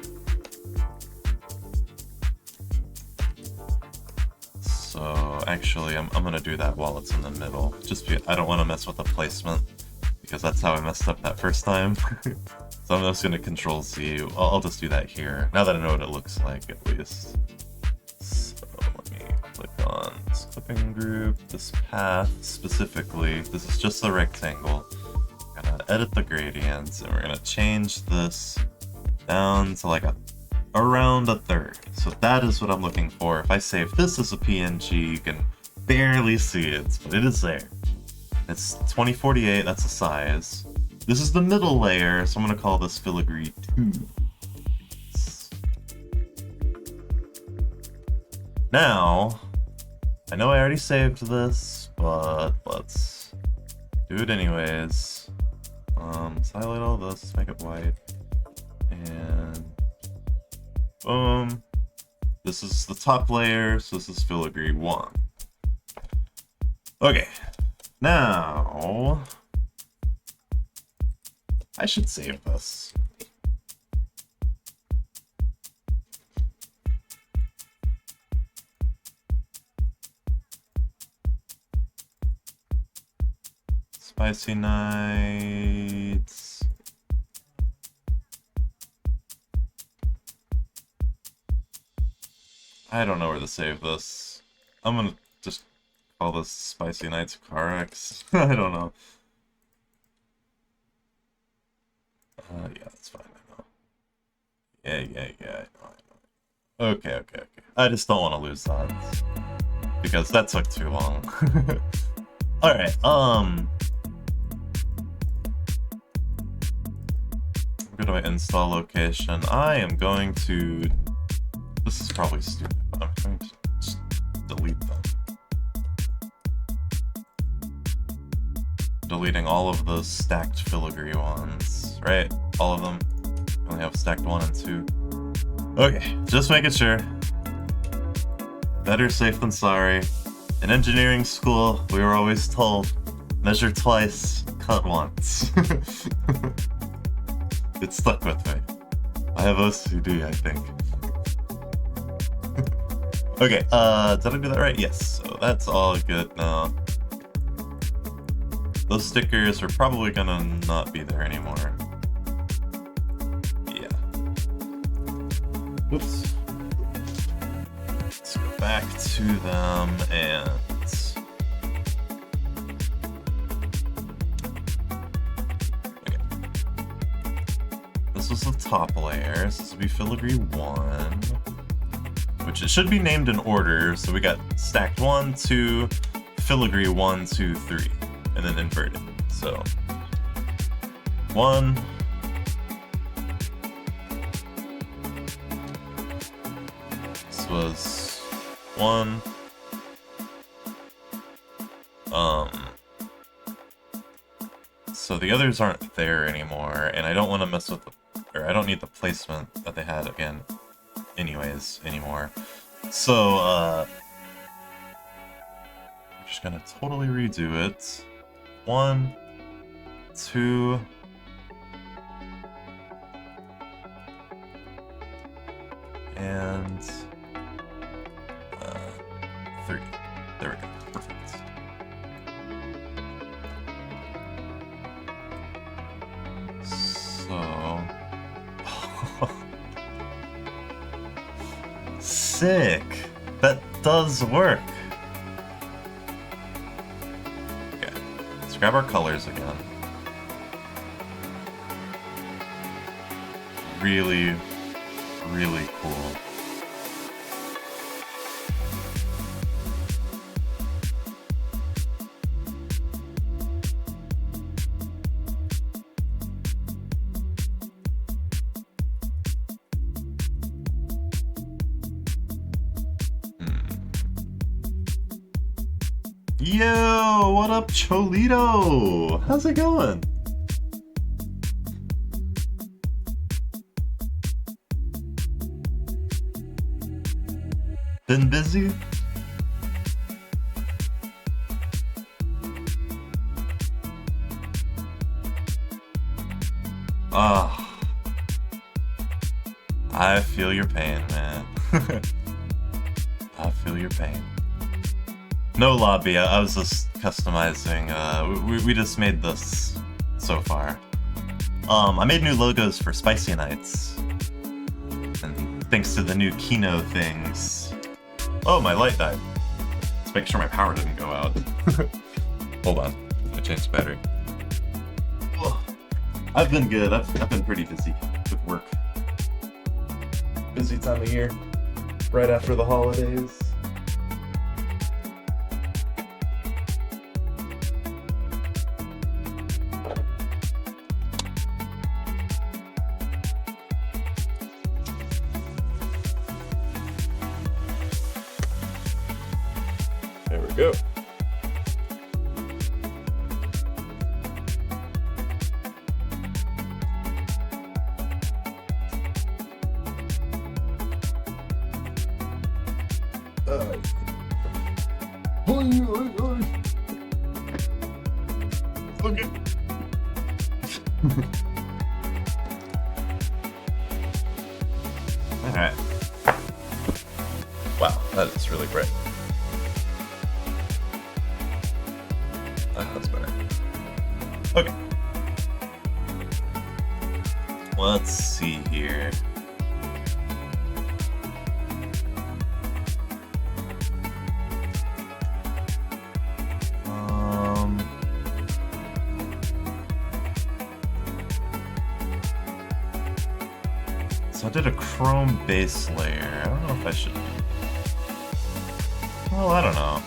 So actually, I'm gonna do that while it's in the middle. I don't want to mess with the placement because that's how I messed up that first time. So I'm just gonna Control Z. I'll just do that here now that I know what it looks like at least. So let me click on this clipping group, this path specifically. This is just the rectangle. Edit the gradients, and we're gonna change this down to like around a third. So that is what I'm looking for. If I save this as a PNG, you can barely see it, but it is there. It's 2048, that's the size. This is the middle layer, so I'm gonna call this Filigree 2. Now, I know I already saved this, but let's do it anyways. Let's highlight all this, let's make it white, and boom. This is the top layer, so this is Filigree 1. Okay, now I should save this. Spicy Nights. I don't know where to save this. I'm gonna just call this Spicy Nights carx. I don't know. Yeah, that's fine. I know. Yeah. I know. Okay. I just don't want to lose that because that took too long. All right. Go to my install location. I am going to. This is probably stupid, but I'm going to just delete them. Deleting all of those stacked filigree ones, right? All of them. I only have stacked 1 and 2. Okay, just making sure. Better safe than sorry. In engineering school, we were always told, measure twice, cut once. It stuck with me. I have OCD, I think. Okay, did I do that right? Yes, so that's all good now. Those stickers are probably gonna not be there anymore. Yeah. Oops. Let's go back to them and... Okay. This was the top layer, so this will be filigree 1. Which it should be named in order, so we got stacked 1, 2, filigree 1, 2, 3. And then inverted. So 1. This was 1. So the others aren't there anymore, and I don't want to mess with the, or I don't need the placement that they had again anymore. So I'm just gonna totally redo it. 1, 2, and 3. There we go. Perfect. So sick. That does work. Grab our colors again. Really, really cool. Yo, what up, Cholito? How's it going? Been busy? Ah, I feel your pain, man. I feel your pain. No lobby, I was just customizing, we just made this so far. I made new logos for Spicy Nights. And thanks to the new Kino things. Oh, my light died. Let's make sure my power didn't go out. Hold on, I changed the battery. Oh, I've been good, I've been pretty busy with work. Busy time of year, right after the holidays. There we go. Okay. Alright. Wow, that is really great. That's better. Okay. Let's see here. So I did a chrome base layer. I don't know if I should... Well, I don't know.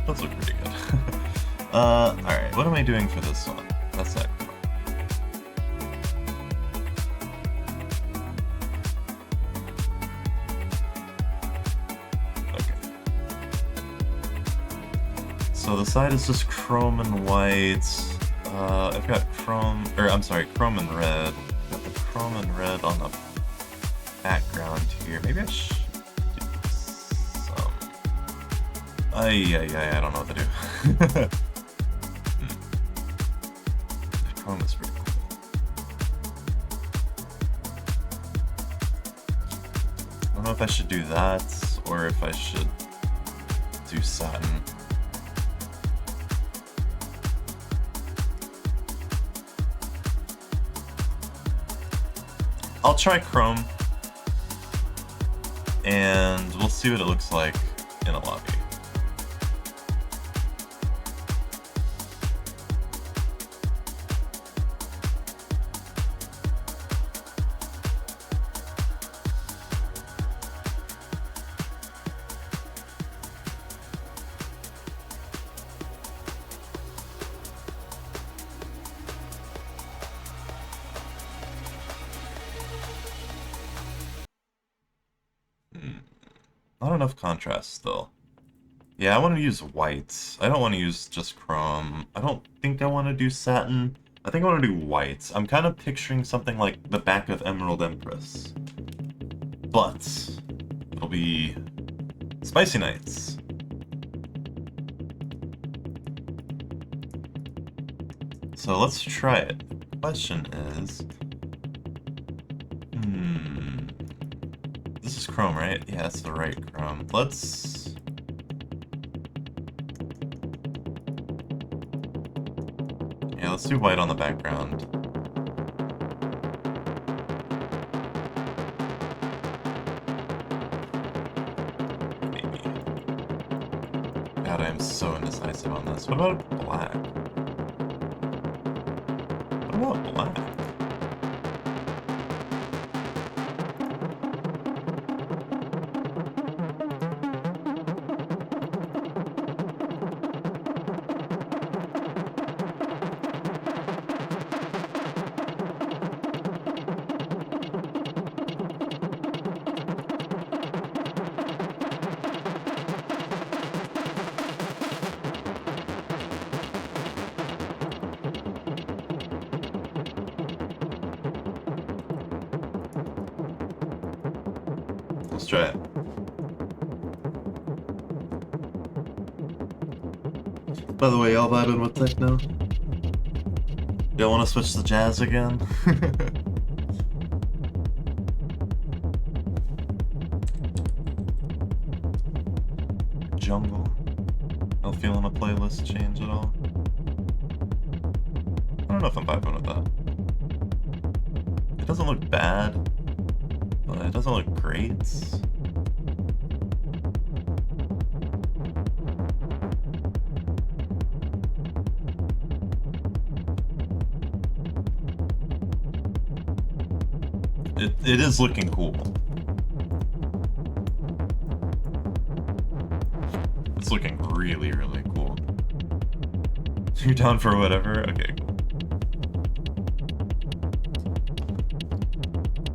Those look pretty good. Alright, what am I doing for this one? That's that chrome. Okay. So the side is just chrome and white. I've got chrome, or I'm sorry, chrome and red. Got the chrome and red on the background here. Maybe I should do some... I don't know what to do. The chrome is pretty cool. I don't know if I should do that, or if I should do satin. I'll try chrome, and we'll see what it looks like in a lobby. Not enough contrast still. Yeah, I want to use white. I don't want to use just chrome. I don't think I want to do satin. I think I want to do white. I'm kind of picturing something like the back of Emerald Empress. But it'll be Spicy Nights. So let's try it. The question is... This is chrome, right? Yeah, that's the right chrome. Let's... Yeah, let's do white on the background. Maybe. God, I am so indecisive on this. What about black? What about black? Let's try it. By the way, y'all vibing with techno? Y'all want to switch to jazz again? Jungle. No feeling a playlist change at all? I don't know if I'm vibing with that. It doesn't look bad. It doesn't look great. It is looking cool. It's looking really, really cool. You're down for whatever? Okay, cool.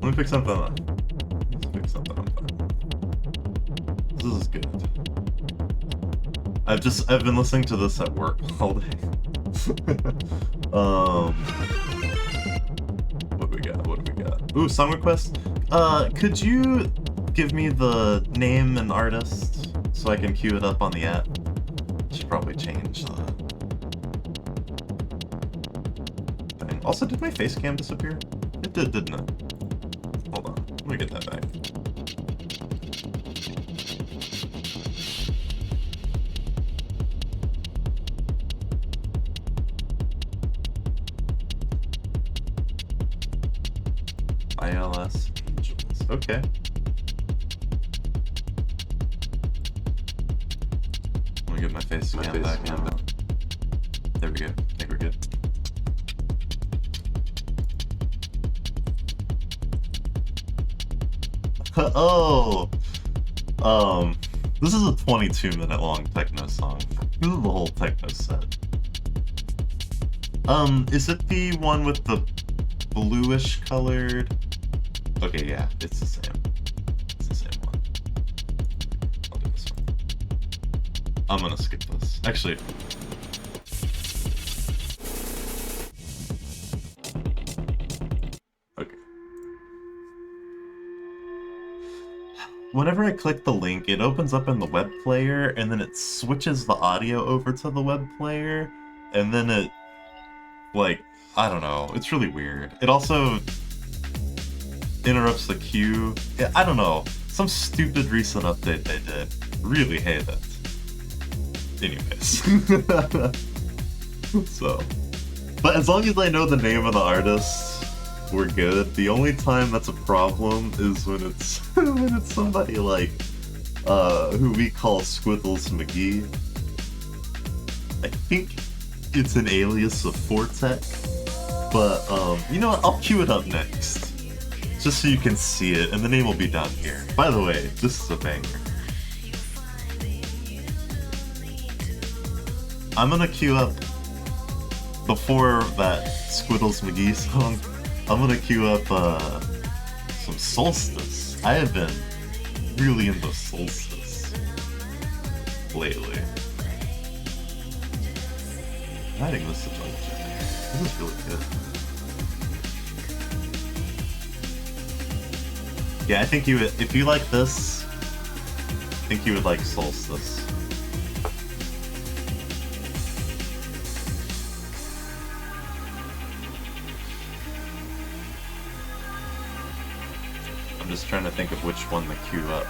Let me pick something up. This is good. I've been listening to this at work all day. What do we got? What do we got? Ooh, song request. Could you give me the name and artist so I can queue it up on the app? Should probably change the thing. Also, did my face cam disappear? It did, didn't it? Hold on. Let me get that back. ILS Angels. Okay. Let me get my face cam back now. There we go. I think we're good. Oh, this is a 22-minute long techno song. This is the whole techno set. Is it the one with the bluish colored? Okay, yeah, it's the same. It's the same one. I'll do this one. I'm gonna skip this. Actually, okay. Whenever I click the link, it opens up in the web player, and then it switches the audio over to the web player, and then it, like, I don't know, it's really weird. It also interrupts the queue. I don't know, some stupid recent update they did. Really hate it. Anyways. So. But as long as I know the name of the artist, we're good. The only time that's a problem is when it's when it's somebody like who we call Squiddles McGee. I think it's an alias of Fortec, but you know what? I'll cue it up next, just so you can see it, and the name will be down here. By the way, this is a banger. I'm gonna queue up before that Squiddles McGee song. I'm gonna queue up some Solstice. I have been really into Solstice lately. I'm adding this to Junction. This is really good. Yeah, I think you would, if you like this, I think you would like Solstice. I'm just trying to think of which one to queue up.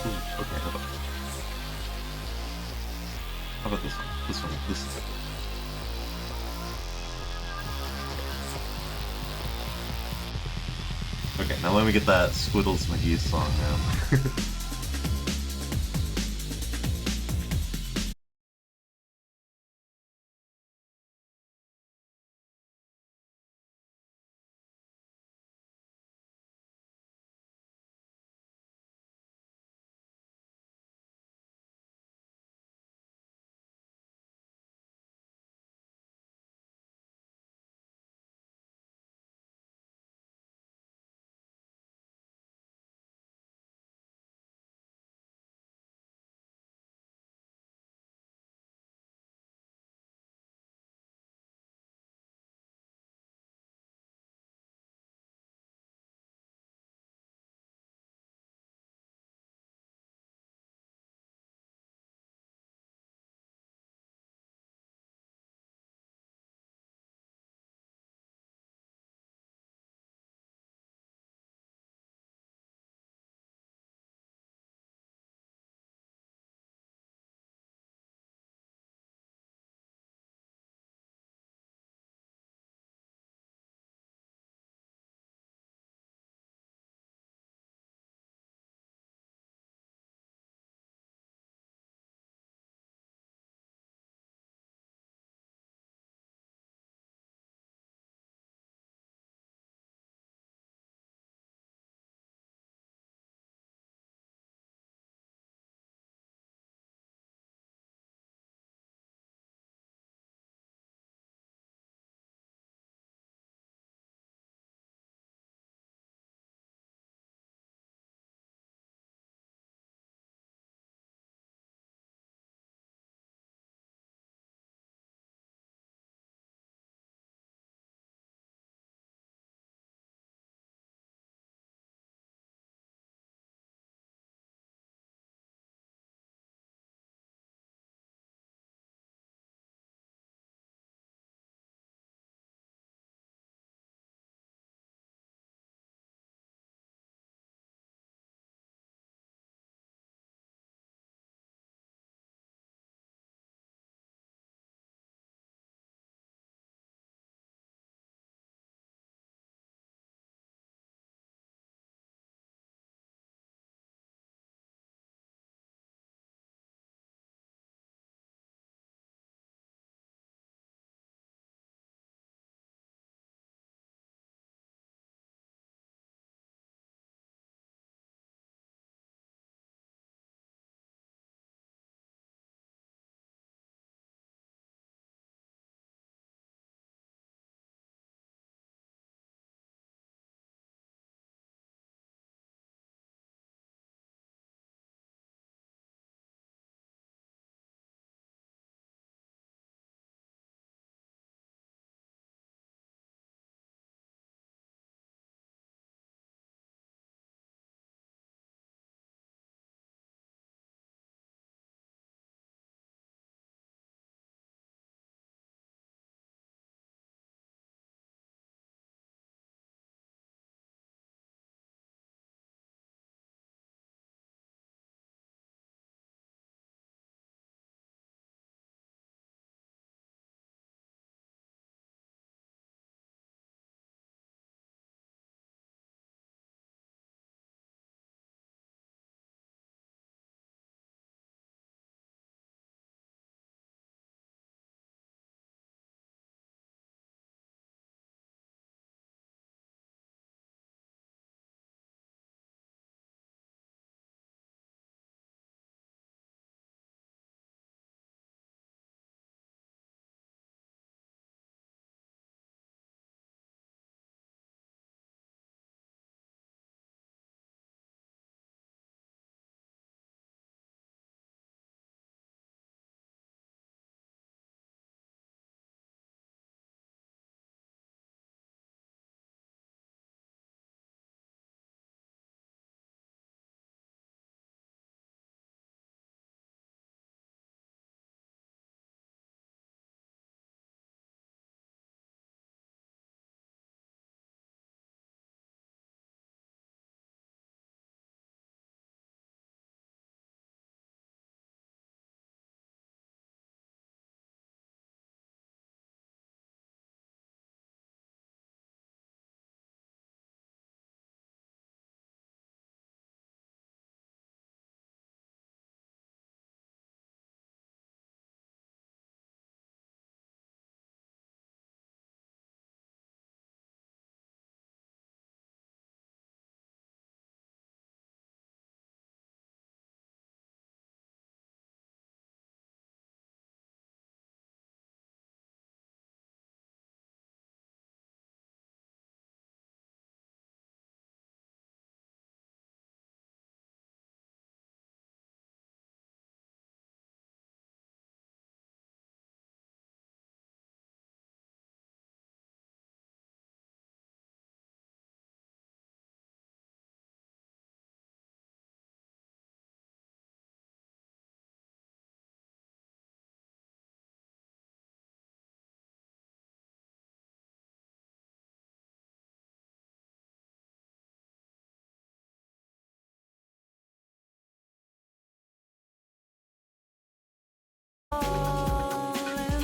Ooh, okay, how about this one? This one, this is it. Okay, now let me get that Squiddles McGee song down.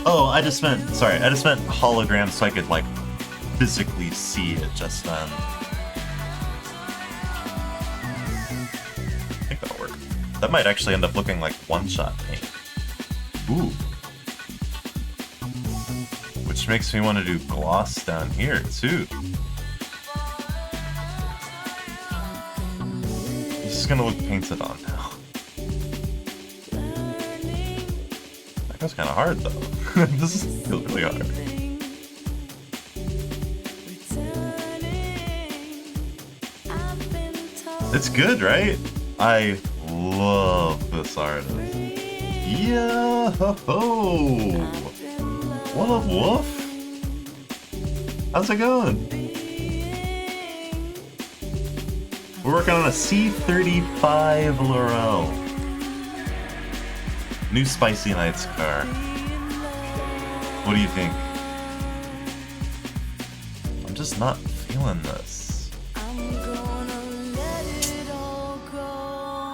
Oh, I just meant hologram so I could, like, physically see it just then. I think that'll work. That might actually end up looking like one-shot paint. Ooh. Which makes me want to do gloss down here, too. This is gonna look painted on now. That goes kind of hard, though. This feels really hard. It's good, right? I love this artist. Yeah! Ho! What up, Wolf? How's it going? We're working on a C35 Laurel. New Spicy Nights car. What do you think? I'm just not feeling this.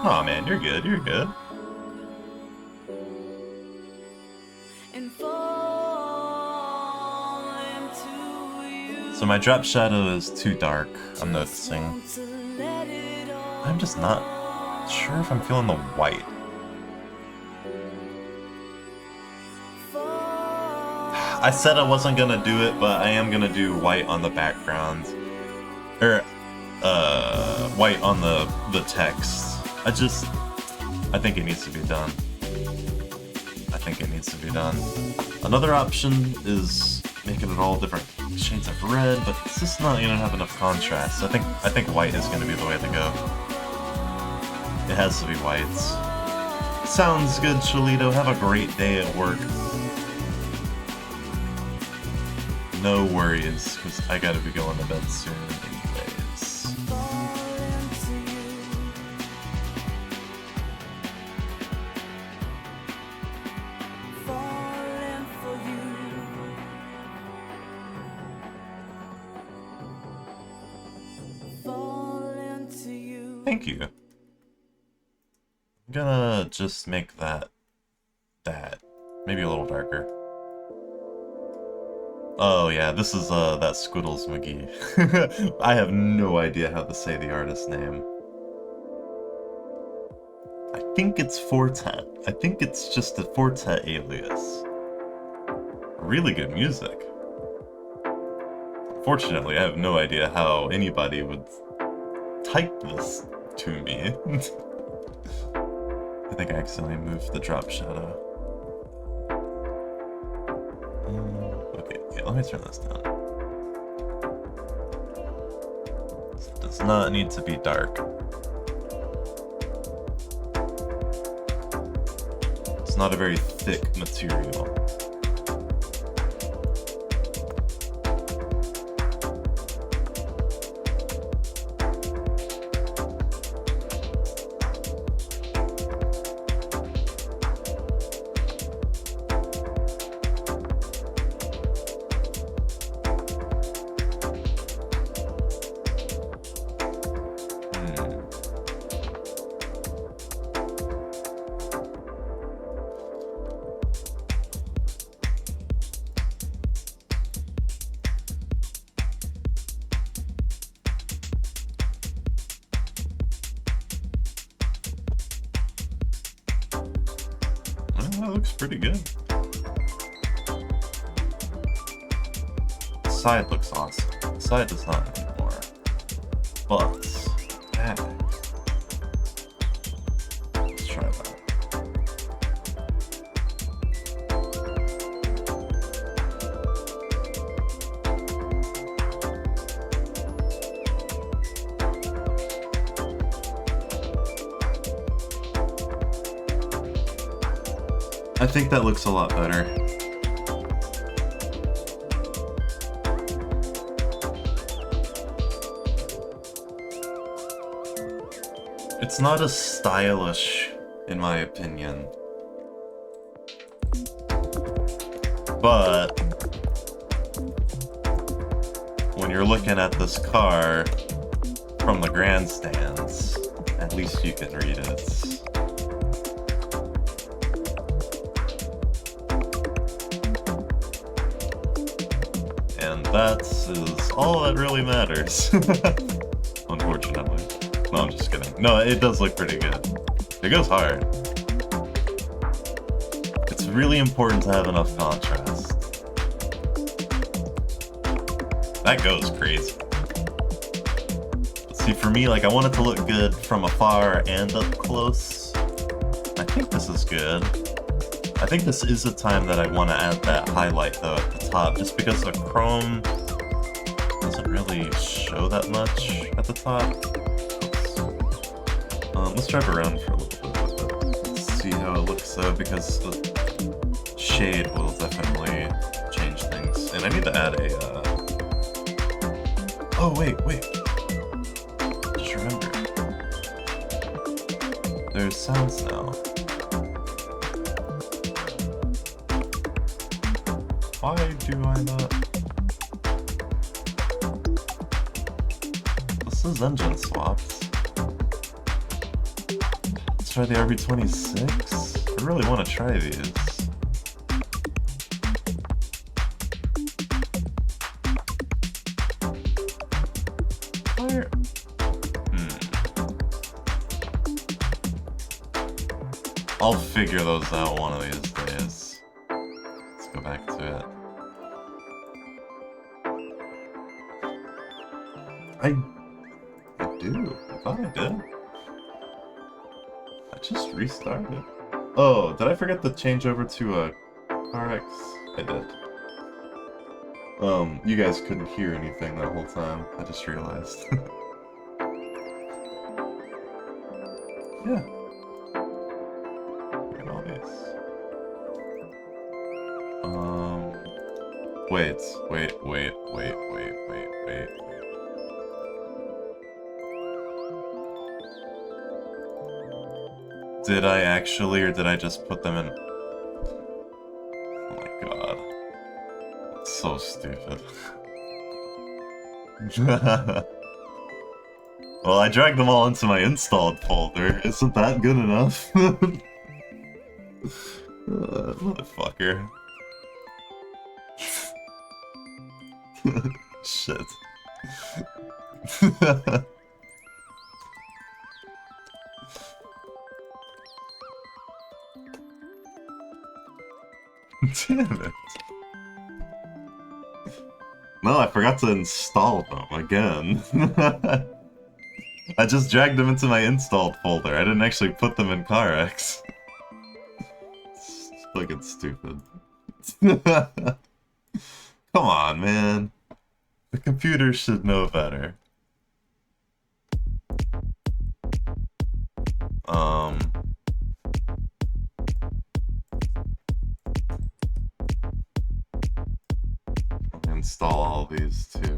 Aw, man, you're good, you're good. So my drop shadow is too dark, I'm noticing. I'm just not sure if I'm feeling the white. I said I wasn't gonna do it, but I am gonna do white on the background. Or, white on the text. I think it needs to be done. I think it needs to be done. Another option is making it all different shades of red, but it's just not gonna have enough contrast. I think white is gonna be the way to go. It has to be white. Sounds good, Shalito. Have a great day at work. No worries, because I gotta be going to bed soon anyways. Thank you. I'm gonna just make that maybe a little darker. Oh yeah, this is that Squiddles McGee. I have no idea how to say the artist's name. I think it's Fortet. I think it's just a Fortet alias. Really good music. Fortunately, I have no idea how anybody would type this to me. I think I accidentally moved the drop shadow. Okay, let me turn this down. This does not need to be dark. It's not a very thick material. That looks pretty good. The side looks awesome. The side does not anymore. But back. Let's try that. I think that looks a lot better. It's not as stylish, in my opinion. But when you're looking at this car from the grandstands, at least you can read it. That is all that really matters. Unfortunately. No, I'm just kidding. No, it does look pretty good. It goes hard. It's really important to have enough contrast. That goes crazy. See, for me, like, I want it to look good from afar and up close. I think this is good. I think this is the time that I want to add that highlight, though, at the top, just because the chrome doesn't really show that much at the top. Let's drive around for a little bit with it. Let's see how it looks, though, because the shade will definitely change things. And I need to add a, Oh, wait. Just remember. There's sounds now. Why do I not? This is engine swapped. Let's try the RB26. I really want to try these. Where? I'll figure those out one of these days. Let's go back to it. I do. I thought I did. I just restarted. Oh, did I forget to change over to a carx? I did. You guys couldn't hear anything that whole time. I just realized. Yeah. Look at all these. Wait. Did I actually, or did I just put them in? Oh my god. That's so stupid. Well, I dragged them all into my installed folder. Isn't that good enough? Motherfucker. Shit. Damn it. No, I forgot to install them again. I just dragged them into my installed folder. I didn't actually put them in carx. It's fucking stupid. Come on, man. The computer should know better. Install all these too.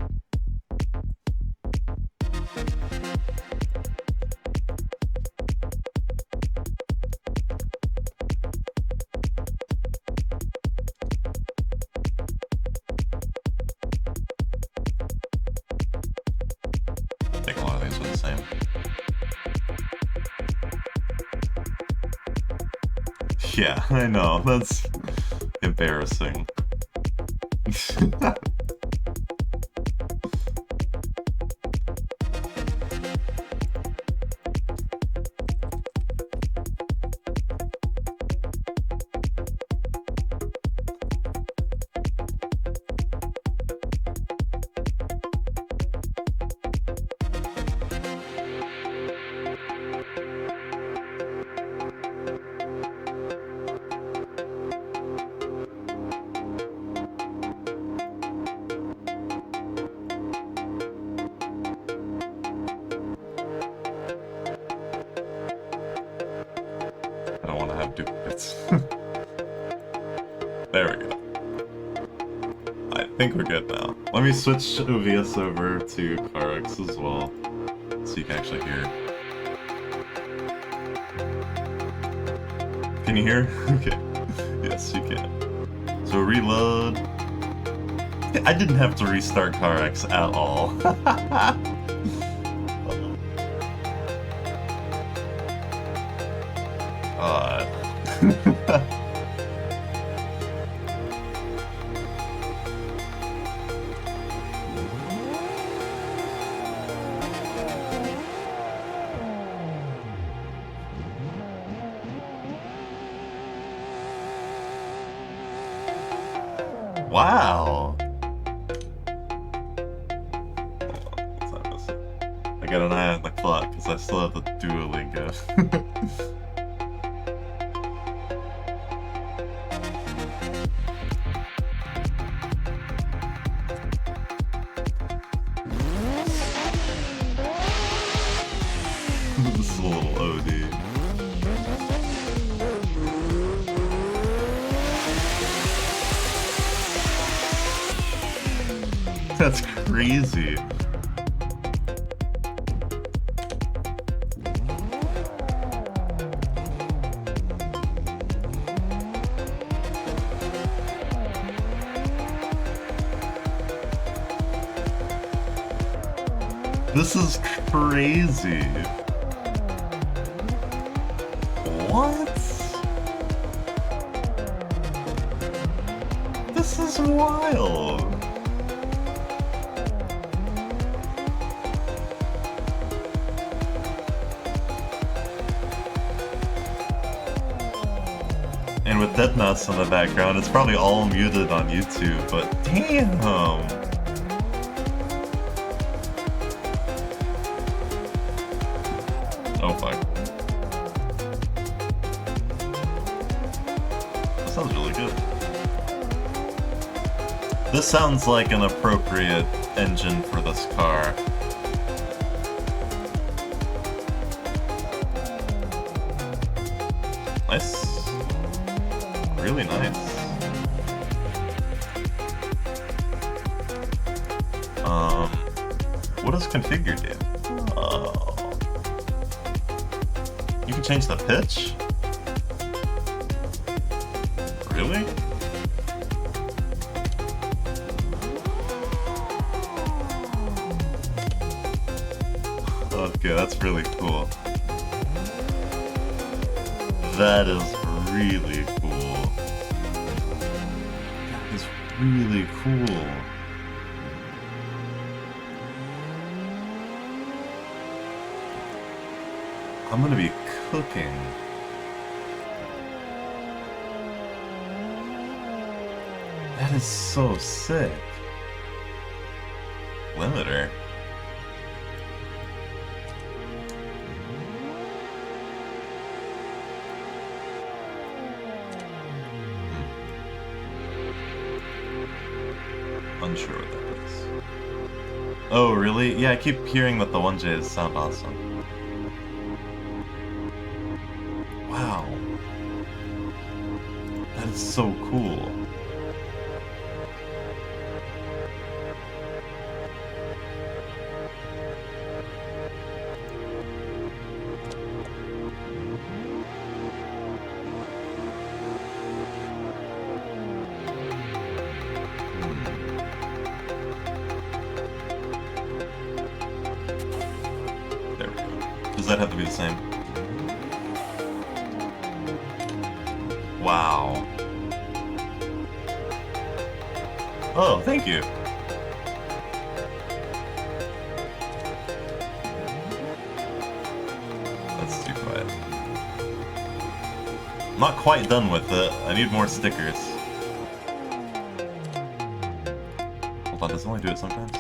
I think a lot of these are the same. Yeah, I know, that's embarrassing. I don't want to have duplicates. There we go. I think we're good now. Let me switch OBS over to carx as well, so you can actually hear. Can you hear? Okay. Yes, you can. So reload. I didn't have to restart carx at all. Wow. What's that missing? I got an eye on the clock because I still have the Duolingo. This is a little OD. That's crazy. This is crazy. What? This is wild. And with Dead Mouse in the background, it's probably all muted on YouTube, but damn! Oh fuck. That sounds really good. This sounds like an appropriate engine for this car. Nice. Really nice. What does configure do? You can change the pitch? Really? Okay, that's really cool. That is really cool. That is really cool. I'm gonna be cooking. That is so sick. Limiter. Unsure what that is. Oh, really? Yeah, I keep hearing that the 1Js sound awesome. Wow. That is so cool. There we go. Does that have to be the same? Wow. Oh, thank you. That's too quiet. I'm not quite done with it. I need more stickers. Hold on, does it only do it sometimes?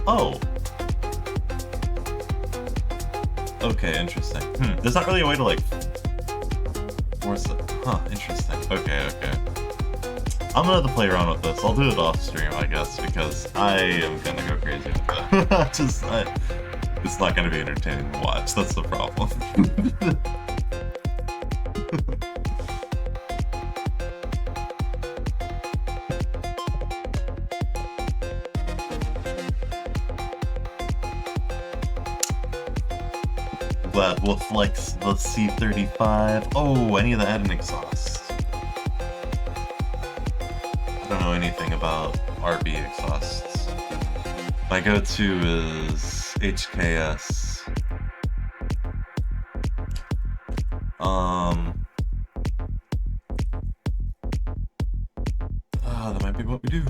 Oh. Okay, interesting. There's not really a way to, like, force it. Huh, interesting. Okay. I'm gonna have to play around with this. I'll do it off stream, I guess, because I am gonna go crazy with it. It's not gonna be entertaining to watch. That's the problem. Glad we'll flex the C35. Oh, I need to add an exhaust. I don't know anything about RB exhausts. My go-to is HKS. Might be what we do.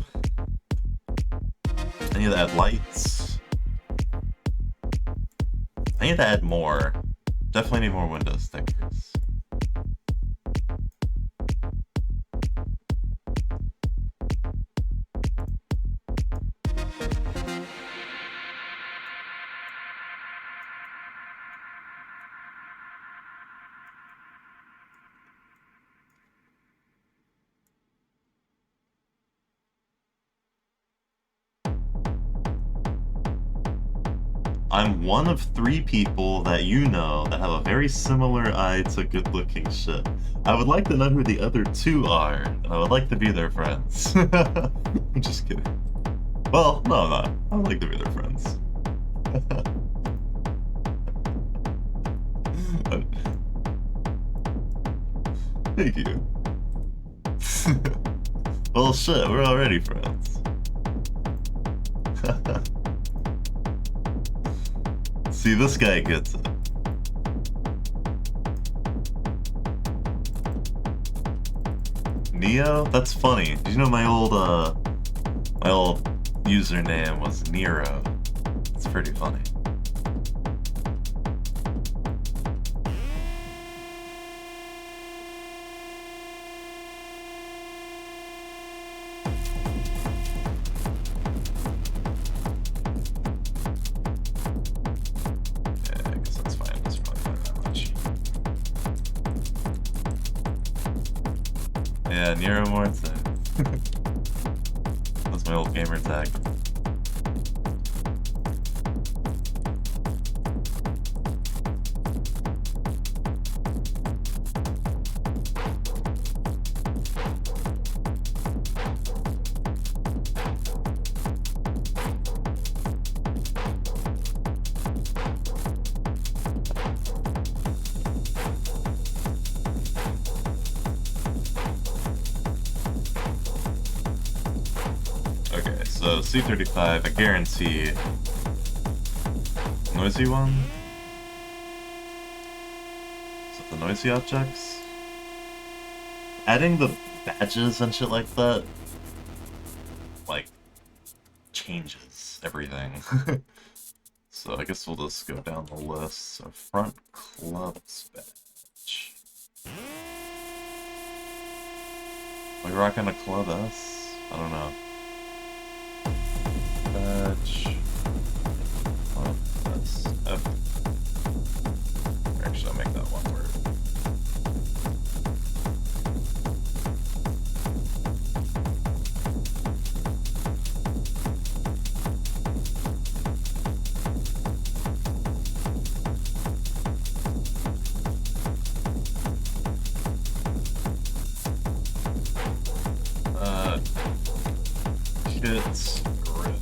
I need to add lights. I need to add more. Definitely need more window stickers. I'm one of 3 people that you know that have a very similar eye to good-looking shit. I would like to know who the other 2 are, and I would like to be their friends. I'm just kidding. Well, no, I'm not. I would like to be their friends. Thank you. Well, shit, we're already friends. See, this guy gets it. Neo? That's funny. Did you know my old username was Nero? It's pretty funny. Yeah, Nero Morton. That's my old gamer tag. So C35, I guarantee. Noisy one? Is it the noisy objects? Adding the badges and shit like that, like, changes everything. So I guess we'll just go down the list. So front clubs badge. Are we rocking a club S? I don't know. Badge. Club S. Actually, I'll make that one word. Kids grip.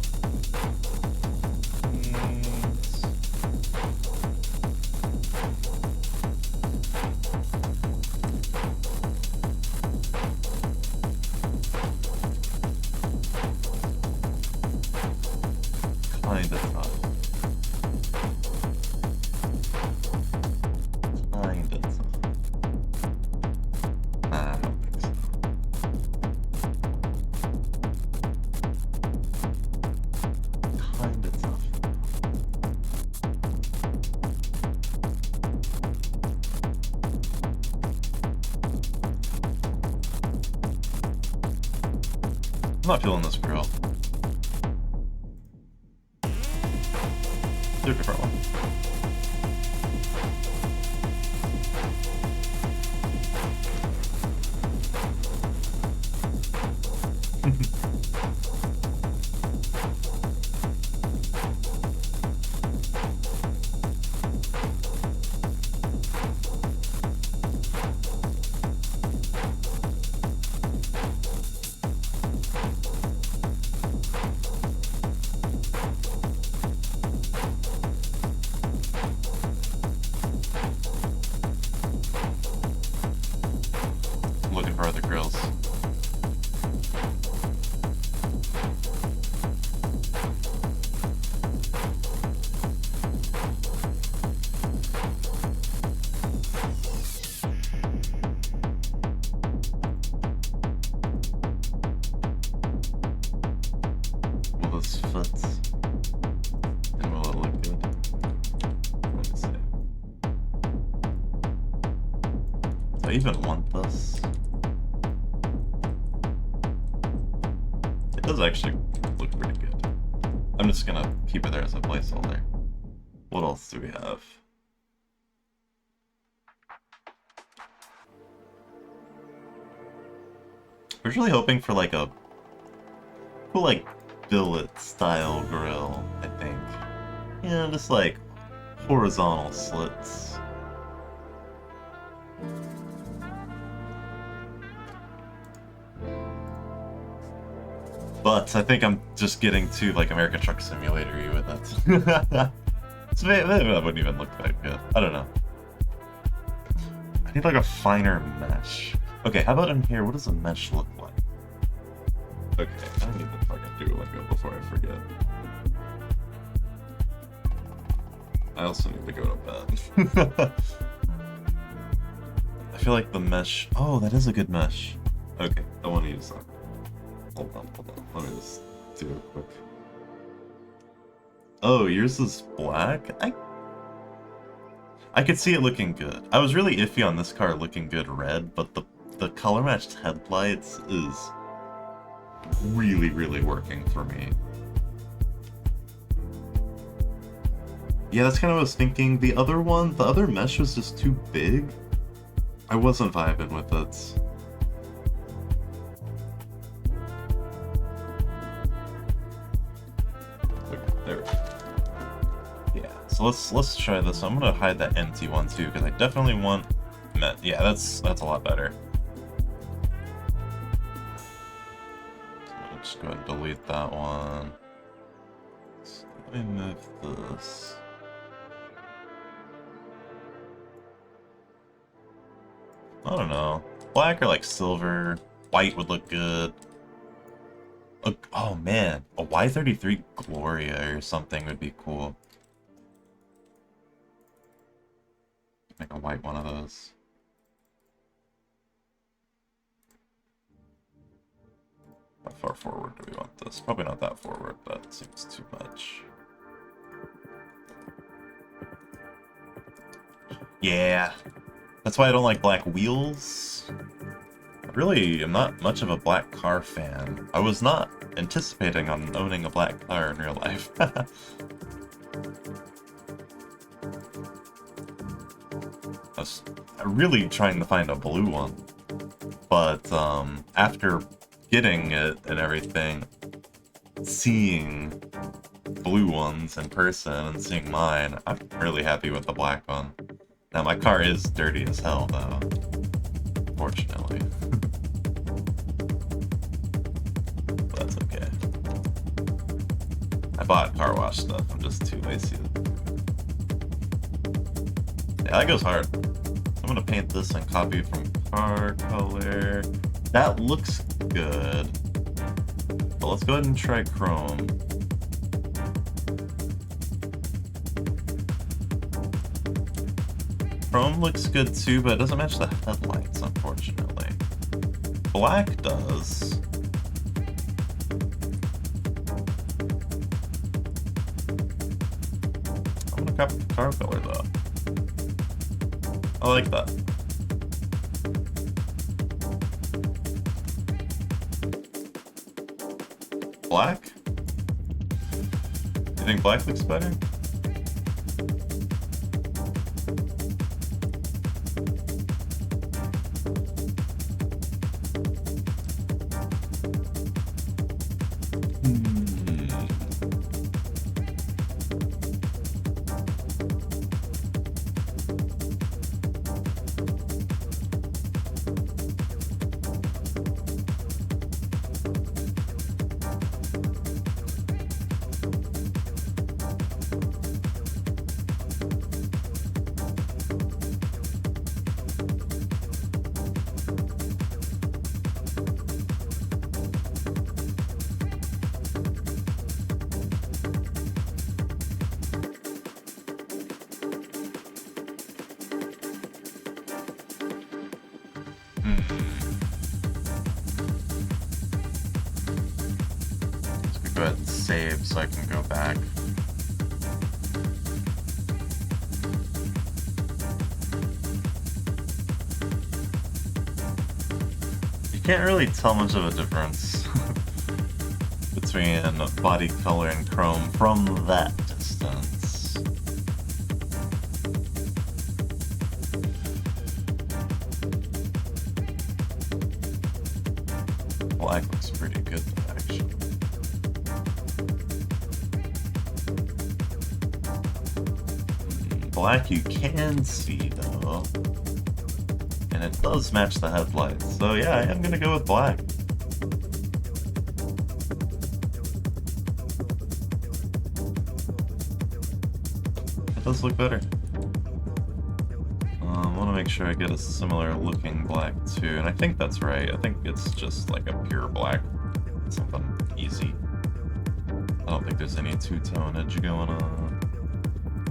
Kind of tough. Kind of tough. Nah, I don't think so. Kind of tough. I'm not feeling this girl. Do a different one. I'm looking for other grills. Do I even want this? It does actually look pretty good. I'm just gonna keep it there as a placeholder. What else do we have? I was really hoping for like a cool like billet style grill, I think. Yeah, just like horizontal slits. But I think I'm just getting too like American Truck Simulator-y with it. So maybe that wouldn't even look that good. I don't know. I need like a finer mesh. Okay, how about in here? What does a mesh look like? Okay, I need to fucking Duolingo before I forget. I also need to go to bed. I feel like the mesh... Oh, that is a good mesh. Okay, I want to use that. Hold on. Let me just do it quick. Oh, yours is black? I could see it looking good. I was really iffy on this car looking good red, but the color matched headlights is really, really working for me. Yeah, that's kind of what I was thinking. The other mesh was just too big. I wasn't vibing with it. Okay, there we go. Yeah, so let's try this. I'm gonna hide that empty one too, because I definitely want yeah, that's a lot better. So I'll just go ahead and delete that one. So let me move this. I don't know. Black or like silver. White would look good. Oh man, a Y33 Gloria or something would be cool. Make a white one of those. How far forward do we want this? Probably not that forward, that seems too much. Yeah. That's why I don't like black wheels. I really am not much of a black car fan. I was not anticipating on owning a black car in real life. I was really trying to find a blue one. But after getting it and everything, seeing blue ones in person and seeing mine, I'm really happy with the black one. Now my car is dirty as hell though, fortunately. That's okay. I bought car wash stuff, I'm just too lazy to... Yeah, that goes hard. I'm gonna paint this and copy from car color. That looks good. But let's go ahead and try chrome. Chrome looks good too, but it doesn't match the headlights, unfortunately. Black does. I'm gonna copy the car color though. I like that. Black? You think black looks better? Go ahead and save so I can go back. can't really tell much of a difference between body color and chrome from that distance. Black looks pretty good though, actually. Black you can see though. And it does match the headlights. So yeah, I am gonna go with black. It does look better. I want to make sure I get a similar looking black too, and I think that's right. I think it's just like a pure black. Something easy. I don't think there's any two-tone edge going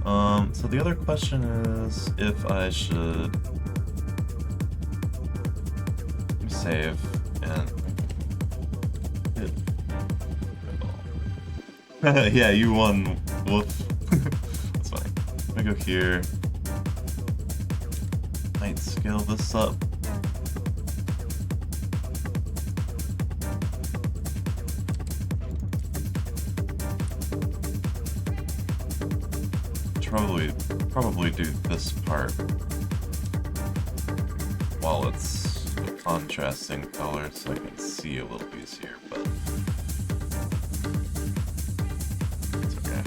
on. So the other question is if I should save and hit. Yeah, you won. Woof. That's funny. I'm gonna go here. Might scale this up. Probably do this part while it's a contrasting color so I can see a little easier, but it's okay.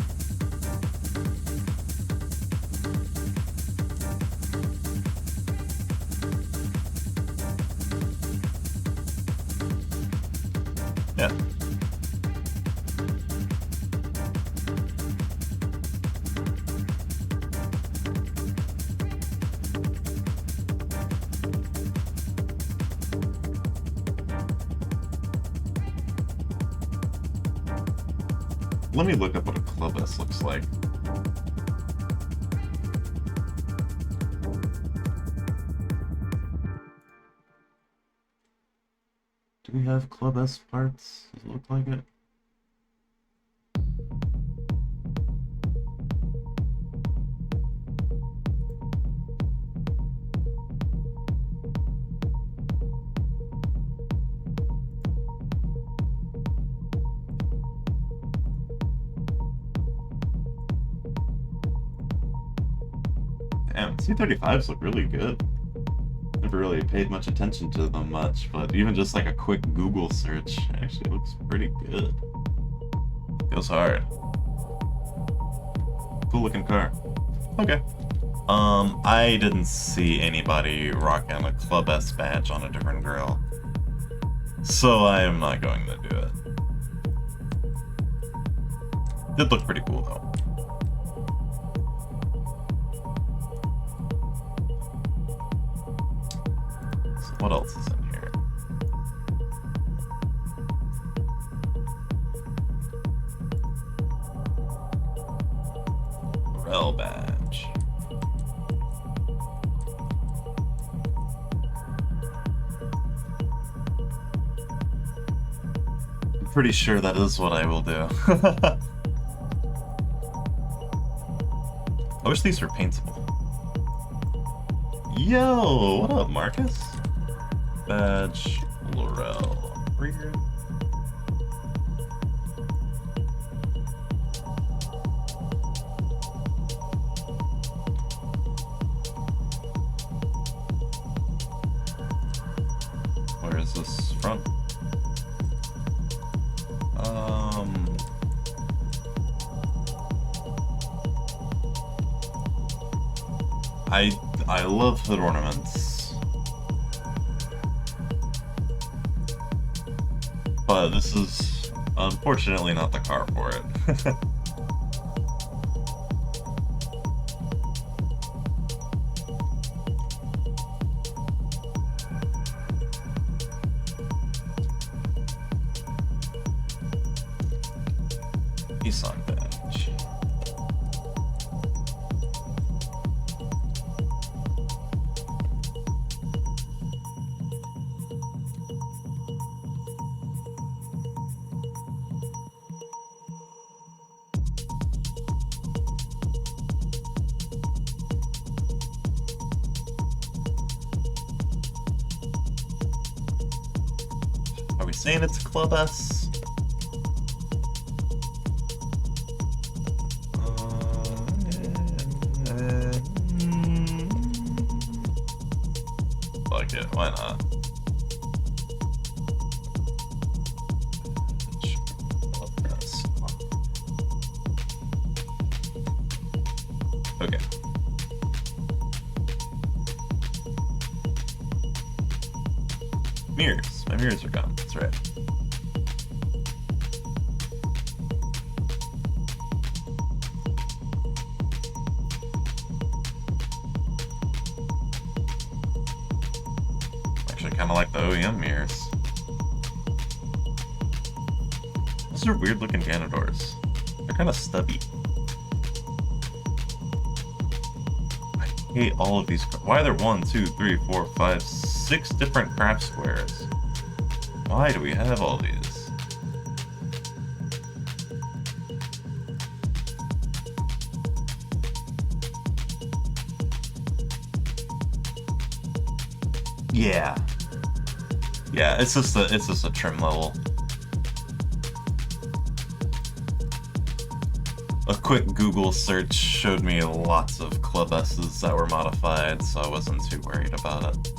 Yeah. Let me look up what a Club S looks like. Do we have Club S parts? Does it look like it? Damn, C35s look really good. Never really paid much attention to them much, but even just like a quick Google search actually looks pretty good. Feels hard. Cool looking car. Okay. I didn't see anybody rocking a Club S badge on a different grill, so I am not going to do it. Did look pretty cool though. What else is in here? Laurel badge. I'm pretty sure that is what I will do. I wish these were paintable. Yo, what up, Marcus? Badge, Laurel, rear. Where is this from? I love hood ornaments. But this is unfortunately not the car for it. Nissan badge. saying it's Club S. Fuck it, why not? Club S. Okay. Mirrors. My mirrors are gone. That's right. Actually, kind of like the OEM mirrors. Those are weird looking Ganondors. They're kind of stubby. I hate all of these. Why are there 1, 2, 3, 4, 5, 6 different craft squares? Why do we have all these? Yeah. Yeah, it's just a trim level. A quick Google search showed me lots of Club S's that were modified, so I wasn't too worried about it.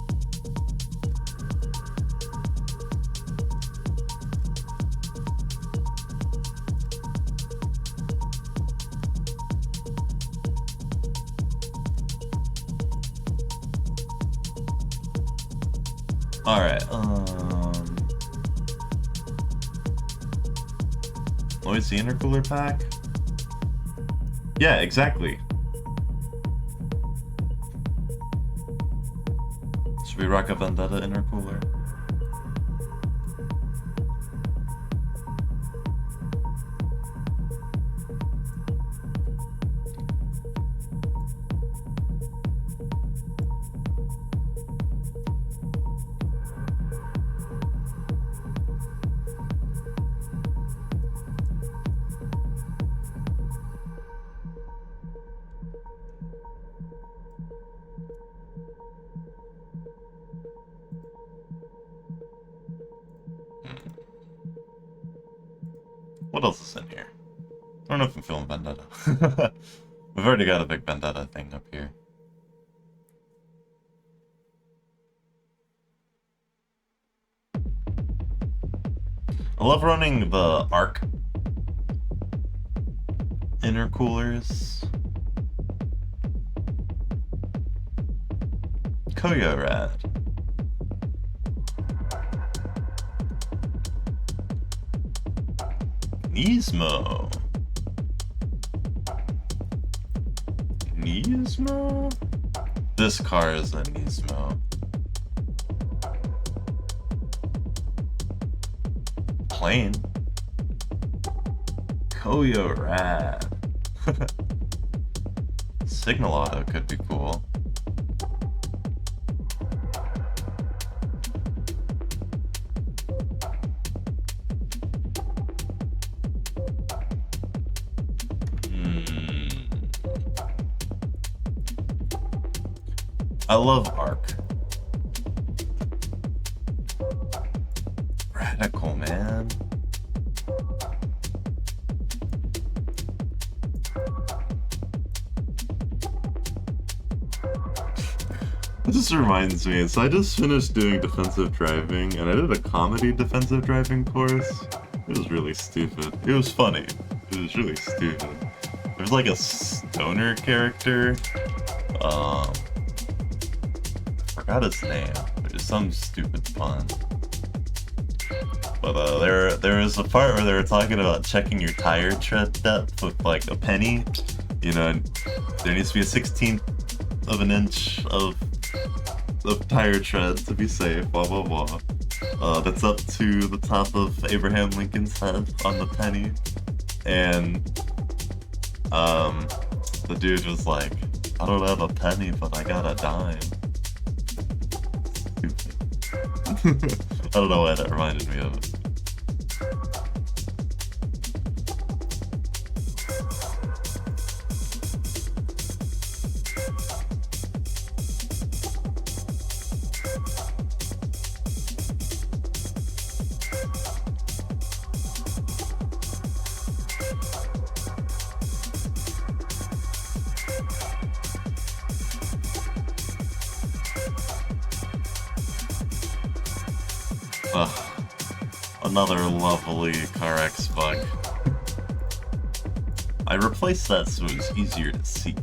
Alright, Lloyd's the intercooler pack? Yeah, exactly. Should we rock a Vendetta intercooler? What else is in here? I don't know if I'm feeling Vendetta. We've already got a big Vendetta thing up here. I love running the arc intercoolers. Koyo Rad. Nismo. Nismo? This car is a Nismo. Plane. Koyo Rad. Signal auto could be cool. I love Arc. Radical, man. That just reminds me, so I just finished doing defensive driving, and I did a comedy defensive driving course. It was really stupid. It was funny. It was really stupid. There's like a stoner character. Forgot his name. There's some stupid pun. But there was a part where they were talking about checking your tire tread depth with like a penny. You know, there needs to be a 16th of an inch of tire tread to be safe. Blah blah blah. That's up to the top of Abraham Lincoln's head on the penny, and the dude was like, "I don't have a penny, but I got a dime." I don't know why that reminded me of it. Ugh. Another lovely carx bug. I replaced that so it was easier to see.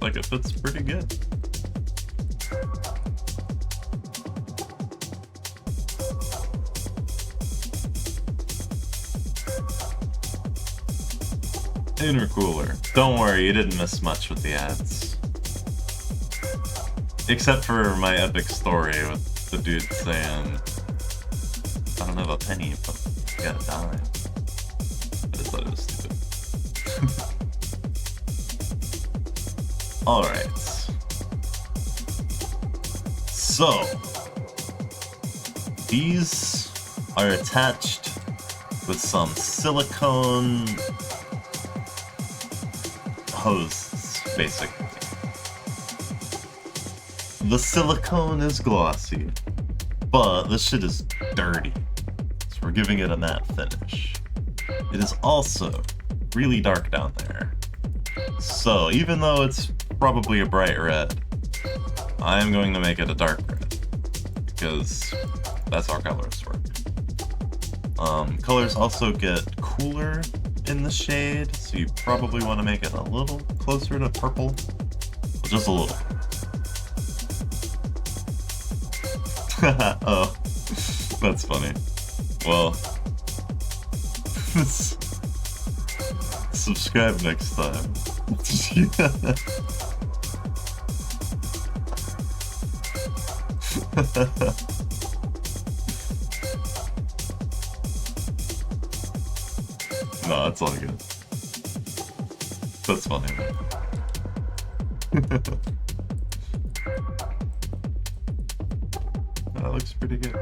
Like it fits pretty good. Intercooler. Don't worry, you didn't miss much with the ads. Except for my epic story with the dude saying, I don't have a penny, but you got a dime. I just thought it was stupid. Alright. So, these are attached with some silicone hoses, basically. The silicone is glossy, but this shit is dirty, so we're giving it a matte finish. It is also really dark down there. So, even though it's probably a bright red, I am going to make it a dark red, because that's how colors work. Colors also get cooler in the shade, so you probably want to make it a little closer to purple, just a little. Oh, that's funny. Well, subscribe next time. No, it's all good. That's funny, man. That looks pretty good.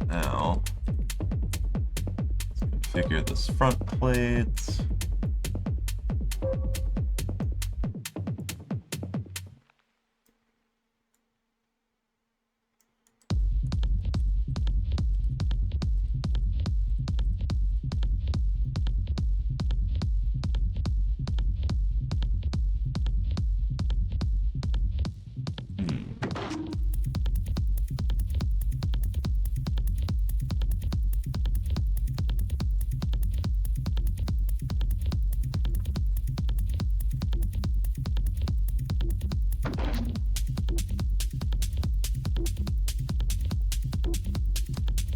Now, let's configure this front plate.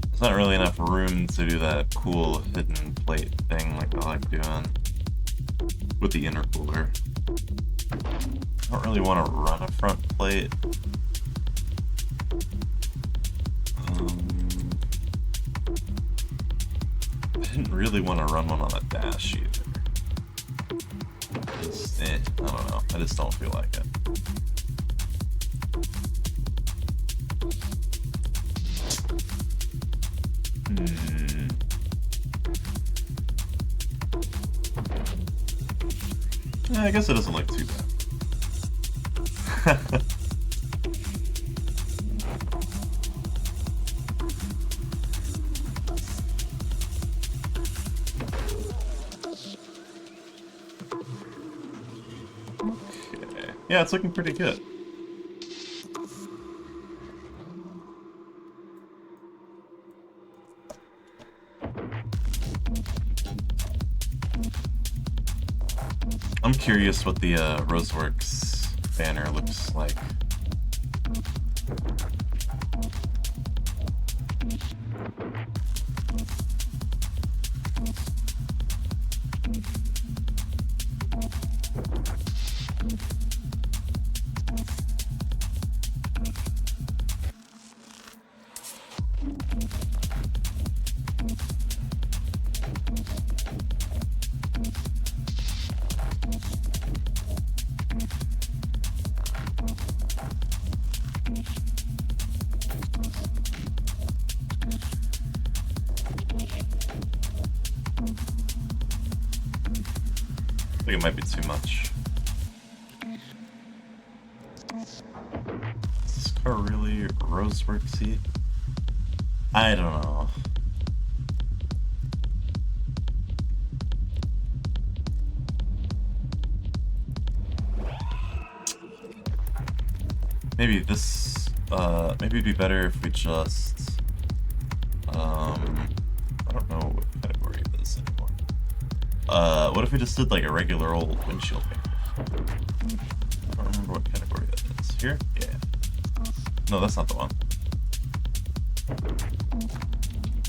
There's not really enough room to do that cool hidden plate thing like I like doing with the intercooler. I don't really want to run a front plate. I didn't really want to run one on a dash either. Just, I don't know. I just don't feel like it. Yeah, I guess it doesn't look too bad. Okay. Yeah, it's looking pretty good. I'm curious what the Roseworks banner looks like. I think it might be too much. Is this car really rosework seat? I don't know. Maybe this, maybe it'd be better if we just, I don't know what category it is anymore. What if we just did like a regular old windshield paper? I don't remember what category that is. Here? Yeah. No, that's not the one.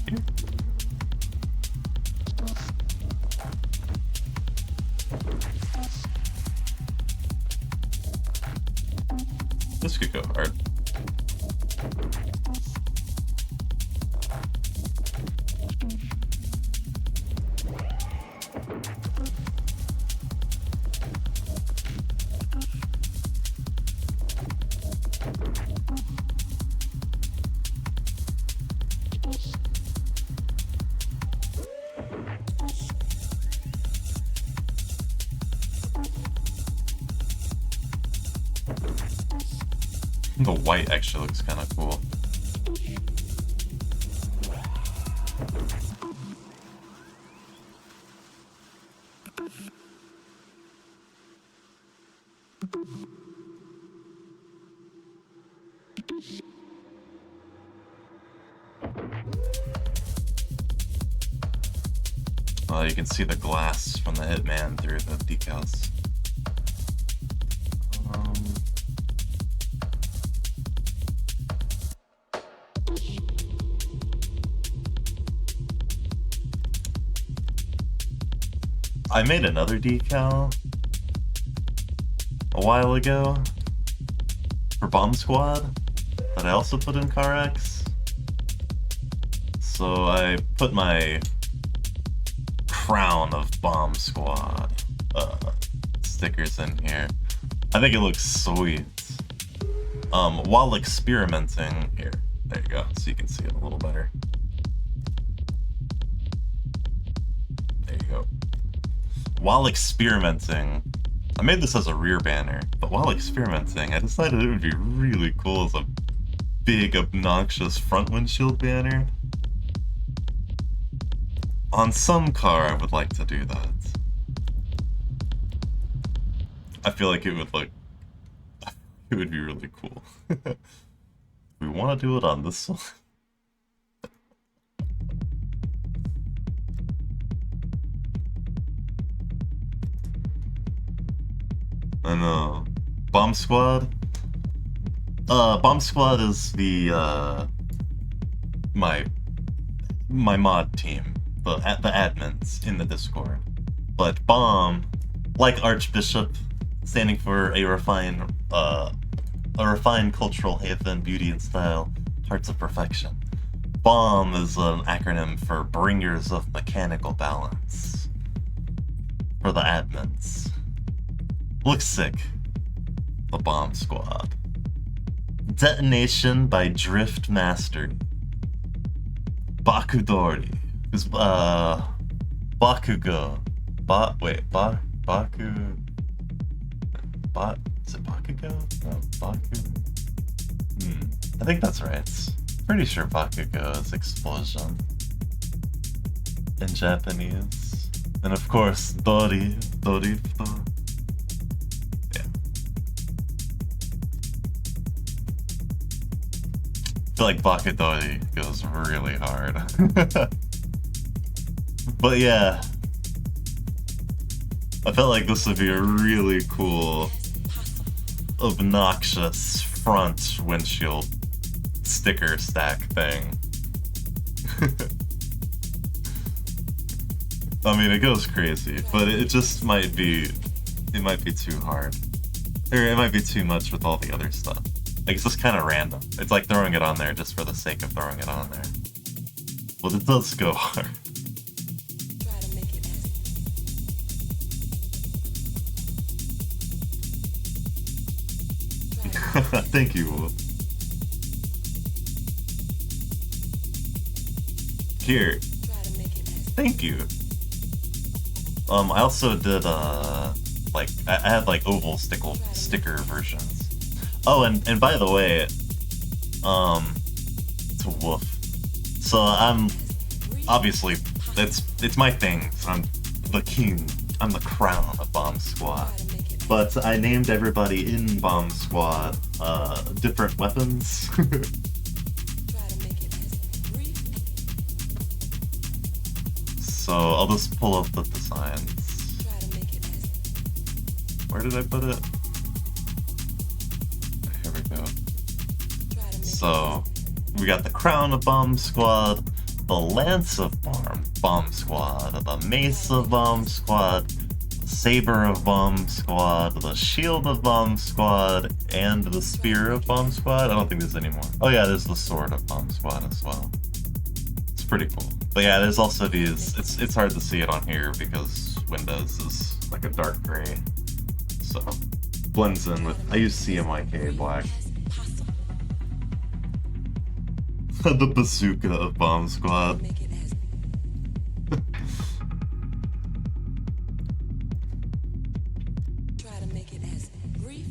Here? This could go hard. The white actually looks kind of cool. You can see the glass from the Hitman through the decals. I made another decal a while ago for Bomb Squad that I also put in carx. So I put my crown of Bomb Squad stickers in here. I think it looks sweet. While experimenting, here, there you go, so you can see it a little better. There you go. While experimenting, I made this as a rear banner, but while experimenting, I decided it would be really cool as a big, obnoxious front windshield banner. On some car, I would like to do that. I feel like it would look... It would be really cool. We want to do it on this one. I know. Bomb Squad? Bomb Squad is the, my mod team. The admins in the Discord. But Bomb, like Archbishop, standing for a refined cultural haven, beauty and style, hearts of perfection. Bomb is an acronym for Bringers of Mechanical Balance. For the admins. Looks sick. The Bomb Squad. Detonation by Drift Master. Bakudori. Is Bakugo. Baku. Is it Bakugo? No, Baku. I think that's right. Pretty sure Bakugo is explosion in Japanese. And of course, Dori. Yeah. I feel like Bakudori goes really hard. But yeah, I felt like this would be a really cool, obnoxious front windshield sticker stack thing. I mean, it goes crazy, but it just might be too hard. Or it might be too much with all the other stuff. Like, it's just kind of random. It's like throwing it on there just for the sake of throwing it on there. But it does go hard. Try to make it as Thank you, Wolf. Here. try to make it as Thank you. I also did like I had like oval sticker versions. Oh, and by the way, it's a woof. So I'm obviously it's my thing. I'm the king. I'm the crown of Bomb Squad. But I named everybody in Bomb Squad different weapons. So I'll just pull up the designs. Where did I put it? Here we go. So we got the crown of Bomb Squad, the lance of Bomb Squad, the mace of Bomb Squad, the saber of Bomb Squad, the shield of Bomb Squad, and the spear of Bomb Squad. I don't think there's any more. Oh yeah, there's the sword of Bomb Squad as well. It's pretty cool. But yeah, there's also these. It's hard to see it on here because Windows is like a dark gray, so blends in with. I use CMYK black. The bazooka of Bomb Squad. Try to make it as brief.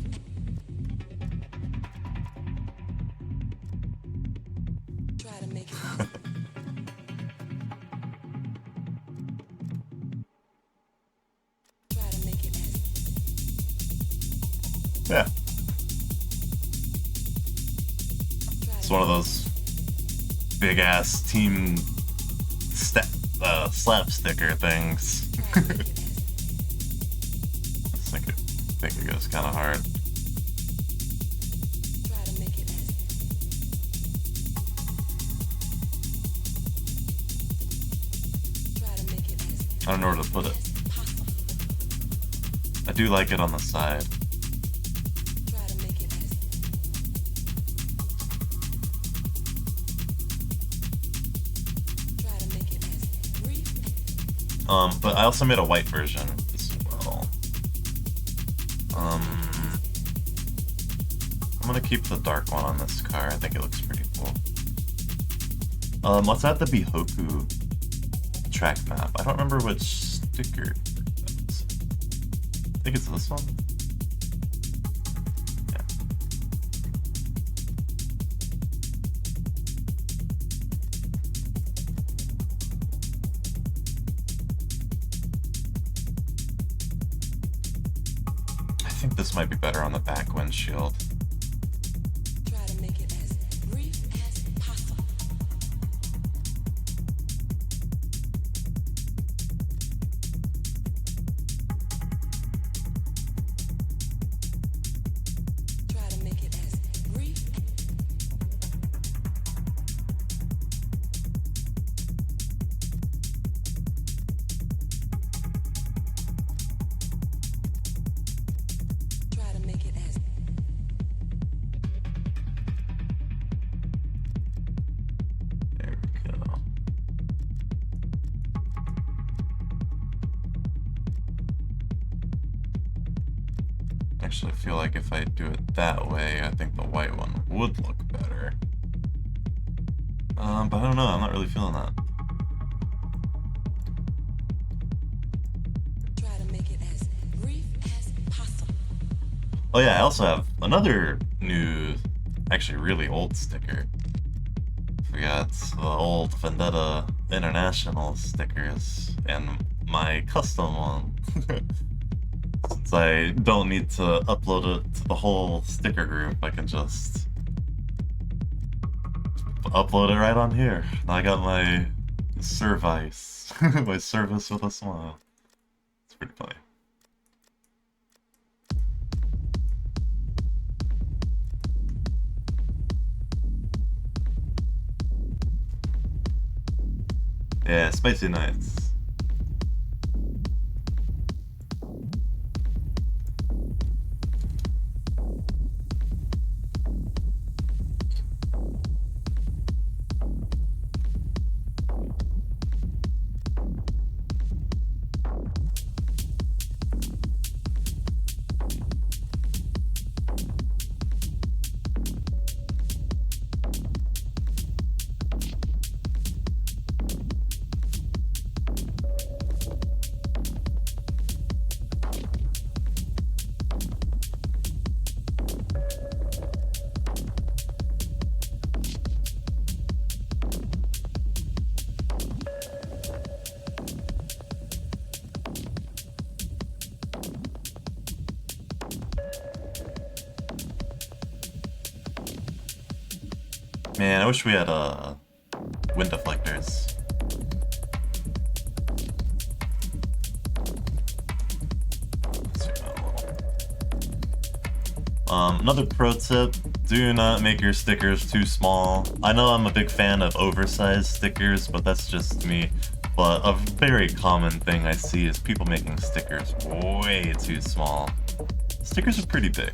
Try to make it as try to make it as Yeah. It's one of those big ass team slap sticker things. I think it goes kind of hard. try to make it as try to make it as I don't know where to put it. possible. I do like it on the side. Try to make it as try to make it as brief. But I also made a white version as well. I'm gonna keep the dark one on this car. I think it looks pretty cool. Let's add the Bihoku track map. I don't remember which sticker that is. I think it's this one. Yeah. I think this might be better on the back windshield. Try to make it as brief as possible. Try to make it as brief. Try to make it as There we go. Actually, I feel like if I do it that way, I think the white one would look better. But I don't know, I'm not really feeling that. try to make it as brief as possible. Oh yeah, I also have another new, actually really old sticker. Forgot the old Vendetta International stickers and my custom one. Since I don't need to upload it to the whole sticker group, I can just upload it right on here. Now I got my service, my service with a smile. It's pretty funny. Yeah, spicy nights. Man, I wish we had wind deflectors. Zoom out a little. Another pro tip, do not make your stickers too small. I know I'm a big fan of oversized stickers, but that's just me. But a very common thing I see is people making stickers way too small. Stickers are pretty big.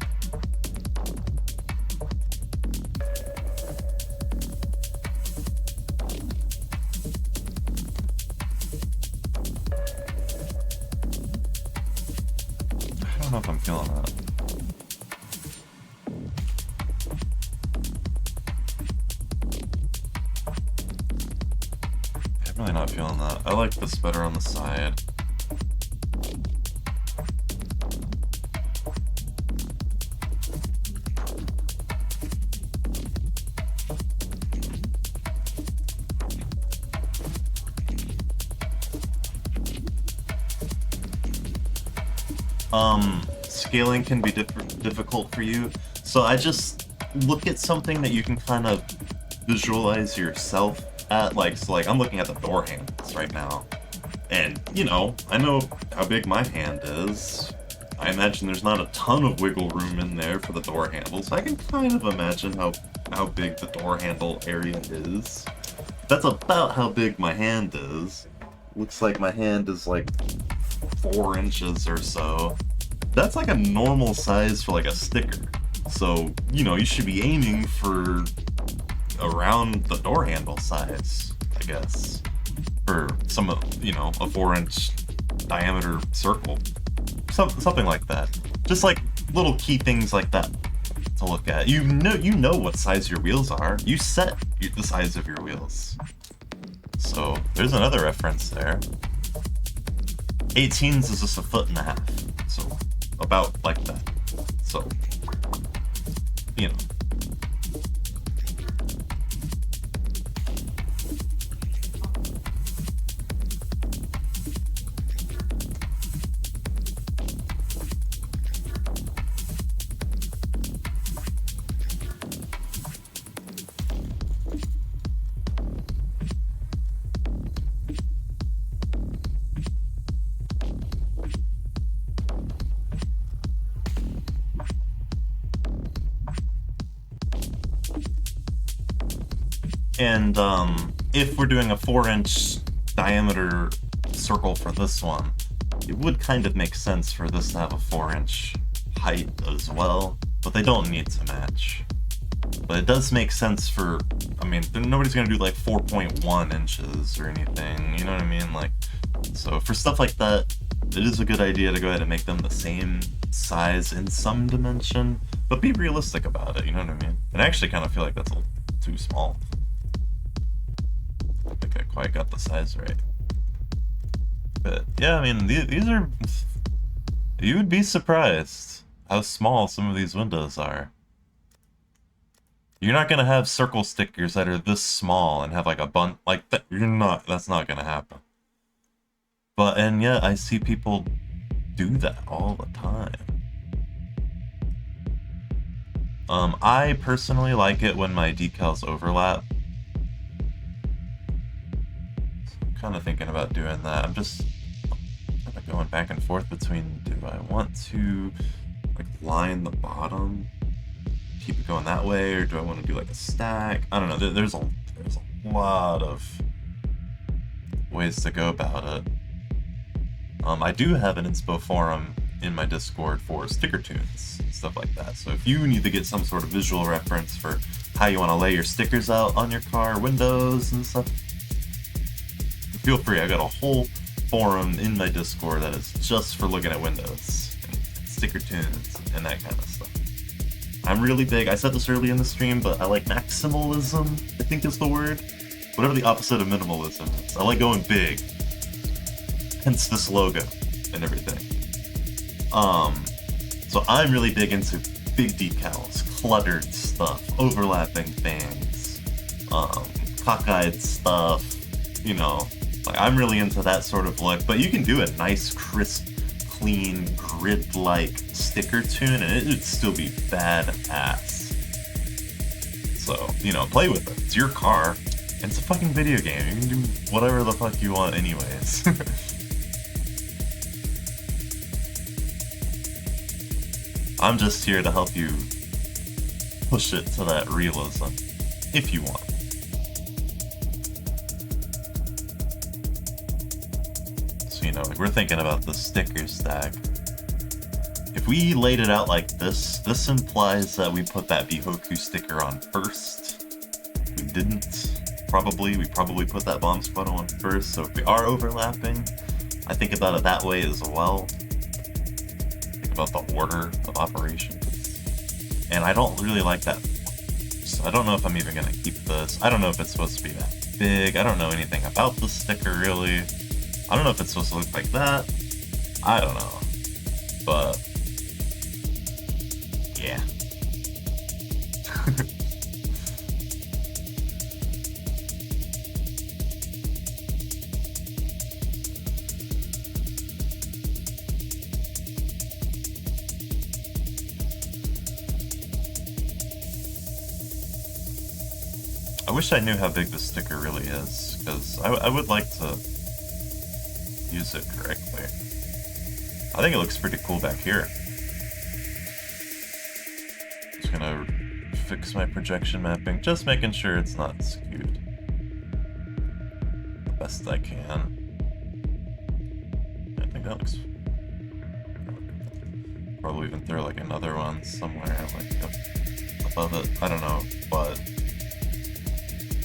I don't know if I'm feeling that. I'm really not feeling that. I like this better on the side. Scaling can be difficult for you, so I just look at something that you can kind of visualize yourself at, so I'm looking at the door handles right now, and, you know how big my hand is. I imagine there's not a ton of wiggle room in there for the door handles. I can kind of imagine how big the door handle area is. That's about how big my hand is. Looks like my hand is like 4 inches or so. That's like a normal size for like a sticker. So, you should be aiming for around the door handle size, I guess. For some, a 4-inch diameter circle. Something like that. Just like little key things like that to look at. You know what size your wheels are. You set the size of your wheels. So, there's another reference there. 18s is just 1.5 feet. So, about like that. So, and if we're doing a 4-inch diameter circle for this one, it would kind of make sense for this to have a 4-inch height as well, but they don't need to match. But it does make sense for, nobody's gonna do like 4.1 inches or anything, you know what I mean? So for stuff like that, it is a good idea to go ahead and make them the same size in some dimension, but be realistic about it, you know what I mean? And I actually kind of feel like that's a little too small. I don't think I quite got the size right. But yeah, these are... You would be surprised how small some of these windows are. You're not gonna have circle stickers that are this small and have like a bunch like that. That's not gonna happen. And yet I see people do that all the time. I personally like it when my decals overlap. So I'm kind of thinking about doing that. I'm just kind of going back and forth between, do I want to like line the bottom, keep it going that way, or do I want to do like a stack? I don't know. There's a lot of ways to go about it. I do have an inspo forum in my Discord for sticker tunes and stuff like that. So if you need to get some sort of visual reference for how you want to lay your stickers out on your car windows and stuff, feel free. I got a whole forum in my Discord that is just for looking at windows and sticker tunes and that kind of stuff. I'm really big, I said this early in the stream, but I like maximalism, I think is the word. Whatever the opposite of minimalism is. I like going big. Hence this logo and everything. So I'm really big into big decals, cluttered stuff, overlapping things, cockeyed stuff, I'm really into that sort of look, but you can do a nice, crisp, clean, grid-like sticker tune and it would still be badass. So, you know, play with it. It's your car. And it's a fucking video game. You can do whatever the fuck you want anyways. I'm just here to help you push it to that realism, if you want. So, you know, like we're thinking about the sticker stack. If we laid it out like this implies that we put that Bihoku sticker on first. We didn't. We probably put that bomb squad on first, so if we are overlapping, I think about it that way as well. Think about the order of operations. And I don't really like that. So I don't know if I'm even gonna keep this. I don't know if it's supposed to be that big. I don't know anything about the sticker really. I don't know if it's supposed to look like that. I don't know. But yeah. I wish I knew how big this sticker really is, because I would like to use it correctly. I think it looks pretty cool back here. Just gonna fix my projection mapping, just making sure it's not skewed the best I can. I think that looks... Probably even throw like another one somewhere like above it. I don't know, but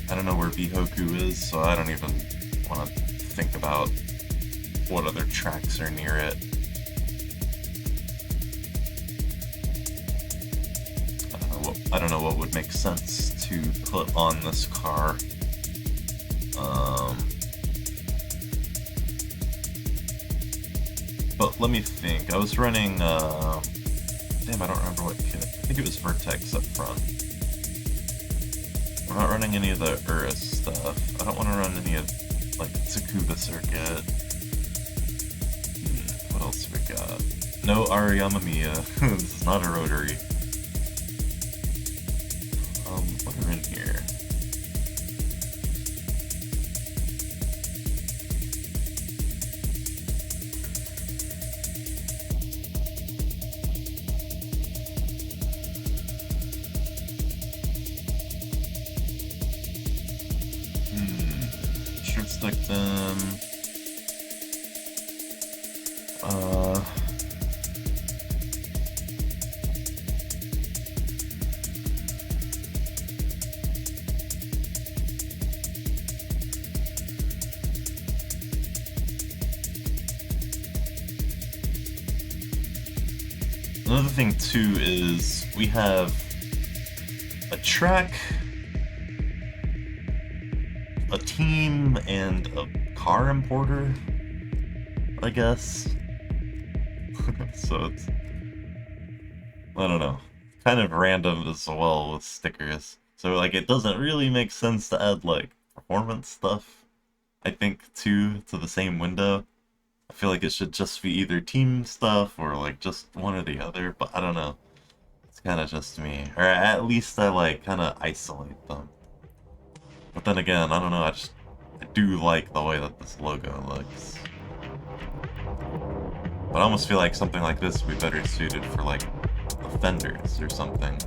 I don't know where Bihoku is, so I don't even want to think about what other tracks are near it. I don't know what would make sense to put on this car. But let me think. I was running, damn, I don't remember what kit. I think it was Vertex up front. We're not running any of the Urus stuff. I don't want to run any of, like, Tsukuba circuit. What else we got? No Ariyama Miya. This is not a rotary. What are in here? Short stick them. Another thing too is we have a track, a team, and a car importer, I guess. So it's, I don't know, kind of random as well with stickers. So like it doesn't really make sense to add like performance stuff, I think, to the same window. I feel like it should just be either team stuff or like just one or the other, but I don't know. It's kind of just me. Or at least I like kind of isolate them. But then again, I don't know, I do like the way that this logo looks. But I almost feel like something like this would be better suited for like the fenders or something.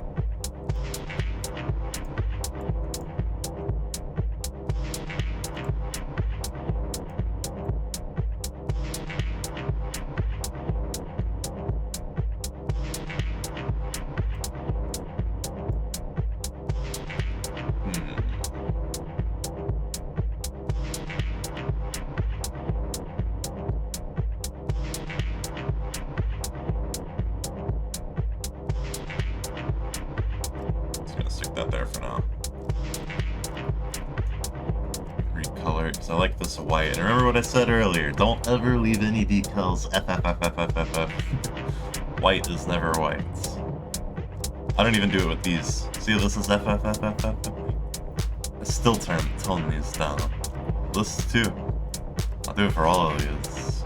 There for now. Recolor, because I like this white. And remember what I said earlier, don't ever leave any decals FFFFFFF. White is never white. I don't even do it with these. See, this is FFFFF. I still tone these down. This too. I'll do it for all of these.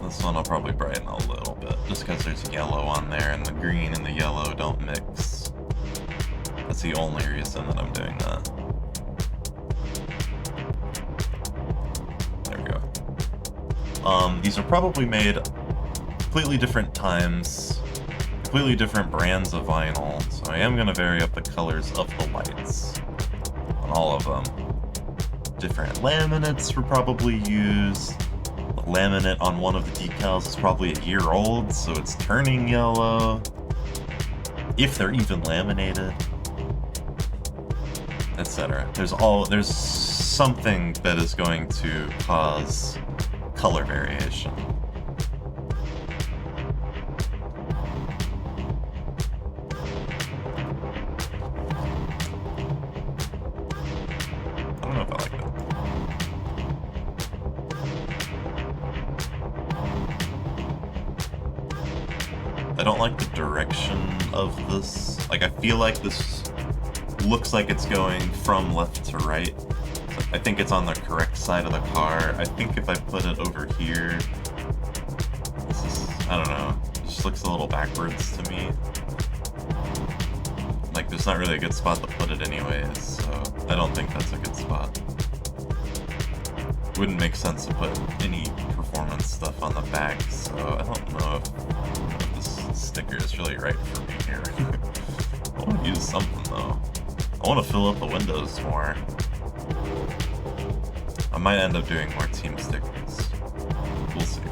This This one I'll probably brighten a little bit, just because there's yellow on there, and the green and the yellow don't mix. That's the only reason that I'm doing that. There we go. These are probably made completely different times, completely different brands of vinyl, so I am going to vary up the colors of the lights on all of them. Different laminates were probably used. The laminate on one of the decals is probably a year old, so it's turning yellow. If they're even laminated. Etc. There's something that is going to cause color variation. I don't know if I like that. I don't like the direction of this. Like, I feel like this looks like it's going from left to right. I think it's on the correct side of the car. I think if I put it over here, this is, I don't know, it just looks a little backwards to me. Like, there's not really a good spot to put it anyways, so I don't think that's a good spot. Wouldn't make sense to put any performance stuff on the back, so I don't know if this sticker is really right for me here. I want to use something though. I want to fill up the windows more. I might end up doing more team stickers. We'll see.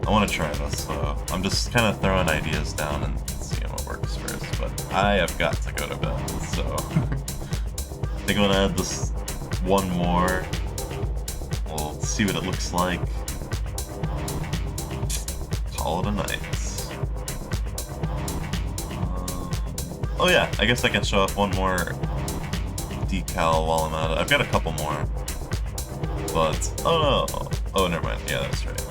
I want to try this though. I'm just kind of throwing ideas down and seeing what works first, but I have got to go to bed, so I think I'm gonna add this one more. We'll see what it looks like. Call it a night. Oh yeah, I guess I can show off one more decal while I'm at it. I've got a couple more. But, oh no. Oh, never mind. Yeah, that's right.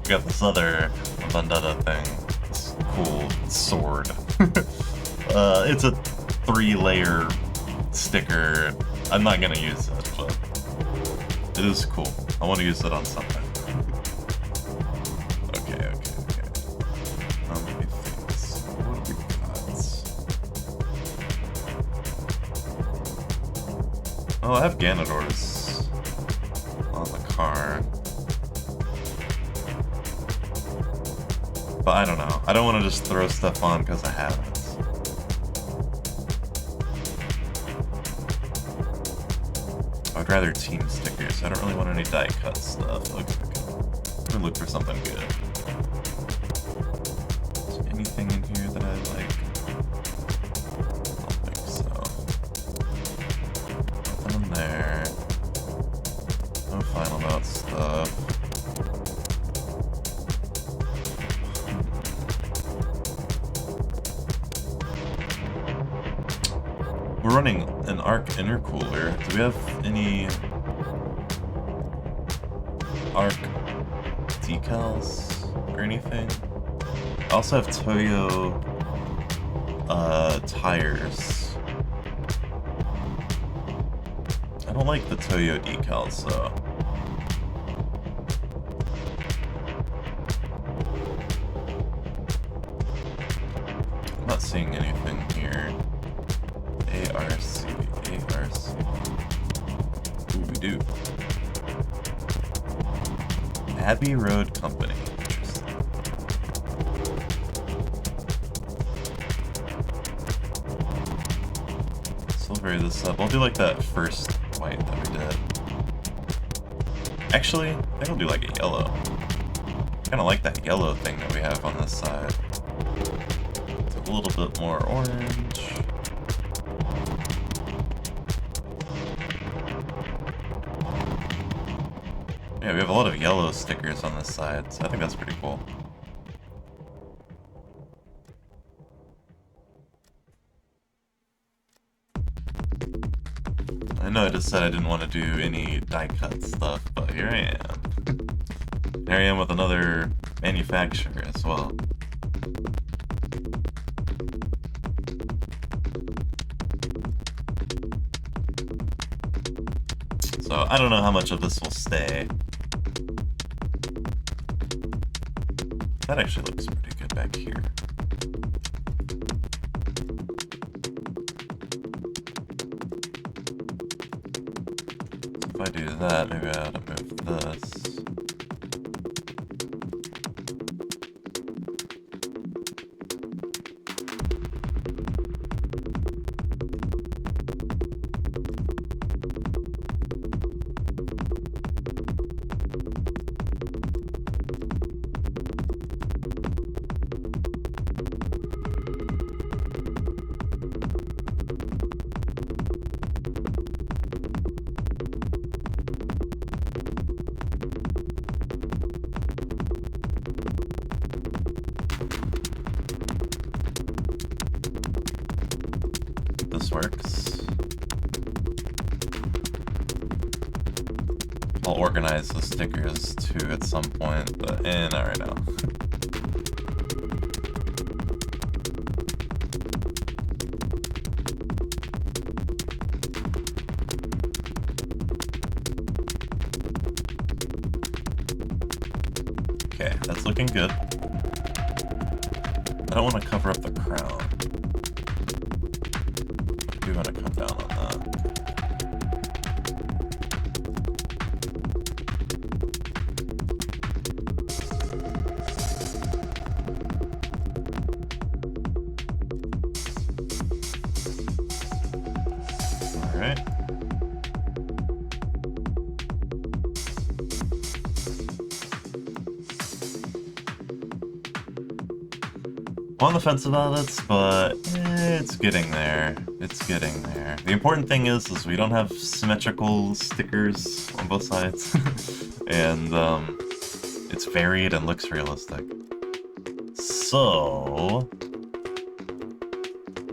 We got this other vendetta thing. This cool sword. It's a 3-layer sticker. I'm not gonna use it, but it is cool. I want to use it on something. Okay. How many things? What do we got? Oh, I have Ganondorf's on the car. But I don't know. I don't want to just throw stuff on because I have it. I'd rather team stickers. I don't really want any die cut stuff. Okay. Let me look for something good. Is there anything in here that I like? I don't think so. Nothing in there. No final mount stuff. We're running an ARC intercooler. Do we have any ARC decals or anything? I also have Toyo tires. I don't like the Toyo decals, so. I'm not seeing anything here. ARC. Ooh, we do. Abbey Road Company. Interesting. So I'll vary this up. I'll do like that first white that we did. Actually, I think I'll do like a yellow. Kinda like that yellow thing that we have on this side. It's a little bit more orange. Yeah, we have a lot of yellow stickers on this side, so I think that's pretty cool. I know I just said I didn't want to do any die cut stuff, but here I am. Here I am with another manufacturer as well. So I don't know how much of this will stay. That actually looks pretty good back here. So if I do that, maybe I ought to move this. This works. I'll organize the stickers too at some point, but not right now. Okay, that's looking good. I don't want to cover up the crown. I do want to come down on that. Alright. I'm on the fence about it, but it's getting there. It's getting there. The important thing is we don't have symmetrical stickers on both sides. And it's varied and looks realistic. So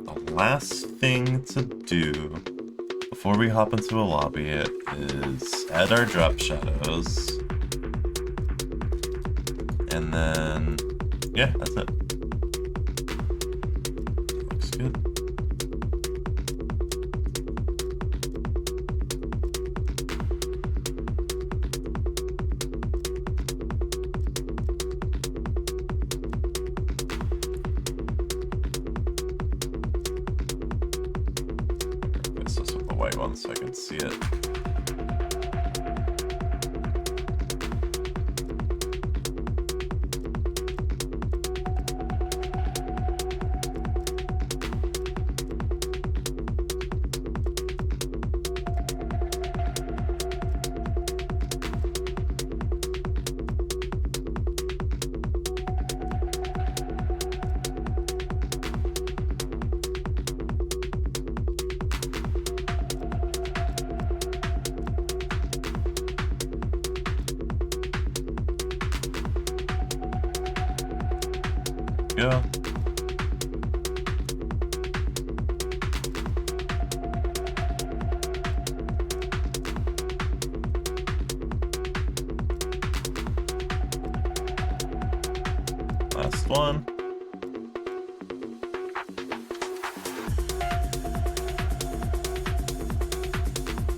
the last thing to do before we hop into a lobby is add our drop shadows. And then yeah, that's it. Looks good. Replace this with the white one so I can see it. Go. Last one.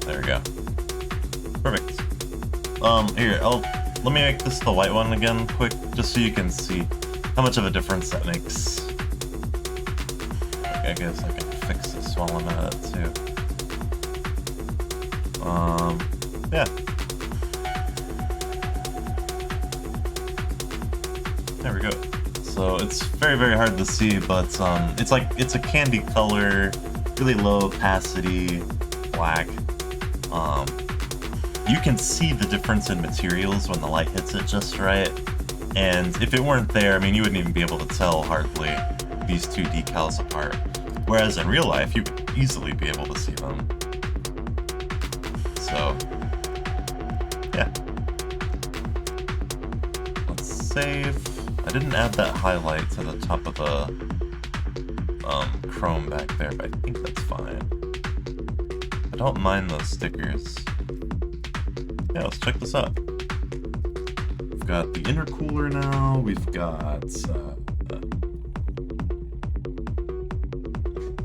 There we go. Perfect. Here, let me make this the white one again quick, just so you can see how much of a difference that makes. Okay, I guess I can fix this while I'm at it too. Yeah. There we go. So it's very, very hard to see, but it's a candy color, really low opacity, black. You can see the difference in materials when the light hits it just right. And if it weren't there, I mean, you wouldn't even be able to tell hardly these two decals apart. Whereas in real life, you would easily be able to see them. So, yeah. Let's save. I didn't add that highlight to the top of the chrome back there, but I think that's fine. I don't mind those stickers. Yeah, let's check this out. We've got the intercooler now. We've got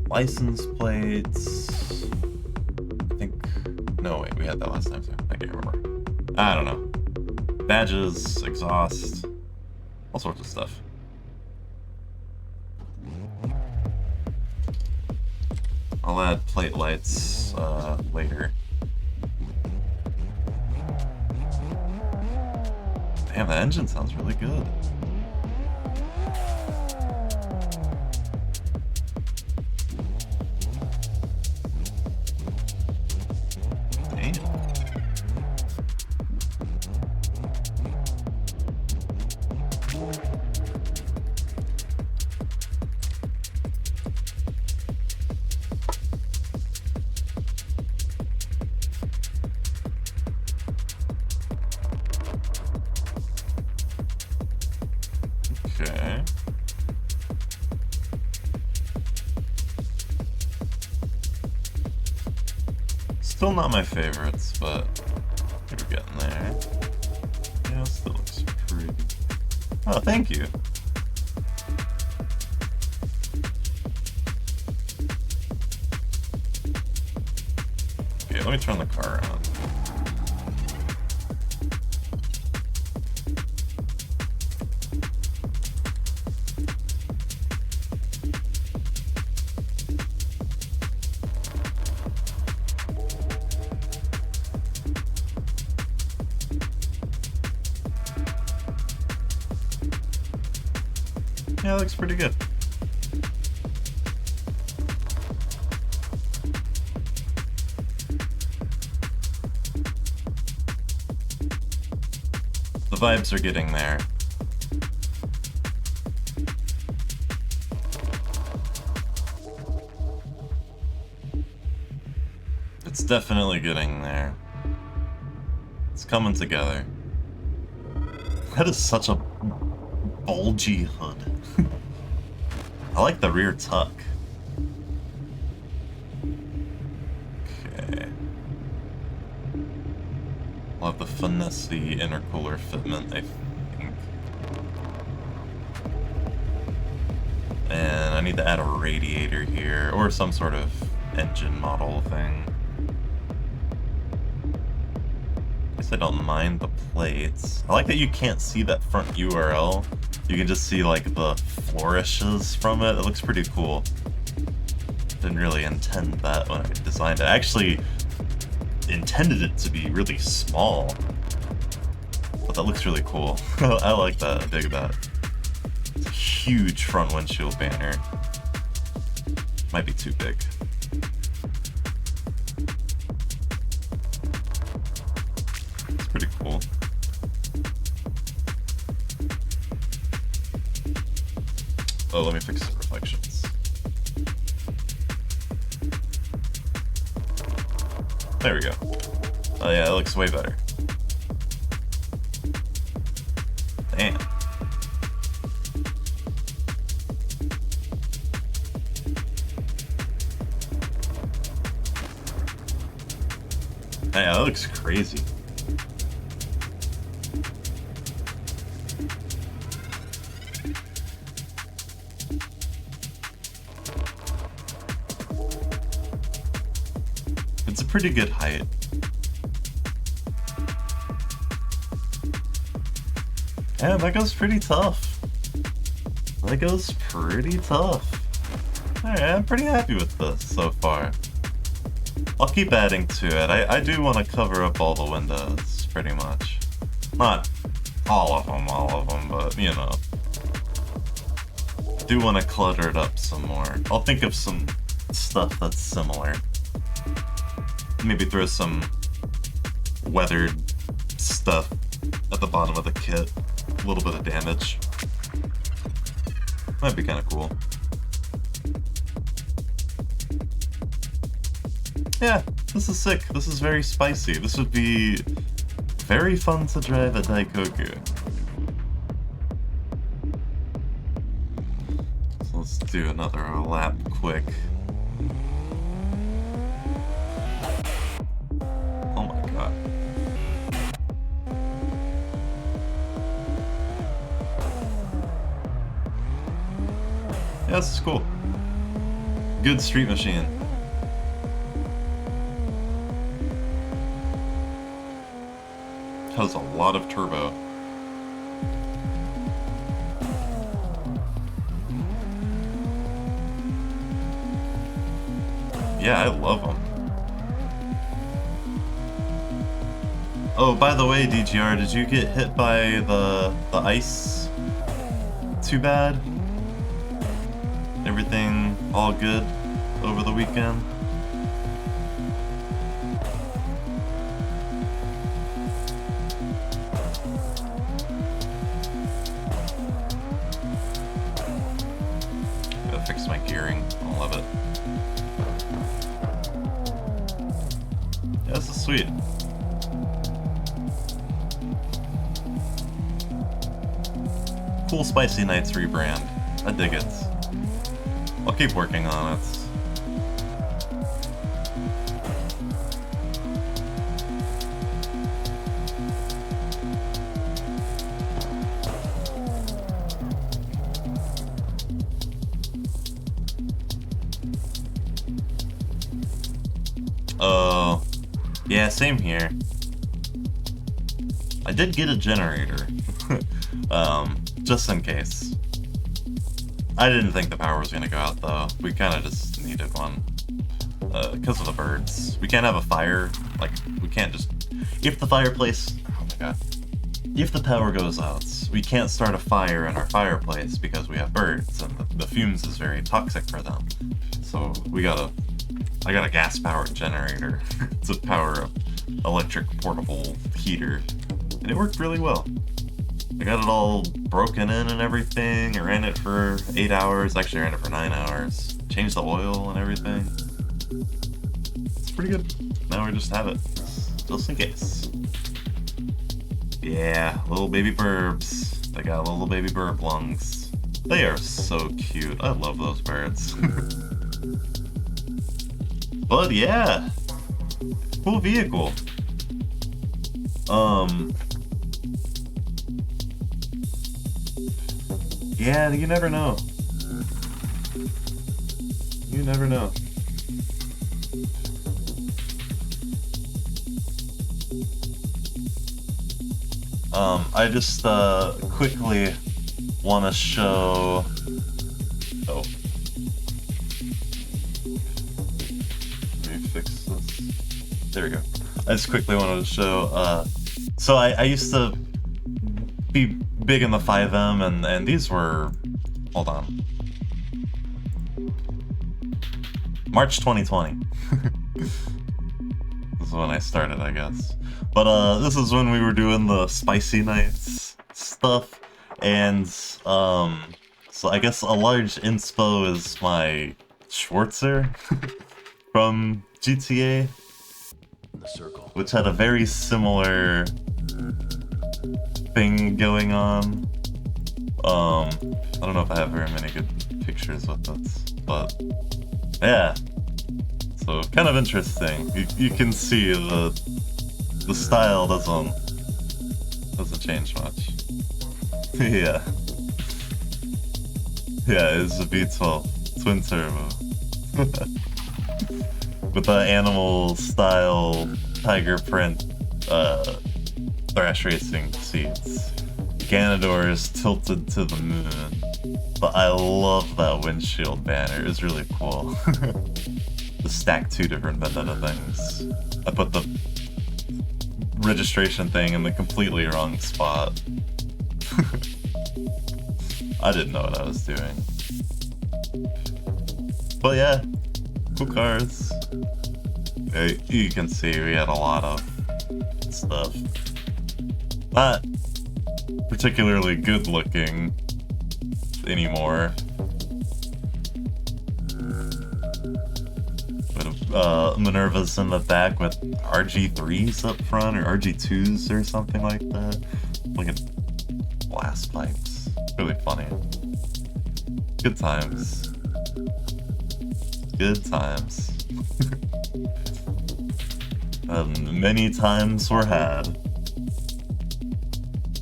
license plates. I think. No, wait, we had that last time too. I can't remember. I don't know. Badges, exhaust. all sorts of stuff. I'll add plate lights later. Damn, the engine sounds really good. Damn. Okay. Still not my favorites, but we're getting there. Yeah, it still looks pretty. Oh, thank you. Okay, let me turn the car around. Yeah, it looks pretty good. The vibes are getting there. It's definitely getting there. It's coming together. That is such a bulgy hood. I like the rear tuck. Okay. I'll have the finesse the intercooler fitment, I think. And I need to add a radiator here, or some sort of engine model thing. I guess I don't mind the plates. I like that you can't see that front URL. You can just see like the flourishes from it. It looks pretty cool. Didn't really intend that when I designed it. I actually intended it to be really small. But that looks really cool. I like that. I dig that. It's a huge front windshield banner. Might be too big. It's pretty cool. Oh, let me fix the reflections. There we go. Oh yeah, it looks way better. Damn. Yeah, that looks crazy. It's a pretty good height. Yeah, that goes pretty tough. That goes pretty tough. Alright, I'm pretty happy with this so far. I'll keep adding to it. I do want to cover up all the windows, pretty much. Not all of them, but, you know. I do want to clutter it up some more. I'll think of some stuff that's similar. Maybe throw some weathered stuff at the bottom of the kit. A little bit of damage. Might be kind of cool. Yeah, this is sick. This is very spicy. This would be very fun to drive at Daikoku. So let's do another lap quick. Oh my god. Yeah, this is cool. Good street machine. Has a lot of turbo. Yeah, I love them. Oh, by the way, DGR, did you get hit by the ice? Too bad? Everything all good over the weekend? Gotta fix my gearing. I love it. Yeah, this is sweet. Cool Spicy Nights rebrand. I dig it. I'll keep working on it. Oh, yeah, same here. I did get a generator. Just in case. I didn't think the power was gonna go out though. We kinda just needed one. Because of the birds. We can't have a fire. Like, we can't just... If the fireplace... Oh my god. If the power goes out, we can't start a fire in our fireplace because we have birds, and the fumes is very toxic for them. So, we gotta... I got a gas-powered generator to power a electric portable heater. And it worked really well. I got it all broken in and everything. I ran it for 8 hours. Actually, I ran it for 9 hours. Changed the oil and everything. It's pretty good. Now we just have it. Just in case. Yeah, little baby burbs. They got little baby burb lungs. They are so cute. I love those birds. But yeah. Cool vehicle. Yeah, you never know. You never know. I just quickly want to show. Oh, let me fix this. There we go. I just quickly wanted to show. So I used to be big in the 5M, and these were. Hold on. March 2020. This is when I started, I guess. But this is when we were doing the Spicy Nights stuff, and so I guess a large inspo is my Schwarzer from GTA, which had a very similar thing going on. I don't know if I have very many good pictures with it, but yeah. So kind of interesting. You can see the style doesn't change much. Yeah. Yeah, it's a V12 twin turbo. With the animal style tiger print thrash racing seats. Ganador is tilted to the moon. But I love that windshield banner. It's really cool. To stack two different Vendetta things. I put the registration thing in the completely wrong spot. I didn't know what I was doing. But yeah, cool cars. You can see we had a lot of stuff. Not particularly good looking anymore. But Minerva's in the back with RG3s up front, or RG2s or something like that. Look at blast pipes. Really funny. Good times. Good times. Many times were had.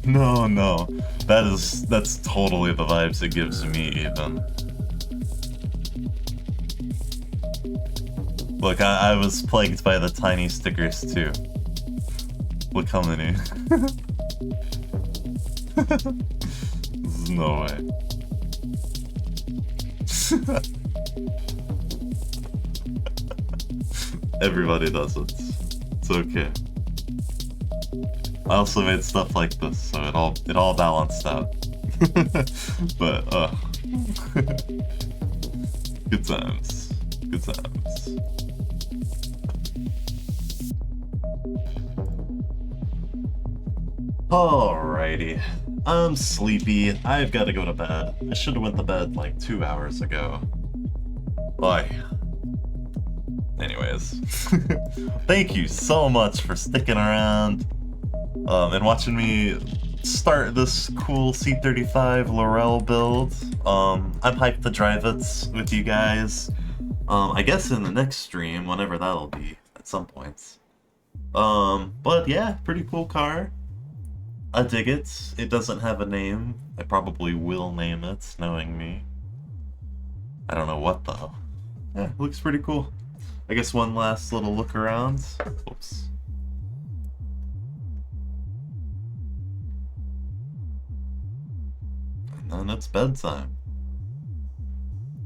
No. That's totally the vibes it gives me, even. Look, I was plagued by the tiny stickers too. Look how many. There's no way. Everybody does it. It's okay. I also made stuff like this, so it all balanced out. But good times. Good times. Alrighty. I'm sleepy. I've got to go to bed. I should have went to bed like 2 hours ago. Bye. Anyways. Thank you so much for sticking around and watching me start this cool C35 Laurel build. I'm hyped to drive it with you guys. I guess in the next stream, whenever that'll be, at some point. But yeah, pretty cool car. I dig it. It doesn't have a name. I probably will name it, knowing me. I don't know what though. Yeah, it looks pretty cool. I guess one last little look around. Oops. And then it's bedtime.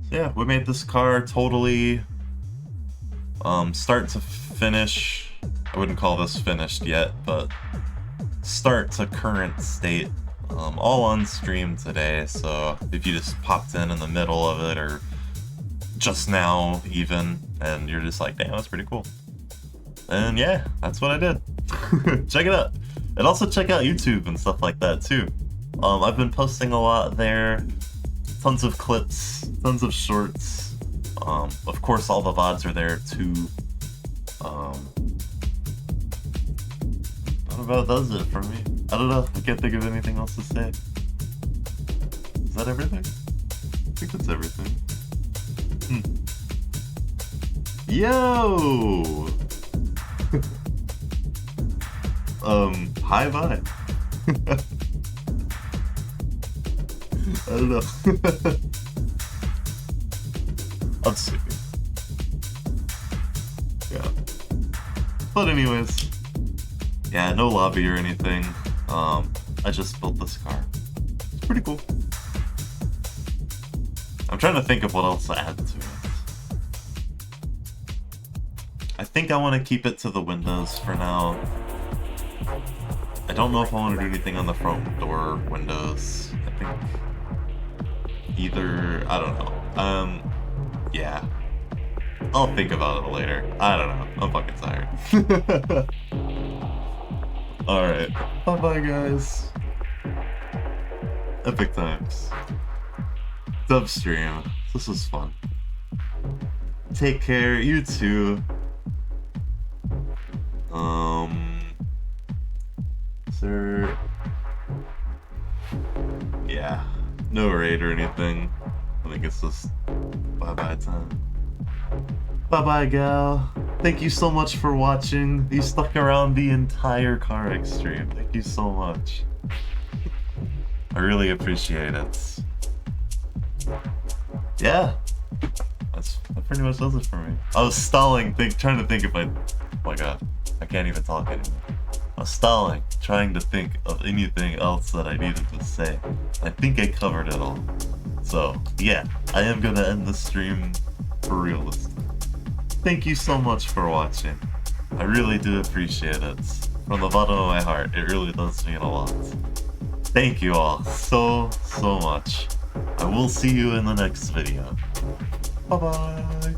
So yeah, we made this car totally start to finish. I wouldn't call this finished yet, but start to current state, all on stream today. So if you just popped in the middle of it, or just now even, and you're just like, damn, that's pretty cool, and yeah, that's what I did. Check it out, and also check out YouTube and stuff like that too. I've been posting a lot there, tons of clips, tons of shorts. Of course all the VODs are there too. That about does it for me. I don't know, I can't think of anything else to say. Is that everything? I think that's everything. Yo! Hi, bye. I don't know. I'm sleepy. Yeah. But anyways, yeah, no lobby or anything. I just built this car. It's pretty cool. I'm trying to think of what else to add to it. I think I want to keep it to the windows for now. I don't know if I want to do anything on the front door windows. I think either, I don't know. Yeah. I'll think about it later. I don't know. I'm fucking tired. Alright. Bye-bye, guys. Epic times. Dub stream. This was fun. Take care. You too. Sir. Yeah. No raid or anything. I think it's just bye-bye time. Bye-bye, gal. Thank you so much for watching. You stuck around the entire carx stream. Thank you so much. I really appreciate it. Yeah. That pretty much does it for me. I was stalling, trying to think if oh my god. I can't even talk anymore. I was stalling, trying to think of anything else that I needed to say. I think I covered it all. So, yeah, I am gonna end the stream for real this time. Thank you so much for watching. I really do appreciate it. From the bottom of my heart, it really does mean a lot. Thank you all so much. I will see you in the next video. Bye-bye.